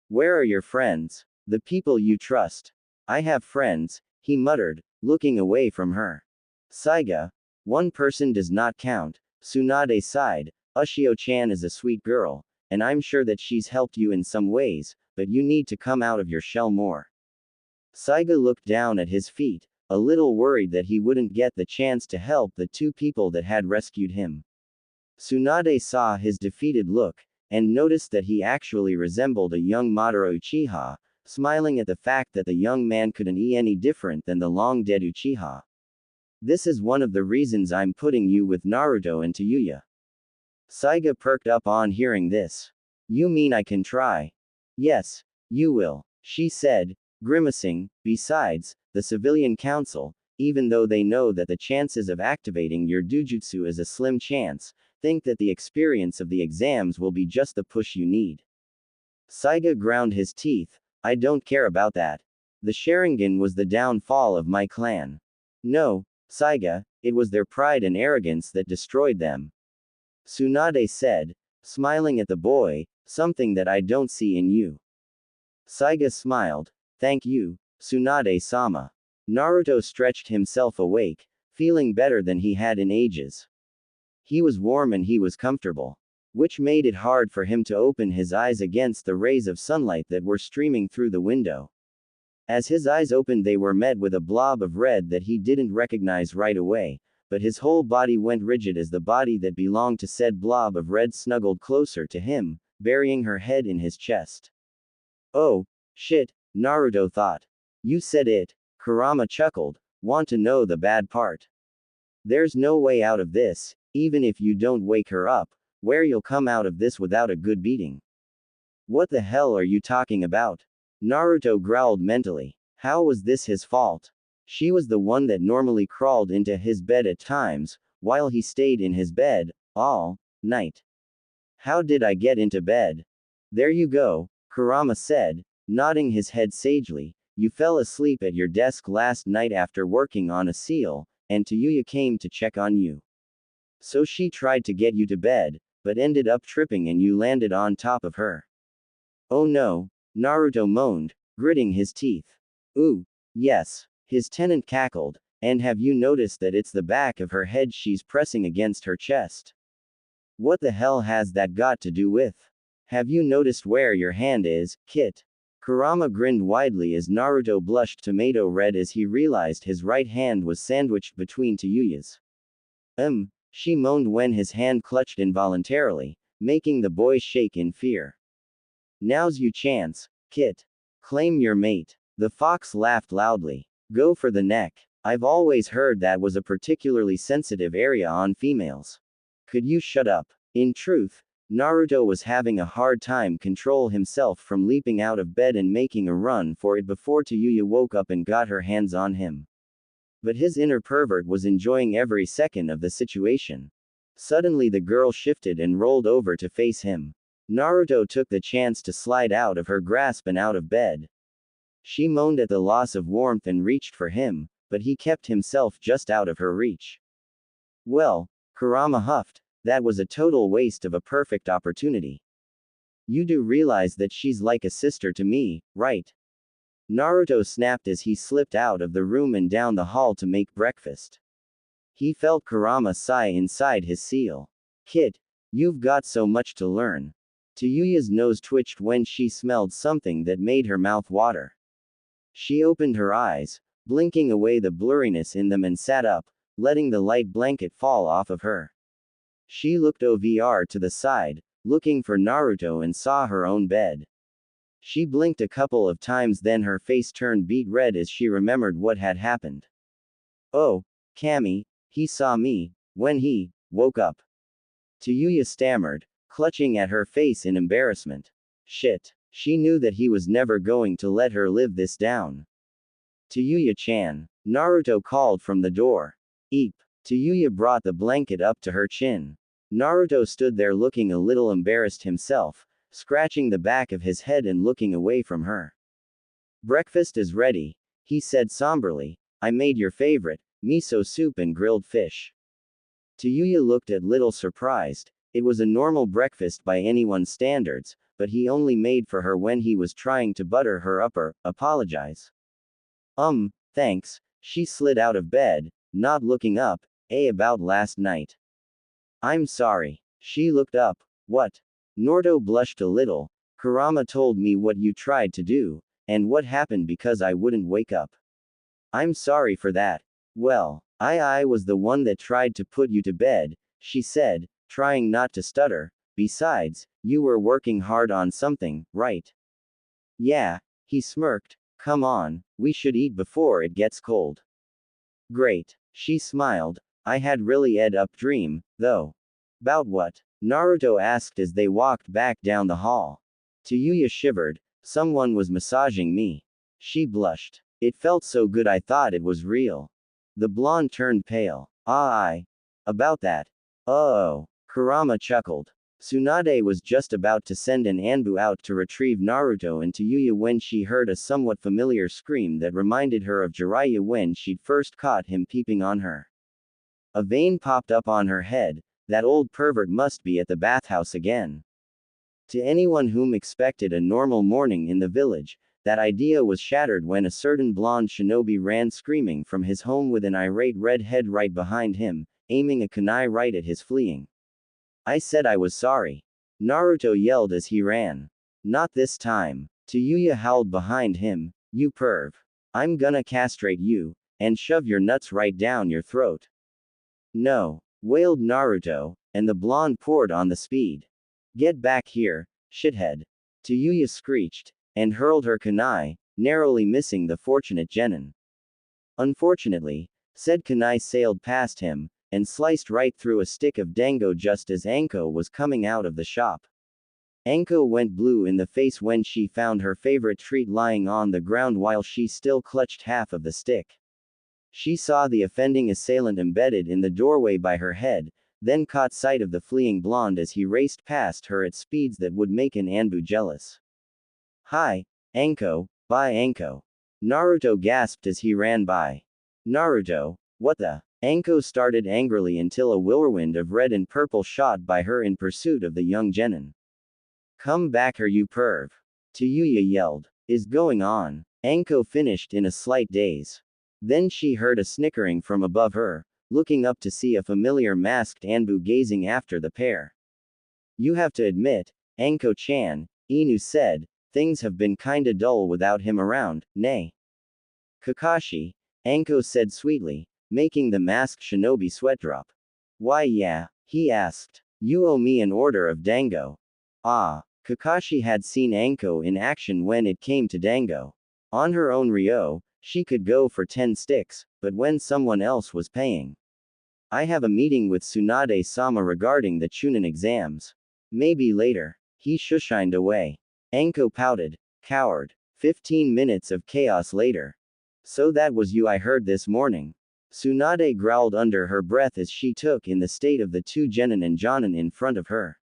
Where are your friends? The people you trust? I have friends, he muttered, looking away from her. Saiga, one person does not count. Tsunade sighed. Ushio-chan is a sweet girl, and I'm sure that she's helped you in some ways, but you need to come out of your shell more. Saiga looked down at his feet, a little worried that he wouldn't get the chance to help the 2 people that had rescued him. Tsunade saw his defeated look, and noticed that he actually resembled a young Madara Uchiha, smiling at the fact that the young man couldn't be any different than the long-dead Uchiha. This is one of the reasons I'm putting you with Naruto and Tayuya. Saiga perked up on hearing this. You mean I can try? Yes, you will, she said, grimacing. Besides, the civilian council, even though they know that the chances of activating your dujutsu is a slim chance, think that the experience of the exams will be just the push you need. Saiga ground his teeth. I don't care about that. The Sharingan was the downfall of my clan. No, Saiga, it was their pride and arrogance that destroyed them. Tsunade said, smiling at the boy, something that I don't see in you. Saiga smiled. Thank you, Tsunade-sama. Naruto stretched himself awake, feeling better than he had in ages. He was warm and he was comfortable, which made it hard for him to open his eyes against the rays of sunlight that were streaming through the window. As his eyes opened, they were met with a blob of red that he didn't recognize right away, but his whole body went rigid as the body that belonged to said blob of red snuggled closer to him, burying her head in his chest. Oh, shit, Naruto thought. You said it, Kurama chuckled. Want to know the bad part? There's no way out of this, even if you don't wake her up, where you'll come out of this without a good beating. What the hell are you talking about? Naruto growled mentally. How was this his fault? She was the one that normally crawled into his bed at times, while he stayed in his bed, all night. How did I get into bed? There you go, Kurama said, nodding his head sagely. You fell asleep at your desk last night after working on a seal, and Tayuya came to check on you. So she tried to get you to bed, but ended up tripping and you landed on top of her. Oh no, Naruto moaned, gritting his teeth. Ooh, yes, his tenant cackled, and have you noticed that it's the back of her head she's pressing against her chest? What the hell has that got to do with? Have you noticed where your hand is, Kit? Kurama grinned widely as Naruto blushed tomato red as he realized his right hand was sandwiched between Tayuya's. She moaned when his hand clutched involuntarily, making the boy shake in fear. Now's your chance, Kit. Claim your mate. The fox laughed loudly. Go for the neck. I've always heard that was a particularly sensitive area on females. Could you shut up? In truth, Naruto was having a hard time control himself from leaping out of bed and making a run for it before Tayuya woke up and got her hands on him. But his inner pervert was enjoying every second of the situation. Suddenly the girl shifted and rolled over to face him. Naruto took the chance to slide out of her grasp and out of bed. She moaned at the loss of warmth and reached for him, but he kept himself just out of her reach. Well, Kurama huffed, that was a total waste of a perfect opportunity. You do realize that she's like a sister to me, right? Naruto snapped as he slipped out of the room and down the hall to make breakfast. He felt Kurama sigh inside his seal. Kid, you've got so much to learn. Tayuya's nose twitched when she smelled something that made her mouth water. She opened her eyes, blinking away the blurriness in them and sat up, letting the light blanket fall off of her. She looked over to the side, looking for Naruto and saw her own bed. She blinked a couple of times, then her face turned beet red as she remembered what had happened. Oh, Kami, he saw me, when he woke up. Tayuya stammered, clutching at her face in embarrassment. Shit, she knew that he was never going to let her live this down. Tayuya-chan, Naruto called from the door. Eep. Tayuya brought the blanket up to her chin. Naruto stood there looking a little embarrassed himself, scratching the back of his head and looking away from her. Breakfast is ready, he said somberly. I made your favorite, miso soup and grilled fish. Tayuya looked a little surprised. It was a normal breakfast by anyone's standards, but he only made for her when he was trying to butter her up or apologize. Thanks. She slid out of bed, not looking up. About last night. I'm sorry. She looked up. What? Naruto blushed a little. Kurama told me what you tried to do, and what happened because I wouldn't wake up. I'm sorry for that. Well, I was the one that tried to put you to bed, she said, trying not to stutter. Besides, you were working hard on something, right? Yeah, he smirked. Come on, we should eat before it gets cold. Great, she smiled. I had really up dream, though. About what? Naruto asked as they walked back down the hall. Tayuya shivered. Someone was massaging me. She blushed. It felt so good I thought it was real. The blonde turned pale. About that. Oh. Kurama chuckled. Tsunade was just about to send an Anbu out to retrieve Naruto and Tayuya when she heard a somewhat familiar scream that reminded her of Jiraiya when she'd first caught him peeping on her. A vein popped up on her head. That old pervert must be at the bathhouse again. To anyone whom expected a normal morning in the village, that idea was shattered when a certain blonde shinobi ran screaming from his home with an irate redhead right behind him, aiming a kunai right at his fleeing. I said I was sorry. Naruto yelled as he ran. Not this time. Tayuya howled behind him. You perv. I'm gonna castrate you, and shove your nuts right down your throat. No, wailed Naruto, and the blonde poured on the speed. Get back here, shithead. Tsuyu screeched, and hurled her kunai, narrowly missing the fortunate genin. Unfortunately, said kunai sailed past him, and sliced right through a stick of dango just as Anko was coming out of the shop. Anko went blue in the face when she found her favorite treat lying on the ground while she still clutched half of the stick. She saw the offending assailant embedded in the doorway by her head, then caught sight of the fleeing blonde as he raced past her at speeds that would make an Anbu jealous. Hi, Anko, bye Anko. Naruto gasped as he ran by. Naruto, what the? Anko started angrily until a whirlwind of red and purple shot by her in pursuit of the young genin. Come back here you perv. Tsuyu yelled. Is going on? Anko finished in a slight daze. Then she heard a snickering from above her, looking up to see a familiar masked Anbu gazing after the pair. You have to admit, Anko-chan, Inu said, things have been kinda dull without him around, nay. Kakashi, Anko said sweetly, making the masked shinobi sweat drop. Why yeah, he asked. You owe me an order of dango. Ah, Kakashi had seen Anko in action when it came to dango. On her own Ryo, she could go for 10 sticks, but when someone else was paying. I have a meeting with Tsunade-sama regarding the Chunin exams. Maybe later. He shushined away. Anko pouted. Coward. 15 minutes of chaos later. So that was you I heard this morning. Tsunade growled under her breath as she took in the state of the two genin and jonin in front of her.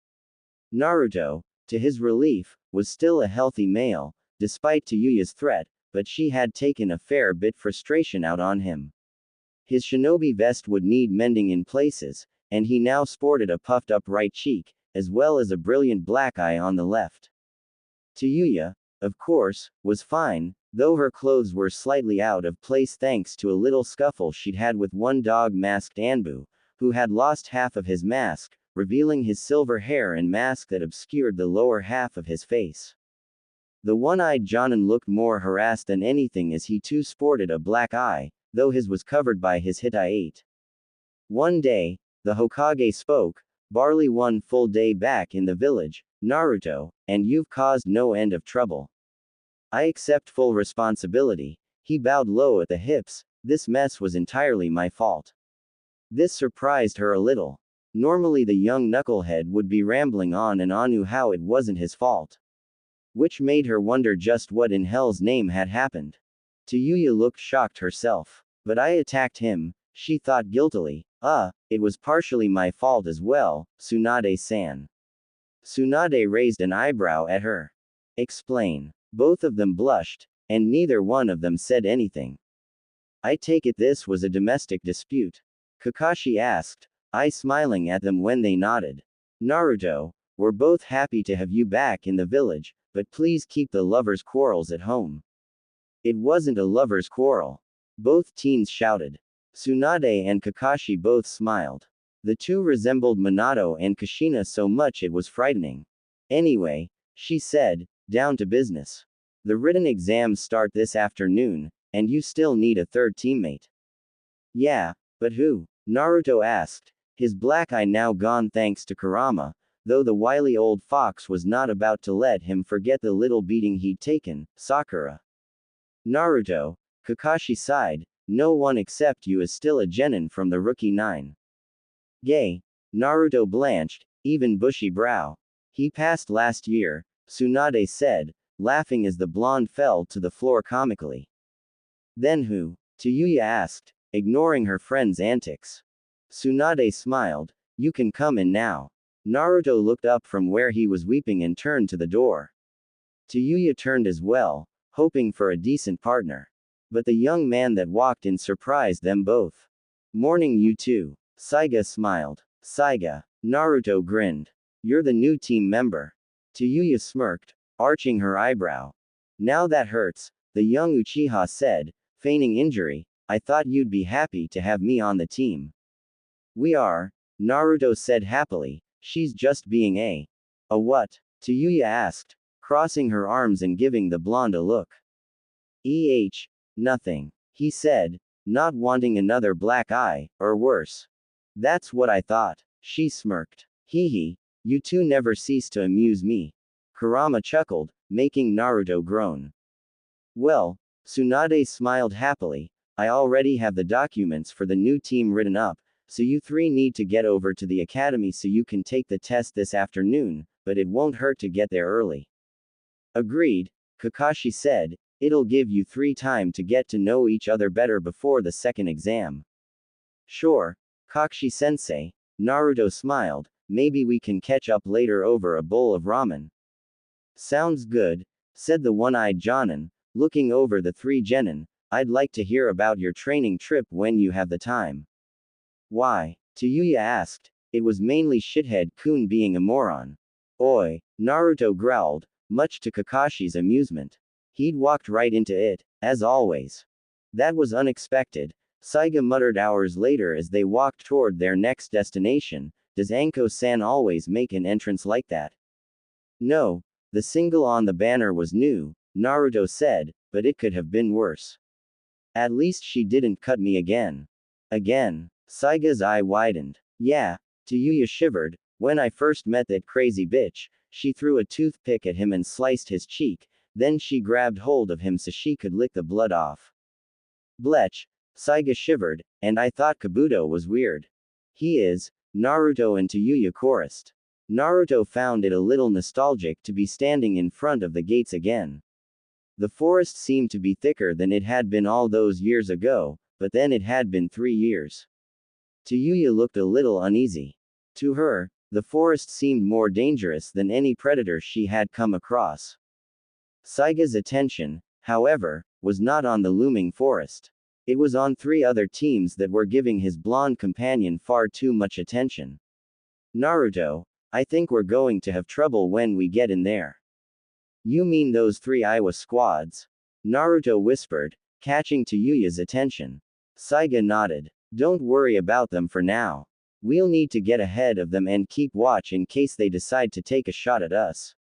Naruto, to his relief, was still a healthy male, despite Tsuyu's threat, but she had taken a fair bit frustration out on him. His shinobi vest would need mending in places, and he now sported a puffed up right cheek, as well as a brilliant black eye on the left. Tsuyu, of course, was fine, though her clothes were slightly out of place thanks to a little scuffle she'd had with one dog-masked Anbu, who had lost half of his mask, revealing his silver hair and mask that obscured the lower half of his face. The one-eyed Jonin looked more harassed than anything as he too sported a black eye, though his was covered by his Hitai-8. One day, the Hokage spoke, barely one full day back in the village, Naruto, and you've caused no end of trouble. I accept full responsibility. He bowed low at the hips, this mess was entirely my fault. This surprised her a little. Normally the young knucklehead would be rambling on and on how it wasn't his fault. Which made her wonder just what in hell's name had happened. Tsuyu looked shocked herself. But I attacked him, she thought guiltily. It was partially my fault as well, Tsunade-san. Tsunade raised an eyebrow at her. Explain. Both of them blushed, and neither one of them said anything. I take it this was a domestic dispute? Kakashi asked, I smiling at them when they nodded. Naruto, we're both happy to have you back in the village, but please keep the lovers' quarrels at home. It wasn't a lovers' quarrel. Both teens shouted. Tsunade and Kakashi both smiled. The two resembled Minato and Kushina so much it was frightening. Anyway, she said, down to business. The written exams start this afternoon, and you still need a third teammate. Yeah, but who? Naruto asked, his black eye now gone thanks to Kurama, though the wily old fox was not about to let him forget the little beating he'd taken, Sakura. Naruto, Kakashi sighed, no one except you is still a genin from the rookie 9. Gay. Naruto blanched, even bushy brow. He passed last year, Tsunade said, laughing as the blonde fell to the floor comically. Then who? Tsuyu asked, ignoring her friend's antics. Tsunade smiled, you can come in now. Naruto looked up from where he was weeping and turned to the door. Tsuyu turned as well, hoping for a decent partner. But the young man that walked in surprised them both. Morning you two. Saiga smiled. Saiga. Naruto grinned. You're the new team member. Tsuyu smirked, arching her eyebrow. Now that hurts, the young Uchiha said, feigning injury, I thought you'd be happy to have me on the team. We are, Naruto said happily, she's just being a what? Tsuyu asked, crossing her arms and giving the blonde a look. Nothing. He said, not wanting another black eye, or worse. That's what I thought. She smirked. Hee hee, you two never cease to amuse me. Kurama chuckled, making Naruto groan. Well, Tsunade smiled happily, I already have the documents for the new team written up, so you three need to get over to the academy so you can take the test this afternoon, but it won't hurt to get there early. Agreed, Kakashi said, it'll give you three time to get to know each other better before the second exam. Sure, Kakashi-sensei, Naruto smiled, maybe we can catch up later over a bowl of ramen. Sounds good, said the one-eyed Jonin, looking over the three genin, I'd like to hear about your training trip when you have the time. Why? Tayuya asked, it was mainly Shithead-kun being a moron. Oi, Naruto growled, much to Kakashi's amusement. He'd walked right into it, as always. That was unexpected, Saiga muttered hours later as they walked toward their next destination, does Anko-san always make an entrance like that? No, the single on the banner was new, Naruto said, but it could have been worse. At least she didn't cut me again. Again. Saiga's eye widened. Yeah, Tayuya shivered, when I first met that crazy bitch, she threw a toothpick at him and sliced his cheek, then she grabbed hold of him so she could lick the blood off. Blech, Saiga shivered, and I thought Kabuto was weird. He is, Naruto and Tayuya chorused. Naruto found it a little nostalgic to be standing in front of the gates again. The forest seemed to be thicker than it had been all those years ago, but then it had been 3 years. Tayuya looked a little uneasy. To her, the forest seemed more dangerous than any predator she had come across. Saiga's attention, however, was not on the looming forest. It was on 3 other teams that were giving his blonde companion far too much attention. Naruto, I think we're going to have trouble when we get in there. You mean those 3 Iowa squads? Naruto whispered, catching Tayuya's attention. Saiga nodded. Don't worry about them for now. We'll need to get ahead of them and keep watch in case they decide to take a shot at us.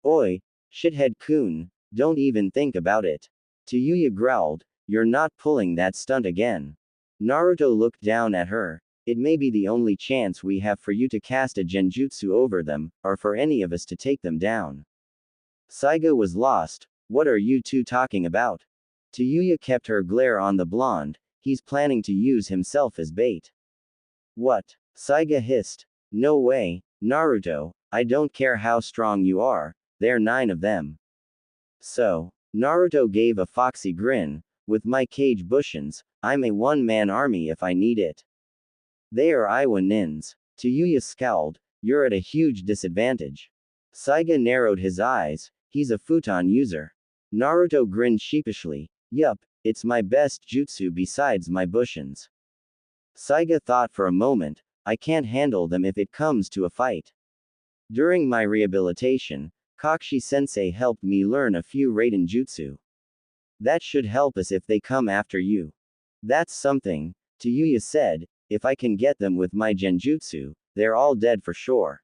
Oi, Shithead-kun, don't even think about it. Tayuya growled, you're not pulling that stunt again. Naruto looked down at her. It may be the only chance we have for you to cast a genjutsu over them, or for any of us to take them down. Saiga was lost, what are you two talking about? Tayuya kept her glare on the blonde, he's planning to use himself as bait. What? Saiga hissed. No way, Naruto, I don't care how strong you are, there are 9 of them. So, Naruto gave a foxy grin, with my cage bushins, I'm a one-man army if I need it. They are Iowa nins. Tayuya scowled, you're at a huge disadvantage. Saiga narrowed his eyes, he's a futon user. Naruto grinned sheepishly, yup, it's my best jutsu besides my bushins. Saiga thought for a moment, I can't handle them if it comes to a fight. During my rehabilitation, Kakashi-sensei helped me learn a few Raiden jutsu. That should help us if they come after you. That's something, Tayuya said, if I can get them with my genjutsu, they're all dead for sure.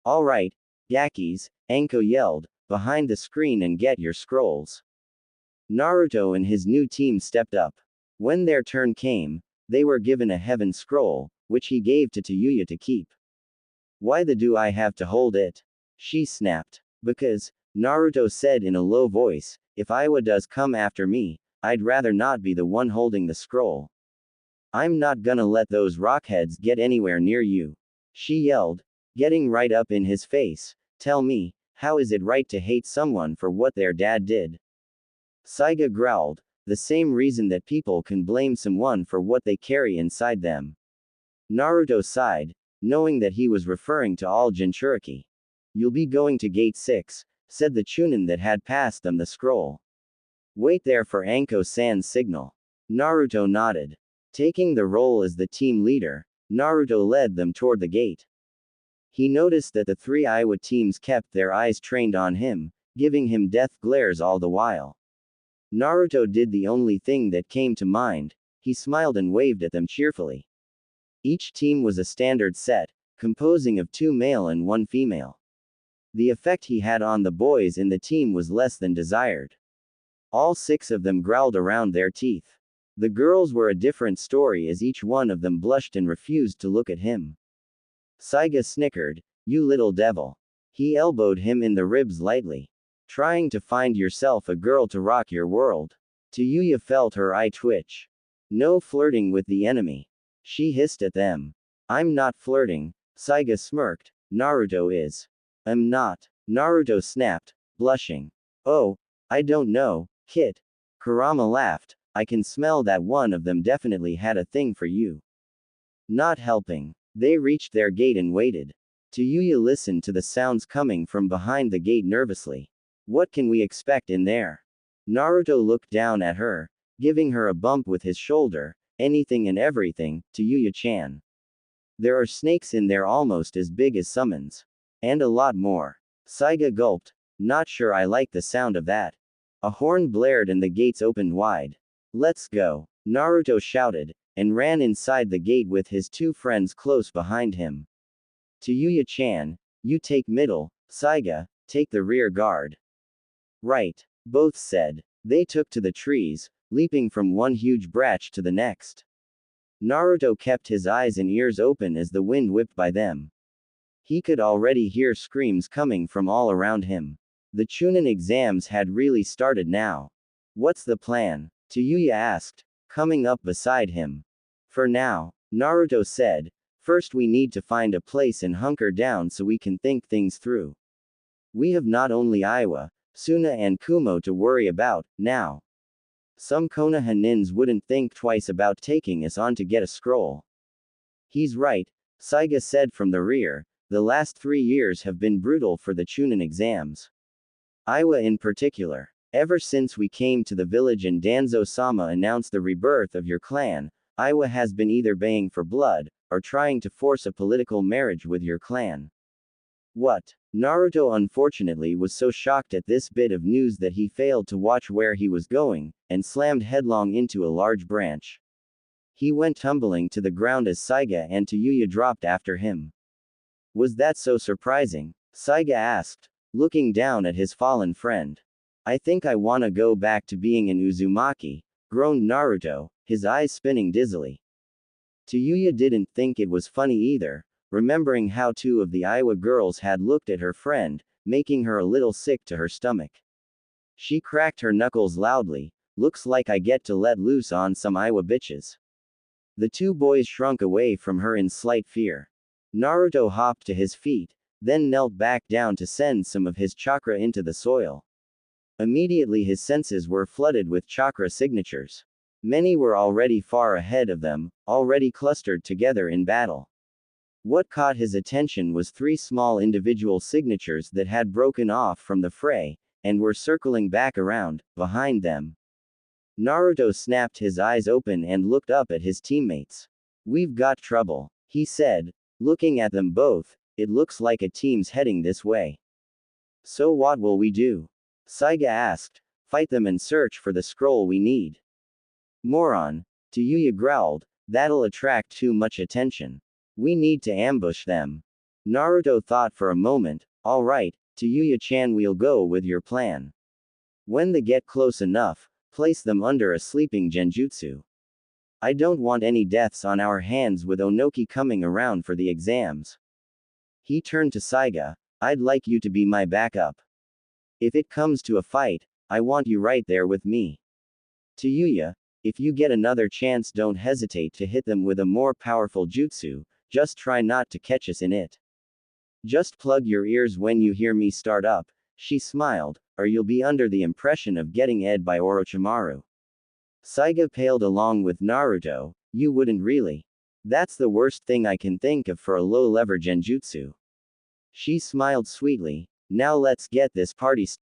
Alright, Yakis, Anko yelled, behind the screen and get your scrolls. Naruto and his new team stepped up. When their turn came, they were given a heaven scroll, which he gave to Tayuya to keep. Why the do I have to hold it? She snapped. Because, Naruto said in a low voice, if Iowa does come after me, I'd rather not be the one holding the scroll. I'm not gonna let those rockheads get anywhere near you. She yelled, getting right up in his face, tell me, how is it right to hate someone for what their dad did? Saiga growled, the same reason that people can blame someone for what they carry inside them. Naruto sighed, knowing that he was referring to all Jinchuriki. You'll be going to gate 6, said the Chunin that had passed them the scroll. Wait there for Anko-san's signal. Naruto nodded. Taking the role as the team leader, Naruto led them toward the gate. He noticed that the 3 Iowa teams kept their eyes trained on him, giving him death glares all the while. Naruto did the only thing that came to mind, he smiled and waved at them cheerfully. Each team was a standard set, composing of 2 male and 1 female. The effect he had on the boys in the team was less than desired. All 6 of them growled around their teeth. The girls were a different story as each one of them blushed and refused to look at him. Saiga snickered, "You little devil." He elbowed him in the ribs lightly. "Trying to find yourself a girl to rock your world." Tsuyu felt her eye twitch. "No flirting with the enemy." She hissed at them. "I'm not flirting," Saiga smirked. "Naruto is." "I'm not." Naruto snapped, blushing. "Oh, I don't know, Kit." Kurama laughed. "I can smell that one of them definitely had a thing for you." Not helping. They reached their gate and waited. Tsuyu listened to the sounds coming from behind the gate nervously. What can we expect in there? Naruto looked down at her, giving her a bump with his shoulder. "Anything and everything, Tsuyu-chan. There are snakes in there almost as big as summons. And a lot more." Saiga gulped. "Not sure I like the sound of that." A horn blared and the gates opened wide. "Let's go," Naruto shouted, and ran inside the gate with his 2 friends close behind him. "Tsuyu-chan, you take middle, Saiga, take the rear guard." "Right," both said. They took to the trees, leaping from one huge branch to the next. Naruto kept his eyes and ears open as the wind whipped by them. He could already hear screams coming from all around him. The Chunin exams had really started now. "What's the plan?" Tsuyu asked, coming up beside him. "For now," Naruto said, "first we need to find a place and hunker down so we can think things through. We have not only Iwa, Suna and Kumo to worry about, now. Some Konoha nins wouldn't think twice about taking us on to get a scroll." "He's right," Saiga said from the rear. "The last 3 years have been brutal for the Chunin exams. Iwa in particular. Ever since we came to the village and Danzo-sama announced the rebirth of your clan, Iwa has been either baying for blood, or trying to force a political marriage with your clan." "What?" Naruto unfortunately was so shocked at this bit of news that he failed to watch where he was going, and slammed headlong into a large branch. He went tumbling to the ground as Saiga and Tsuyu dropped after him. "Was that so surprising?" Saiga asked, looking down at his fallen friend. "I think I wanna go back to being an Uzumaki," groaned Naruto, his eyes spinning dizzily. Tsuyu didn't think it was funny either, remembering how 2 of the Iwa girls had looked at her friend, making her a little sick to her stomach. She cracked her knuckles loudly. "Looks like I get to let loose on some Iwa bitches." The 2 boys shrunk away from her in slight fear. Naruto hopped to his feet, then knelt back down to send some of his chakra into the soil. Immediately his senses were flooded with chakra signatures. Many were already far ahead of them, already clustered together in battle. What caught his attention was 3 small individual signatures that had broken off from the fray, and were circling back around, behind them. Naruto snapped his eyes open and looked up at his teammates. "We've got trouble," he said, looking at them both. "It looks like a team's heading this way." "So what will we do?" Saiga asked. "Fight them and search for the scroll we need." "Moron," Tsuyu growled, "that'll attract too much attention. We need to ambush them." Naruto thought for a moment. "All right, Tsuyu-chan, we'll go with your plan. When they get close enough, place them under a sleeping genjutsu. I don't want any deaths on our hands with Onoki coming around for the exams." He turned to Saiga. "I'd like you to be my backup. If it comes to a fight, I want you right there with me. Tsuyu, if you get another chance, don't hesitate to hit them with a more powerful jutsu, just try not to catch us in it. Just plug your ears when you hear me start up," she smiled, "or you'll be under the impression of getting ed by Orochimaru." Saiga paled along with Naruto. "You wouldn't really. That's the worst thing I can think of for a low-level genjutsu." She smiled sweetly. "Now let's get this party started."